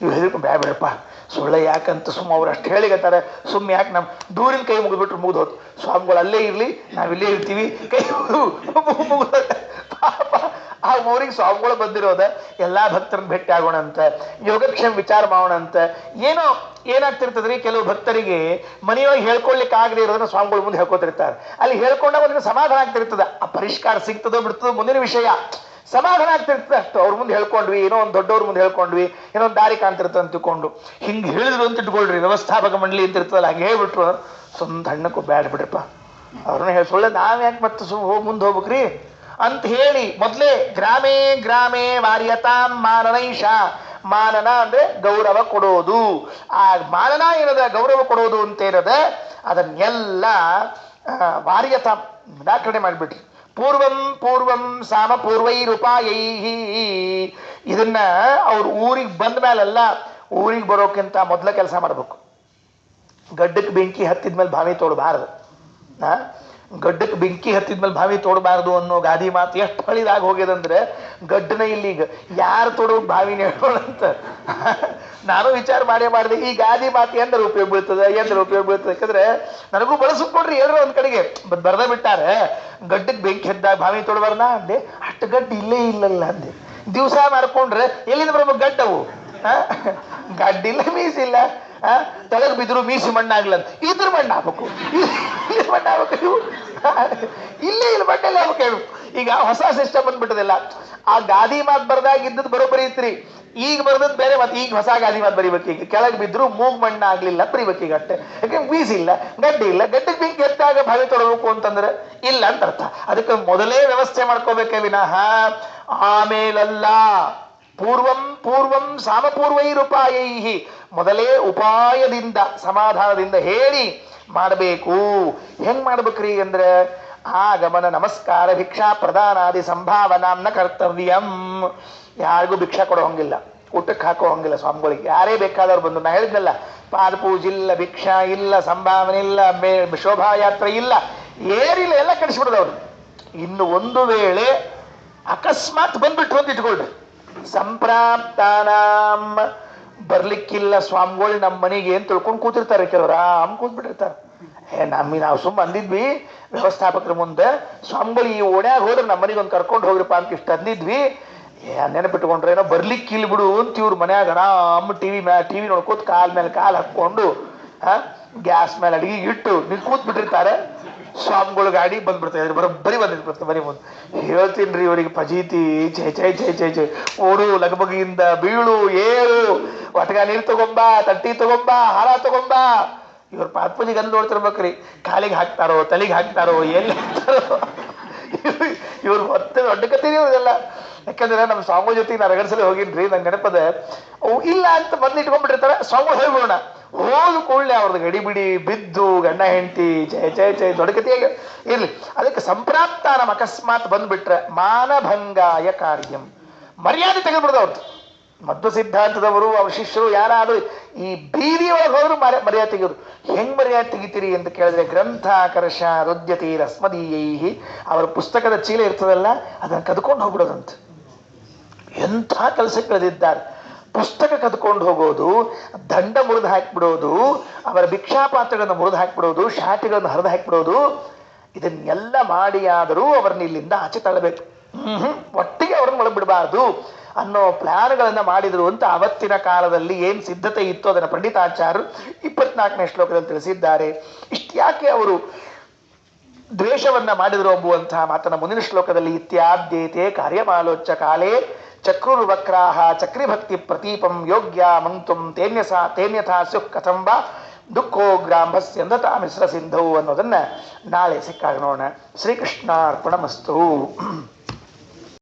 ಇವು ಹೆದರ್ಕೊಂಡು ಬೇಡಪ್ಪ ಸೊಳ್ಳೆ ಯಾಕಂತ ಸುಮ್ಮ ಅವ್ರು ಅಷ್ಟು ಹೇಳಿಗತ್ತಾರೆ. ಸುಮ್ಮನೆ ಯಾಕೆ ನಮ್ಮ ದೂರಿನ ಕೈ ಮುಗಿದ್ಬಿಟ್ರು ಮುಗಿದು ಹೋತು. ಸ್ವಾಮಿಗಳು ಅಲ್ಲೇ ಇರಲಿ, ನಾವಿಲ್ಲೇ ಇರ್ತೀವಿ, ಕೈ ಮುಗಿದ ಪಾಪ ಆ ಊರಿಗೆ ಸ್ವಾಮಿಗಳು ಬಂದಿರೋದ ಎಲ್ಲ ಭಕ್ತರನ್ನ ಭೇಟಿ ಆಗೋಣ ಅಂತ, ಯೋಗಕ್ಷೇಮ ವಿಚಾರ ಮಾಡೋಣ ಅಂತ. ಏನೋ ಏನಾಗ್ತಿರ್ತದ್ರಿ, ಕೆಲವು ಭಕ್ತರಿಗೆ ಮನೆಯೊಳಗೆ ಹೇಳ್ಕೊಳ್ಲಿಕ್ಕೆ ಆಗದೆ ಇರೋದನ್ನ ಸ್ವಾಮಿಗಳ ಮುಂದೆ ಹೇಳ್ಕೊತಿರ್ತಾರೆ. ಅಲ್ಲಿ ಹೇಳ್ಕೊಂಡಾಗ ಒಂದಿನ ಸಮಾಧಾನ ಆಗ್ತಿರ್ತದ. ಆ ಪರಿಷ್ಕಾರ ಸಿಗ್ತದೋ ಬಿಡ್ತದೋ ಮುಂದಿನ ವಿಷಯ. ಸಮಾಧಾನ ಆಗ್ತಿರ್ತದೆ ಅಷ್ಟು. ಅವ್ರ ಮುಂದೆ ಹೇಳ್ಕೊಂಡ್ವಿ, ಏನೋ ಒಂದು ದೊಡ್ಡವ್ರ ಮುಂದೆ ಹೇಳ್ಕೊಂಡ್ವಿ, ಏನೋ ಒಂದು ದಾರಿ ಕಾಣ್ತಿರ್ತದೆ ಅಂತ ತಿಳ್ಕೊಂಡು ಹಿಂಗೆ ಹೇಳಿದ್ರು ಅಂತ ಇಟ್ಕೊಳ್ರಿ. ವ್ಯವಸ್ಥಾಪಕ ಮಂಡಳಿ ಅಂತ ಇರ್ತದಲ್ಲ, ಹಂಗೆ ಹೇಳ್ಬಿಟ್ರು ಸ್ವಂತ ಹಣ್ಣಕ್ಕೂ ಬ್ಯಾಡ ಬಿಡ್ರಪ್ಪ, ಅವ್ರನ್ನ ಹೇಳ್ಸೊಳ್ಳೆ ನಾವ್ ಯಾಕೆ ಮತ್ತೆ ಹೋಗಿ ಮುಂದೆ ಹೋಗ್ಬೇಕ್ರಿ ಅಂತ ಹೇಳಿ ಮೊದಲೇ ಗ್ರಾಮೇ ವಾರ್ಯತಾಂ ಮಾನನೈಷ. ಮಾನನ ಅಂದ್ರೆ ಗೌರವ ಕೊಡೋದು. ಆ ಮಾನನ ಏನದ, ಗೌರವ ಕೊಡೋದು ಅಂತ ಏನದ, ಅದನ್ನೆಲ್ಲ ವಾರ್ಯತಾಂ ದಾಖಲೆ ಮಾಡಿಬಿಟ್ರಿ. ಪೂರ್ವಂ ಸಾಮ ಪೂರ್ವೈರುಪಾಯೈಃ. ಇದನ್ನ ಅವ್ರ ಊರಿಗೆ ಬಂದ ಮೇಲೆಲ್ಲ, ಊರಿಗೆ ಬರೋಕ್ಕಿಂತ ಮೊದಲ ಕೆಲಸ ಮಾಡ್ಬೇಕು. ಗಡ್ಡಕ್ಕೆ ಬೆಂಕಿ ಹತ್ತಿದ್ಮೇಲೆ ಬಾವಿ ತೋಡಬಾರದು. ಗಡ್ಡಕ್ಕೆ ಬೆಂಕಿ ಹತ್ತಿದ್ಮೇಲೆ ಬಾವಿ ತೋಡಬಾರ್ದು ಅನ್ನೋ ಗಾದಿ ಮಾತು ಎಷ್ಟು ಹಳಿದಾಗ ಹೋಗ್ಯದಂದ್ರೆ, ಗಡ್ಡನ ಇಲ್ಲಿಗ ಯಾರು ತೋಡೋಕ್ ಬಾವಿನ ಹೇಳೋಣಂತ ನಾನು ವಿಚಾರ ಮಾಡಿದೆ. ಈ ಗಾದಿ ಮಾತು ಎಂದ್ರೆ ಉಪಯೋಗ ಬೀಳ್ತದೆ, ಯಾಕಂದ್ರೆ ನನಗೂ ಬಳಸ್ಕೊಡ್ರಿ ಎಲ್ಲರೂ ಒಂದ್ ಕಡೆಗೆ ಬರ್ದ ಬಿಟ್ಟಾರೆ. ಗಡ್ಡಕ್ಕೆ ಬೆಂಕಿ ಹದ್ದಾಗ ಬಾವಿ ತೋಡಬಾರ್ದ ಅಂದೆ. ಅಷ್ಟು ಗಡ್ಡ ಇಲ್ಲೇ ಇಲ್ಲಲ್ಲ ಅಂದೆ. ದಿವಸ ಮಾಡ್ಕೊಂಡ್ರೆ ಎಲ್ಲಿಂದ ಬರ್ಬೇಕು ಗಡ್ಡವು? ಗಡ್ಡಿಲ್ಲ, ಮೀಸಿಲ್ಲ. ತಳಗ್ ಬಿದ್ರು ಮೀಸಿ ಮಣ್ಣಾಗ್ಲಂತ ಇದ್ರ ಮಣ್ಣು ಆಗ್ಬೇಕು, ಮಣ್ಣು ಆಗ್ಬೇಕು, ಇಲ್ಲೇ ಇಲ್ಲಿ ಮಣ್ಣಲ್ಲಿ ಆಗ್ಬೇಕು. ಈಗ ಹೊಸ ಸಿಸ್ಟಮ್ ಬಂದ್ಬಿಟ್ಟದಿಲ್ಲ. ಆ ಗಾದಿ ಮಾತು ಬರ್ದಾಗ ಇದ್ದದ್ದು ಬರೋಬ್ಬರಿ ಇತ್ರಿ, ಈಗ ಬರ್ದದ್ ಬೇರೆ ಮತ್ತೆ. ಈಗ ಹೊಸ ಗಾದಿ ಮಾತು ಬರಿಬೇಕು. ಈಗ ಕೆಳಗೆ ಬಿದ್ರು ಮೂಗ್ ಮಣ್ಣ ಆಗ್ಲಿಲ್ಲ ಬರಿಬೇಕು ಈಗ ಅಷ್ಟೇ. ಯಾಕೆ ಬೀಸಿಲ್ಲ, ಗಡ್ಡೆ ಇಲ್ಲ, ಗಡ್ಡೆಗೆ ಬೆಂಕಿ ಎತ್ತಾಗ ಬಾವಿ ತೊಡಬೇಕು ಅಂತಂದ್ರೆ ಇಲ್ಲ ಅಂತ ಅರ್ಥ. ಅದಕ್ಕೆ ಮೊದಲೇ ವ್ಯವಸ್ಥೆ ಮಾಡ್ಕೋಬೇಕೇ ವಿನಃ ಆಮೇಲಲ್ಲ. ಪೂರ್ವಂ ಸಾಮಪೂರ್ವೈರುಪಾಯೈ, ಮೊದಲೇ ಉಪಾಯದಿಂದ ಸಮಾಧಾನದಿಂದ ಹೇಳಿ ಮಾಡಬೇಕು. ಹೆಂಗ್ ಮಾಡ್ಬೇಕ್ರಿ ಅಂದ್ರೆ ಆಗಮನ ನಮಸ್ಕಾರ ಭಿಕ್ಷಾ ಪ್ರದಾನಾದಿ ಸಂಭಾವನಾಂನ ಕರ್ತವ್ಯಂ. ಯಾರಿಗೂ ಭಿಕ್ಷಾ ಕೊಡೋ ಹಂಗಿಲ್ಲ, ಊಟಕ್ಕೆ ಹಾಕೋ ಹಂಗಿಲ್ಲ ಸ್ವಾಮಿಗಳಿಗೆ. ಯಾರೇ ಬೇಕಾದವ್ರು ಬಂದು, ನಾ ಹೇಳಿದ್ನಲ್ಲ, ಪಾದ ಪೂಜೆ ಇಲ್ಲ, ಭಿಕ್ಷಾ ಇಲ್ಲ, ಸಂಭಾವನೆ ಇಲ್ಲ, ಶೋಭಾಯಾತ್ರೆ ಇಲ್ಲ, ಏನಿಲ್ಲ, ಎಲ್ಲ ಕಳಿಸ್ಬಿಡೋದವ್ರು. ಇನ್ನು ಒಂದು ವೇಳೆ ಅಕಸ್ಮಾತ್ ಬಂದ್ಬಿಟ್ರು ಅಂತ ಇಟ್ಕೊಳ್ರಿ, ಸಂಪ್ರಾಪ್ತಾನಾಂ ಬರ್ಲಿಕ್ಕಿಲ್ಲ ಸ್ವಾಮಿಗಳು ನಮ್ಮ ಮನೆಗೆ ಏನ್ ತಿಳ್ಕೊಂಡು ಕೂತಿರ್ತಾರೆ ಕೆಲವ್ರು, ಕೂತ್ಬಿಟ್ಟಿರ್ತಾರೆ. ನಾವು ಸುಮ್ಮ ಅಂದಿದ್ವಿ ವ್ಯವಸ್ಥಾಪಕರ ಮುಂದೆ, ಸ್ವಾಮಿಗಳು ಈ ಓಣ್ಯಾಗ ಹೋದ್ರೆ ನಮ್ಮ ಮನೆಗೆ ಒಂದು ಕರ್ಕೊಂಡು ಹೋಗ್ರಪ್ಪ ಅಂತ ಇಷ್ಟು ಅಂದಿದ್ವಿ. ನೆನಪಿಟ್ಕೊಂಡ್ರೆ ಏನೋ ಬರ್ಲಿಕ್ಕಿಲ್ಲ ಬಿಡು ಅಂತ ಇವ್ರ ಮನ್ಯಾಗ ಆರಾಮ್ ಟಿವಿ ನೋಡ್ಕೋತ ಕಾಲ್ ಮೇಲೆ ಕಾಲ್ ಹಾಕೊಂಡು ಗ್ಯಾಸ್ ಮೇಲೆ ಅಡಿಗೆ ಇಟ್ಟು ನೀವು ಕೂತ್ ಬಿಟ್ಟಿರ್ತಾರೆ. ಸ್ವಾಮಿಗಳು ಗಾಡಿ ಬಂದ್ಬಿಡ್ತಾರೆ, ಬರೋಬ್ಬರಿ ಬಂದಿರ್ಬಿಡ್ತಾರೆ ಮನೆ ಮುಂದೆ. ಹೇಳ್ತೀನ್ರಿ ಇವರಿಗೆ ಫಜೀತಿ, ಚೈ ಚೈ ಚೈ ಚೈ ಚೈ, ಓಡು ಲಗಬಗಿಯಿಂದ ಬೀಳು, ಏಳು, ಒಟಗ ನೀರು ತಗೊಂಬಾ, ತಟ್ಟಿ ತಗೊಂಬಾ, ಹಾರ ತಗೊಂಬಾ. ಇವ್ರ ಪಾತ್ಪೂಜಿಗೆ ಅಂದ್ ನೋಡ್ತಿರ್ಬೇಕ್ರಿ, ಕಾಲಿಗೆ ಹಾಕ್ತಾರೋ, ತಲೆಗೆ ಹಾಕ್ತಾರೋ, ಎಲ್ಲಿ ಹಾಕ್ತಾರೋ. ಇವ್ರು ಮತ್ತೆ ದೊಡ್ಡ ಕತ್ತೀನಿ ಇವ್ರದೆಲ್ಲ. ಯಾಕಂದ್ರೆ ನಮ್ಮ ಸ್ವಾಮಿ ಜೊತೆಗೆ ನಾ ರಗಡ್ಸಲಿ ಹೋಗಿನ್ರಿ, ನಂಗೆ ನೆನಪದ ಇಲ್ಲ ಅಂತ ಮೊದ್ಲು ಇಟ್ಕೊಂಡ್ಬಿಟ್ಟಿರ್ತಾರೆ. ಸ್ವಾಮಿ ಹೋಗ್ಬಿಡೋಣ, ಹೋದ ಕೂಡಲೇ ಅವ್ರದ್ದು ಗಡಿಬಿಡಿ ಬಿದ್ದು ಗಂಡ ಹೆಂಡತಿ ಜಯ ಜಯ ಜಯ ದೊಡ್ಡ ಕಥೆಯಾಗ ಇರ್ಲಿ. ಅದಕ್ಕೆ ಸಂಪ್ರಾಪ್ತಾನ ಅಕಸ್ಮಾತ್ ಬಂದ್ಬಿಟ್ರೆ ಮಾನಭಂಗಾಯ ಕಾರ್ಯಂ, ಮರ್ಯಾದೆ ತೆಗೆದ್ಬಿಡ್ದವ್ರದ್ದು. ಮಧ್ವ ಸಿದ್ಧಾಂತದವರು ಅವ್ರ ಶಿಷ್ಯರು ಯಾರಾದ್ರೂ ಈ ಬೀದಿ ಒಳಗೆ ಹೋದ್ರು ಮರ್ಯಾದೆ ತೆಗೆಯೋದು. ಹೆಂಗ್ ಮರ್ಯಾದೆ ತೆಗಿತೀರಿ ಅಂತ ಕೇಳಿದ್ರೆ ಗ್ರಂಥಾಕರ್ಷ ರುದ್ಯತಿ ರಸ್ಮದೀಯೈ, ಅವರ ಪುಸ್ತಕದ ಚೀಲ ಇರ್ತದಲ್ಲ ಅದನ್ನು ಕದ್ಕೊಂಡು ಹೋಗ್ಬಿಡೋದಂತ. ಎಂಥ ಕೆಲಸಗಳಿದ್ದಾರೆ. ಪುಸ್ತಕ ಕದ್ಕೊಂಡು ಹೋಗೋದು, ದಂಡ ಮುರಿದು ಹಾಕಿಬಿಡೋದು, ಅವರ ಭಿಕ್ಷಾಪಾತ್ರಗಳನ್ನು ಮುರಿದು ಹಾಕಿಬಿಡೋದು, ಶಾಟಿಗಳನ್ನು ಹರಿದು ಹಾಕಿಬಿಡೋದು, ಇದನ್ನೆಲ್ಲ ಮಾಡಿಯಾದರೂ ಅವರನ್ನ ಇಲ್ಲಿಂದ ಆಚೆ ತಳ್ಳಬೇಕು. ಒಟ್ಟಿಗೆ ಅವ್ರನ್ನ ಒಳಗೆ ಬಿಡಬಾರ್ದು ಅನ್ನೋ ಪ್ಲಾನ್ಗಳನ್ನ ಮಾಡಿದ್ರು ಅಂತ ಅವತ್ತಿನ ಕಾಲದಲ್ಲಿ ಏನ್ ಸಿದ್ಧತೆ ಇತ್ತು ಅದನ್ನು ಪಂಡಿತಾಚಾರ್ಯರು 24ನೇ ಶ್ಲೋಕದಲ್ಲಿ ತಿಳಿಸಿದ್ದಾರೆ. ಇಷ್ಟು ಯಾಕೆ ಅವರು ದ್ವೇಷವನ್ನ ಮಾಡಿದ್ರು ಎಂಬುವಂತಹ ಮಾತನ್ನ ಮುಂದಿನ ಶ್ಲೋಕದಲ್ಲಿ ಇತ್ಯಾದ್ಯೇತೆ ಕಾರ್ಯಮಾಲೋಚ್ಯ ಕಾಲೇ ಚಕ್ರುರ್ವಕ್ರಾಹ ಚಕ್ರಿಭಕ್ತಿ ಪ್ರತೀಪಂ ಯೋಗ್ಯ ಮಂತುಂ ತೇನ್ಯಥಾ ಸ್ಯುಃ ಕಥಂ ವಾ ದುಃಖೋ ಗ್ರಾಂಭಸ್ಯಂಧತಾ ಮಿಶ್ರ ಸಿಂಧೌ ಅನ್ನೋದನ್ನ ನಾಳೆ ಸಿಕ್ಕಾಗ ನೋಡೋಣ. ಶ್ರೀಕೃಷ್ಣಾರ್ಪಣಮಸ್ತು.